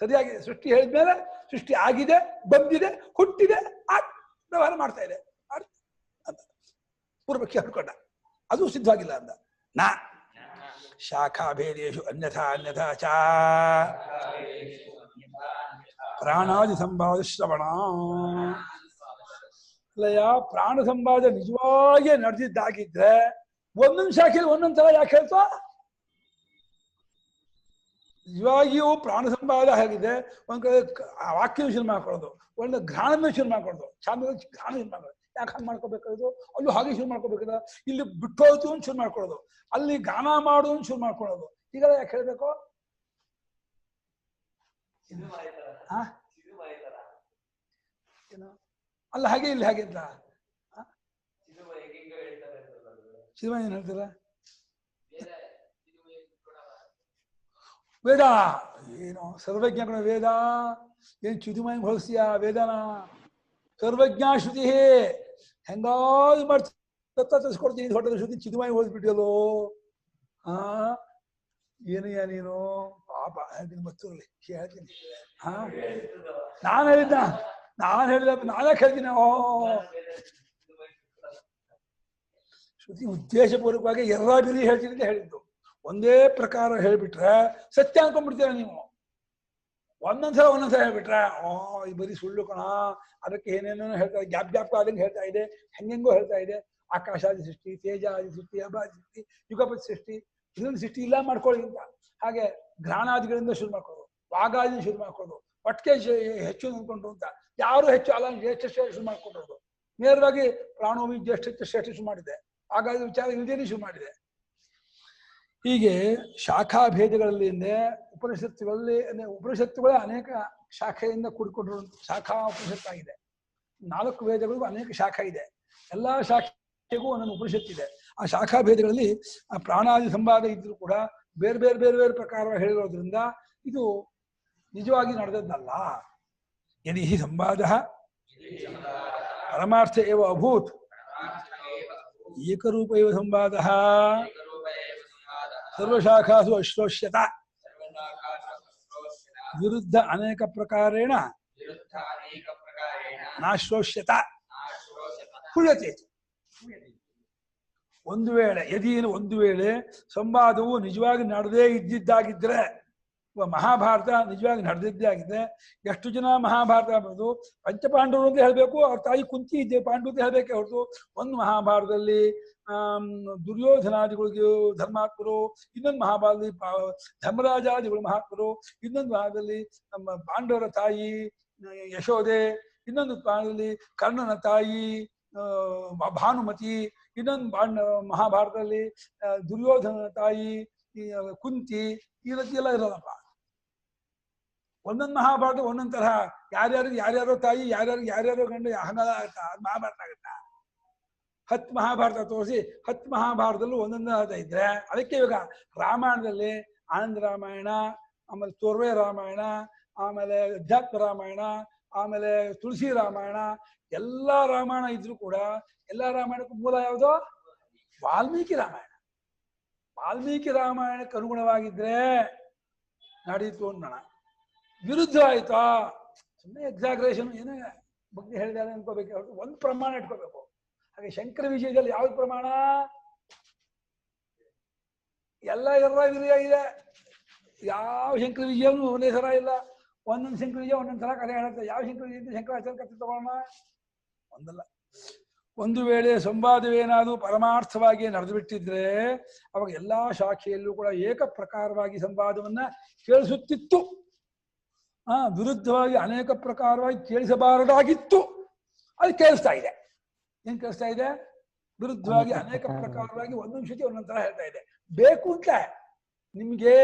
ಸರಿಯಾಗಿ ಸೃಷ್ಟಿ ಹೇಳಿದ್ಮೇಲೆ ಸೃಷ್ಟಿ ಆಗಿದೆ, ಬಂದಿದೆ, ಹುಟ್ಟಿದೆ, ವ್ಯವಹಾರ ಮಾಡ್ತಾ ಇದೆ ಅಂತ ಪೂರ್ವಕ್ಕೆ ಹೇಳ್ಕೊಂಡ. ಅದು ಸಿದ್ಧವಾಗಿಲ್ಲ ಅಂದ. ನಾ ಶಾಖಾಭೇದೇಶು ಅನ್ಯಥಾ ಚ ಪ್ರಾಣಾದಿ ಸಂವಾದ ಶ್ರವಣ. ಅಲ್ಲಯ್ಯ, ಪ್ರಾಣ ಸಂವಾದ ನಿಜವಾಗಿ ನಡೆದಿದ್ದಾಗಿದ್ರೆ ಒಂದೊಂದು ಶಾಖೆಯಲ್ಲಿ ಒಂದೊಂದು ತರ ಯಾಕೆ ಹೇಳ್ತಾ? ನಿಜವಾಗಿಯೂ ಪ್ರಾಣ ಸಂವಾದ ಹೇಗಿದೆ, ಒಂದ್ ಕಡೆ ವಾಕ್ಯ ಶುರು ಮಾಡ್ಕೊಳ್ಳೋದು, ಒಂದು ಘ್ರಾಣ ಶುರು ಮಾಡ್ಕೊಳ್ಳೋದು, ಚಾಂದ್ರದಲ್ಲಿ ಘ್ರಾಣ ಶುರು ಮಾಡ್ಕೊಳ್ಳೋದು. ಯಾಕೆ ಹಂಗೆ ಮಾಡ್ಕೋಬೇಕಾದ್ರು? ಅಲ್ಲೂ ಹಾಗೆ ಶುರು ಮಾಡ್ಕೋಬೇಕಲ್ಲ. ಇಲ್ಲಿ ಬಿಟ್ಟೋಯ್ತು ಅಂತ ಶುರು ಮಾಡ್ಕೊಳ್ಳೋದು, ಅಲ್ಲಿ ಗಾನ ಮಾಡು ಅಂತ ಶುರು ಮಾಡ್ಕೊಳ್ಳೋದು. ಈಗೆಲ್ಲ ಯಾಕೆ ಹೇಳ್ಬೇಕು? ಏನು ಅಲ್ಲ ಹಾಗೆ ಇಲ್ಲಿ ಹಾಗೆ ಅಂತ ಚಿದಮಯ ಏನ್ ಹೇಳ್ತಾರ? ವೇದ ಏನು ಸರ್ವಜ್ಞ ಗುಣ ವೇದ, ಏನ್ ಚಿದುಮಯ ಹೊಲಿಸ್ತೀಯ ವೇದನ? ಸರ್ವಜ್ಞ ಶ್ರುತಿ ಹೆಂಗಾದ್ರು ಮಾಡಿ ತರಿಸ್ಕೊಡ್ತೀನಿ, ಹೊಟ್ಟದ ಶ್ರುತಿ ಚಿದುಮಯ ಹೋಲ್ಸ್ಬಿಟ್ಟಿಯಲ್ಲೋ. ಏನಯ್ಯ ನೀನು ಪಾಪ. ಹೇಳ್ತೀನಿ ಮತ್ತೂರ್ಲಿ ಹೇಳ್ತೀನಿ. ನಾನು ಹೇಳಿದ್ದ ನಾನೇ ಹೇಳ್ತೀನಿ. ಶ್ರುತಿ ಉದ್ದೇಶಪೂರ್ವಕವಾಗಿ ಬಿರಿ ಹೇಳ್ತೀನಿ ಅಂತ ಹೇಳಿದ್ದು. ಒಂದೇ ಪ್ರಕಾರ ಹೇಳ್ಬಿಟ್ರೆ ಸತ್ಯ ಅನ್ಕೊಂಡ್ಬಿಡ್ತೀರ ನೀವು. ಒಂದೊಂದ್ಸಲ ಹೇಳ್ಬಿಟ್ರೆ ಈ ಬರೀ ಸುಳ್ಳು ಕಣ, ಅದಕ್ಕೆ ಏನೇನೋ ಹೇಳ್ತಾ ಇದೆ, ಗ್ಯಾಪ್ ಆದಂಗೆ ಹೇಳ್ತಾ ಇದೆ, ಹೆಂಗೆಂಗೋ ಹೇಳ್ತಾ ಇದೆ. ಆಕಾಶಾದಿ ಸೃಷ್ಟಿ, ತೇಜಾದಿ ಸೃಷ್ಟಿ, ಅಬಾದಿ ಸೃಷ್ಟಿ, ಯುಗಪತಿ ಸೃಷ್ಟಿ, ಇನ್ನೊಂದು ಸೃಷ್ಟಿ ಇಲ್ಲ ಮಾಡ್ಕೊಳ್ಳಿ ಅಂತ. ಹಾಗೆ ಘ್ರಾಣಾದಿಗಳಿಂದ ಶುರು ಮಾಡ್ಕೊಳ್ಳೋದು, ವಾಗಾದಿ ಶುರು ಮಾಡ್ಕೊಳ್ಳೋದು, ಒಟ್ಟಿಗೆ ಹೆಚ್ಚು ಅಂದ್ಕೊಂಡ್ರು ಅಂತ. ಯಾರು ಹೆಚ್ಚು ಅಲ್ಲ ಜ್ಯೇಷ್ಠ ಶುರು ಮಾಡ್ಕೊಂಡಿರೋದು. ನೇರವಾಗಿ ಪ್ರಾಣೋಮಿ ಜ್ಯೇಷ್ಠ ಶುರು ಮಾಡಿದೆ, ಹಾಗಾಗಿ ವಿಚಾರ ಇಲ್ದೇನೆ ಶುರು ಮಾಡಿದೆ. ಹೀಗೆ ಶಾಖಾಭೇದಗಳಲ್ಲಿ ಉಪನಿಷತ್ತುಗಳಲ್ಲಿ ಉಪನಿಷತ್ತುಗಳೇ ಅನೇಕ ಶಾಖೆಯಿಂದ ಕೂಡಿಕೊಂಡಿರುವಂಥ ಶಾಖಾ ಉಪನಿಷತ್ತಾಗಿದೆ. 4 ವೇದಗಳಿಗೂ ಅನೇಕ ಶಾಖೆ ಇದೆ. ಎಲ್ಲಾ ಶಾಖೆಗೂ ಒಂದೊಂದು ಉಪನಿಷತ್ತಿದೆ. ಆ ಶಾಖಾಭೇದಗಳಲ್ಲಿ ಆ ಪ್ರಾಣಾದಿ ಸಂವಾದ ಇದ್ರೂ ಕೂಡ ಬೇರೆ ಬೇರೆ ಬೇರೆ ಬೇರೆ ಪ್ರಕಾರವಾಗಿ ಹೇಳಿರೋದ್ರಿಂದ ಇದು ನಿಜವಾಗಿ ನಡೆದದ್ದಲ್ಲ. ಯದಿ ಹಿ ಸಂವಾದ ಪರಮಾರ್ಥ ಏವ ಅಭೂತ್ ಏಕರೂಪ ಏವ ಸಂವಾದ ಸರ್ವಶಾಖಾಸು ಅಶ್ರೋಷ್ಯತ ವಿರುದ್ಧ ಅನೇಕ ಪ್ರಕಾರೇಣ ನಾಶ್ರೋಷ್ಯತ ಹುಳ್ಯತೆ. ಒಂದು ವೇಳೆ ಯದಿಯನ್ನು ಒಂದು ವೇಳೆ ಸಂವಾದವು ನಿಜವಾಗಿ ನಡೆದೇ ಇದ್ದಿದ್ದಾಗಿದ್ರೆ, ಮಹಾಭಾರತ ನಿಜವಾಗಿ ನಡೆದಿದ್ದೇ ಆಗಿದ್ರೆ, ಎಷ್ಟು ಜನ ಮಹಾಭಾರತ ಬರೋದು ಪಂಚಪಾಂಡವರು ಅಂತ ಹೇಳಬೇಕು, ಅವ್ರ ತಾಯಿ ಕುಂತಿ ಇದ್ದೆ ಪಾಂಡು ಅಂತ ಹೇಳಬೇಕೆ ಹೊರತು ಒಂದು ಮಹಾಭಾರತದಲ್ಲಿ ದುರ್ಯೋಧನಾದಿಗಳಿಗೆ ಧರ್ಮಾತ್ಮರು, ಇನ್ನೊಂದು ಮಹಾಭಾರತದಲ್ಲಿ ಧರ್ಮರಾಜಾದಿಗಳು ಮಹಾತ್ಮರು, ಇನ್ನೊಂದು ಭಾಗದಲ್ಲಿ ನಮ್ಮ ಪಾಂಡವರ ತಾಯಿ ಯಶೋದೆ, ಇನ್ನೊಂದು ಭಾಗದಲ್ಲಿ ಕರ್ಣನ ತಾಯಿ ಭಾನುಮತಿ, ಇನ್ನೊಂದು ಮಹಾಭಾರತದಲ್ಲಿ ದುರ್ಯೋಧನ ತಾಯಿ ಕುಂತಿ, ಈ ರೀತಿ ಎಲ್ಲ ಇರೋದಪ್ಪ. ಒಂದೊಂದು ಮಹಾಭಾರತ ಒಂದೊಂದು ತರಹ, ಯಾರ್ಯಾರೋ ತಾಯಿ, ಯಾರ್ಯಾರೋ ಗಂಡು ಹಂಗಾಗತ್ತಾ ಮಹಾಭಾರತ ಆಗತ್ತಾ? 10 ಮಹಾಭಾರತ ತೋರಿಸಿ 10 ಮಹಾಭಾರತದಲ್ಲೂ ಒಂದೊಂದು ಇದ್ರೆ, ಅದಕ್ಕೆ ಇವಾಗ ರಾಮಾಯಣದಲ್ಲಿ ಆನಂದ ರಾಮಾಯಣ, ಆಮೇಲೆ ತೋರ್ವೆ ರಾಮಾಯಣ, ಆಮೇಲೆ ಅಧ್ಯಾತ್ಮ ರಾಮಾಯಣ, ಆಮೇಲೆ ತುಳಸಿ ರಾಮಾಯಣ, ಎಲ್ಲ ರಾಮಾಯಣ ಇದ್ರು ಕೂಡ ಎಲ್ಲ ರಾಮಾಯಣಕ್ಕೂ ಮೂಲ ಯಾವುದೋ ವಾಲ್ಮೀಕಿ ರಾಮಾಯಣ. ವಾಲ್ಮೀಕಿ ರಾಮಾಯಣಕ್ಕೆ ಅನುಗುಣವಾಗಿದ್ರೆ ನಡೀತು ಅನ್ನೋಣ. ವಿರುದ್ಧ ಆಯ್ತಾ ಸುಮ್ಮನೆ ಎಕ್ಸಾಗ್ರೇಷನ್ ಏನೇ ಬಗ್ಗೆ ಹೇಳಿದಾರೆ ಅನ್ಕೋಬೇಕು, ಒಂದು ಪ್ರಮಾಣ ಇಟ್ಕೋಬೇಕು. ಹಾಗೆ ಶಂಕರ ವಿಜಯದಲ್ಲಿ ಯಾವ್ದು ಪ್ರಮಾಣ? ಎಲ್ಲ ವಿರಿಯ ಇದೆ. ಯಾವ ಶಂಕರ ವಿಜಯನೂ ಒಂದೇ ಸರ ಇಲ್ಲ. ಒಂದೊಂದು ಶಂಕರ ವಿಜಯ ಒಂದೊಂದು ಸಲ ಕರೆ ಹೇಳುತ್ತೆ. ಯಾವ ಶಂಕರ ವಿಜಯ ಶಂಕರಾಚಾರ್ಯ ಕಥೆ ತಗೋಣ? ಒಂದಲ್ಲ. ಒಂದು ವೇಳೆ ಸಂವಾದವೇನಾದರೂ ಪರಮಾರ್ಥವಾಗಿ ನಡೆದು ಬಿಟ್ಟಿದ್ರೆ ಅವಾಗ ಎಲ್ಲಾ ಶಾಖೆಯಲ್ಲೂ ಕೂಡ ಏಕ ಪ್ರಕಾರವಾಗಿ ಸಂವಾದವನ್ನ ಕೇಳಿಸುತ್ತಿತ್ತು. ವಿರುದ್ಧವಾಗಿ ಅನೇಕ ಪ್ರಕಾರವಾಗಿ ಕೇಳಿಸಬಾರದಾಗಿತ್ತು, ಅದು ಕೇಳಿಸ್ತಾ ಇದೆ. ಏನ್ ಕೇಳಿಸ್ತಾ ಇದೆ? ವಿರುದ್ಧವಾಗಿ ಅನೇಕ ಪ್ರಕಾರವಾಗಿ ಒಂದೊಂದು ಶ್ರುತಿ ಒಂದೊಂದು ತರ ಹೇಳ್ತಾ ಇದೆ. ಬೇಕು ಅಂತ ನಿಮ್ಗೆ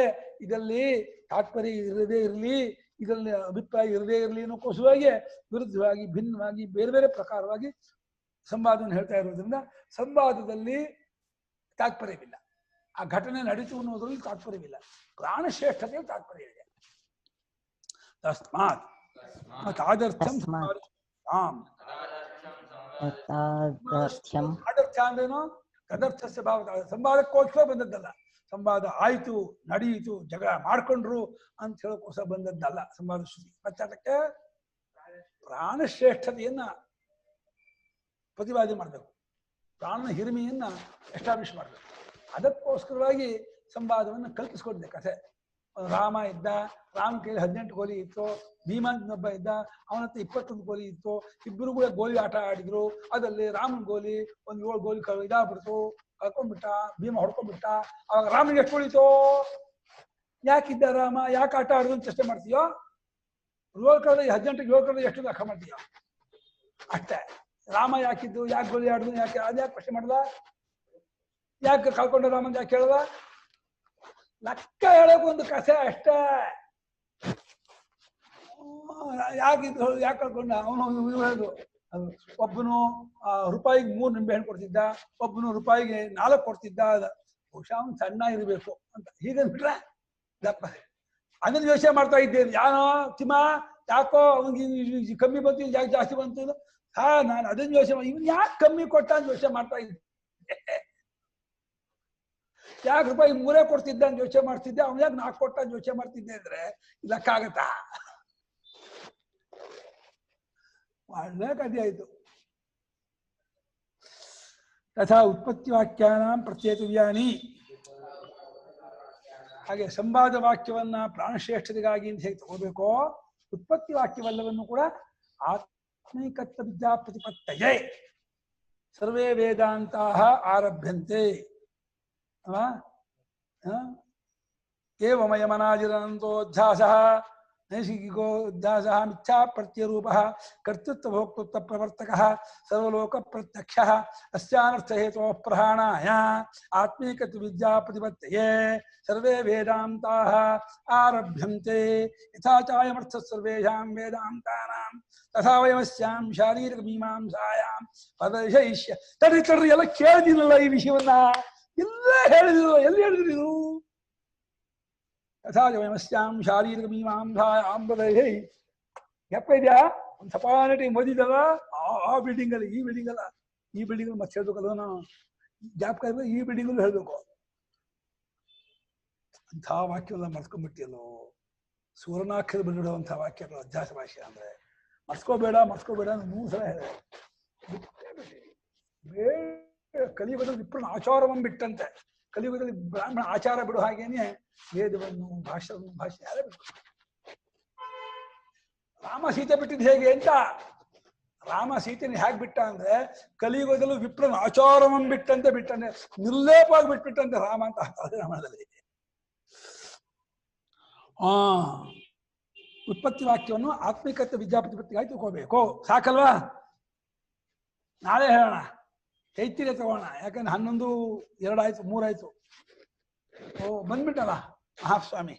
ಇದರಲ್ಲಿ ತಾತ್ಪರ್ಯ ಇರದೇ ಇರಲಿ, ಇದರಲ್ಲಿ ಅಭಿಪ್ರಾಯ ಇರದೇ ಇರಲಿ ಅನ್ನೋಕ್ಕೋಸ್ಕರವಾಗಿ ವಿರುದ್ಧವಾಗಿ ಭಿನ್ನವಾಗಿ ಬೇರೆ ಬೇರೆ ಪ್ರಕಾರವಾಗಿ ಸಂವಾದವನ್ನು ಹೇಳ್ತಾ ಇರೋದ್ರಿಂದ ಸಂವಾದದಲ್ಲಿ ತಾತ್ಪರ್ಯವಿಲ್ಲ. ಆ ಘಟನೆ ನಡೀತು ಅನ್ನೋದ್ರಲ್ಲಿ ತಾತ್ಪರ್ಯವಿಲ್ಲ. ಪ್ರಾಣಶ್ರೇಷ್ಠತೆಯಲ್ಲಿ ತಾತ್ಪರ್ಯ ಇದೆ. ತಸ್ಮಾತ್ ತಾದರ್ಥ್ಯಂ ತಾದರ್ಥ್ಯ ಅಂದ್ರೇನು? ತದರ್ಥಸ್ಯ ಭಾವ. ಸಂವಾದಕ್ಕೋಸ್ಕರ ಬಂದದ್ದಲ್ಲ. ಸಂವಾದ ಆಯ್ತು, ನಡೆಯಿತು, ಜಗಳ ಮಾಡ್ಕೊಂಡ್ರು ಅಂತ ಹೇಳೋಕ್ಕೋಸ್ಕರ ಬಂದದ್ದಲ್ಲ ಸಂವಾದ ಶ್ರುತಿ. ಮತ್ತೆ ಅದಕ್ಕೆ ಪ್ರಾಣಶ್ರೇಷ್ಠತೆಯನ್ನ ಪ್ರತಿಪಾದನೆ ಮಾಡಬೇಕು, ಪ್ರಾಣನ ಹಿರಿಮೆಯನ್ನ ಎಸ್ಟಾಬ್ಲಿಷ್ ಮಾಡಬೇಕು. ಅದಕ್ಕೋಸ್ಕರವಾಗಿ ಸಂವಾದವನ್ನು ಕಲ್ಪಿಸ್ಕೊಂಡಿದೆ ಕಥೆ. ರಾಮ ಇದ್ದ, ರಾಮ ಕೈಲಿ 18 ಗೋಲಿ ಇತ್ತು. ಭೀಮಂತನೊಬ್ಬ ಇದ್ದ, ಅವನ ಹತ್ರ 21 ಗೋಲಿ ಇತ್ತು. ಇಬ್ಬರು ಕೂಡ ಗೋಲಿ ಆಟ ಆಡಿದ್ರು. ಅದರಲ್ಲಿ ರಾಮನ ಗೋಲಿ ಒಂದು 7 ಗೋಲಿ ಇದಾಗ್ಬಿಡ್ತು, ಕಳ್ಕೊಂಡ್ಬಿಟ್ಟ. ಭೀಮ ಹೊಡ್ಕೊಂಡ್ಬಿಟ್ಟ. ಅವಾಗ ರಾಮನಿಗೆ ಎಷ್ಟು ಉಳಿತು? ಯಾಕಿದ್ದ ರಾಮ, ಯಾಕೆ ಆಟ ಆಡಿದ್ರು ಅಂತ ಚರ್ಚೆ ಮಾಡ್ತೀಯೋ? 7 ಕಳೆದ 18ಕ್ಕೆ 7 ಕಳೆದ ಎಷ್ಟು ಲೆಕ್ಕ ಮಾಡ್ತೀಯೋ ಅಷ್ಟೇ. ರಾಮ ಯಾಕಿದ್ದು, ಯಾಕೆ ಗೋಲಿ ಆಡಿದ್ರು, ಯಾಕೆ ಅದ್ಯಾಕೆ ಪ್ರಶ್ನೆ ಮಾಡಲ್ಲ? ಯಾಕೆ ಕಳ್ಕೊಂಡ ರಾಮನ್ ಯಾಕೆ ಹೇಳಲ್ಲ? ಲೆಕ್ಕ ಹೇಳಕ್ ಒಂದು ಕಥೆ ಅಷ್ಟೇ. ಯಾಕಿದ್ದು, ಯಾಕೆ ಕಳ್ಕೊಂಡ? ಅವನು ಹೇಳುದು, ಒಬ್ಬನು ರೂಪಾಯಿಗೆ 3 ನಿಂಬೆ ಹಣ್ಣು ಕೊಡ್ತಿದ್ದ, ಒಬ್ಬನು ರೂಪಾಯಿಗೆ 4 ಕೊಡ್ತಿದ್ದ. ಬಹುಶಃ ಅವನು ಸಣ್ಣ ಇರಬೇಕು ಅಂತ ಹೀಗಂದ್ಬಿಟ್ರೆ ದಪ್ಪ. ಅದನ್ನ ಯೋಚನೆ ಮಾಡ್ತಾ ಇದ್ದೇನೆ. ಯಾನೋ ತಿಮ್ಮ, ಯಾಕೋ ಅವನಿಗೆ ಕಮ್ಮಿ ಬಂತು, ಯಾಕೆ ಜಾಸ್ತಿ ಬಂತು? ನಾನು ಅದನ್ನ ಯೋಚನೆ ಮಾಡಿ ಇವನ್ ಯಾಕೆ ಕಮ್ಮಿ ಕೊಟ್ಟ ಅಂತ ಯೋಚನೆ ಮಾಡ್ತಾ ಇದ್ದೆ. ಯಾಕೆ ರೂಪಾಯಿ 3 ಕೊಡ್ತಿದ್ದ ಅಂತ ಯೋಚನೆ ಮಾಡ್ತಿದ್ದೆ, ಅವ್ನು ಯಾಕೆ 4 ಕೊಟ್ಟ ಅಂತ ಯೋಚನೆ ಮಾಡ್ತಿದ್ದೆ ಅಂದ್ರೆ ಲೆಕ್ಕಾಗತ್ತಾ? ಒಳ್ಳೆ ಕಥೆ ಆಯ್ತು. ತಥಾ ಉತ್ಪತ್ತಿ ವಾಕ್ಯಾನಾಂ ಪ್ರತ್ಯೇತವ್ಯಾನಿ. ಹಾಗೆ ಸಂವಾದ ವಾಕ್ಯವನ್ನ ಪ್ರಾಣಶ್ರೇಷ್ಠತೆಗಾಗಿ ಅಂತ ಹೇಗೆ ತಗೋಬೇಕೋ, ಉತ್ಪತ್ತಿ ವಾಕ್ಯವಲ್ಲವನ್ನು ಕೂಡ ಆತ್ಮೈಕತ್ವ ವಿದ್ಯಾ ಪ್ರತಿಪತ್ತಯೇ ಸರ್ವೇ ವೇದಾಂತಾಃ ಆರಭ್ಯಂತೆ. ಏವಮಯಮನಾಜಿರನಂತೋಧ್ಯಾಸಃ ನೈಷಿಕಿಕೋಧ್ಯಾಸಃ ಮಿಥ್ಯಾ ಪ್ರತ್ಯರೂಪಃ ಕರ್ತೃತ್ವ ಭೋಕ್ತೃತ್ವ ಪ್ರವರ್ತಕಃ ಸರ್ವಲೋಕ ಪ್ರತ್ಯಕ್ಷಃ ಅಸ್ಯಾನರ್ಥ ಹೇತೋಃ ಪ್ರಹಾಣಾಯ ಆತ್ಮೈಕತ್ವ ವಿದ್ಯಾ ಪ್ರತಿಪತ್ತಯೇ ಸರ್ವೇ ವೇದಾಂತಾಃ ಆರಭ್ಯಂತೆ. ಯಥಾ ಚಾಯಮರ್ಥ ಸರ್ವೇಷಾಂ ವೇದಾಂತಾನಾಂ ತಥಾ ವಯಮಸ್ಯಾಂ ಶಾರೀರಿಕ ಮೀಮಾಂಸಾಯಾಂ ಪದಶೈಷ್ಯ. ತಡ್ರಿ ಎಲ್ಲ ಕೇಳಿದಿನಲ್ಲ ಈ ವಿಷಯವನ್ನ, ಎಲ್ಲ ಹೇಳಿದ್ರು. ಎಲ್ಲಿ ಹೇಳಿದ್ರು? ಯಥಾ ವಯಮಸ್ಯಾಂ ಶಾರೀರಿಕ ಮೀಮಾಂಸಾಯಾಂ ಪ್ರದಯೈ. ಯಪ್ಪ ಇದೆಯಾ ಒಂದು ಸಪಾನಟಿ ಮೋದಿದಲ್ಲ ಆ ಬಿಲ್ಡಿಂಗ್ ಅಲ್ಲಿ, ಈ ಬಿಲ್ಡಿಂಗ್ ಅಲ್ಲ, ಈ ಬಿಲ್ಡಿಂಗ್ ಅಲ್ಲಿ ಮತ್ತೆ ಹೇಳ್ಬೇಕಲ್ಲ ನಾನು, ಜ್ಞಾಪಕ ಇರಬೇಕು, ಈ ಬಿಲ್ಡಿಂಗ್ ಅಲ್ಲಿ ಹೇಳ್ಬೇಕು. ಅಂಥ ವಾಕ್ಯವೆಲ್ಲ ಮರ್ಸ್ಕೊಂಡ್ಬಿಟ್ಟಿಯಲ್ಲೋ. ಸುವರ್ಣಾಕ್ಷರ ಬಿಡುವಂಥ ವಾಕ್ಯಗಳು ಅಧ್ಯಾಸ ಭಾಷೆ ಅಂದ್ರೆ ಮರ್ಸ್ಕೋಬೇಡ ಮರ್ಸ್ಕೋಬೇಡ ಅಂತ 3 ಸಲ ಹೇಳಿದೆ. ಕಲಿಯುಗದಲ್ಲಿ ವಿಪ್ರನ ಆಚಾರವನ್ನು ಬಿಟ್ಟಂತೆ, ಕಲಿಯುಗದಲ್ಲಿ ಬ್ರಾಹ್ಮಣ ಆಚಾರ ಬಿಡು ಹಾಗೇನೆ ವೇದವನ್ನು ಭಾಷೆ ಯಾರೇ ಬಿಟ್ಟು. ರಾಮ ಸೀತೆ ಬಿಟ್ಟಿದ್ದು ಹೇಗೆ ಅಂತ, ರಾಮ ಸೀತೆನ ಹೇಗೆ ಬಿಟ್ಟ ಅಂದ್ರೆ ಕಲಿಯುಗದಲ್ಲೂ ವಿಪ್ರನ ಆಚಾರವನ್ನು ಬಿಟ್ಟಂತೆ ಬಿಟ್ಟಂತೆ, ನಿರ್ಲೇಪವಾಗಿ ಬಿಟ್ಬಿಟ್ಟಂತೆ ರಾಮ ಅಂತ ರಾಮಾಯಣದಲ್ಲಿ. ಉತ್ಪತ್ತಿ ವಾಕ್ಯವನ್ನು ಆತ್ಮಿಕತೆ ವಿದ್ಯಾಪ್ರತಿಪತ್ತಿಗಾಗಿ ತಿಳ್ಕೋಬೇಕು. ಸಾಕಲ್ವಾ? ನಾಳೆ ಹೇಳೋಣ, ತೈತಿರೇ ತಗೋಣ. ಯಾಕಂದ್ರೆ 11, 2 ಆಯ್ತು, 3 ಆಯ್ತು. ಬಂದ್ಬಿಟ್ಟಲ್ಲ ಮಹಾಸ್ವಾಮಿ.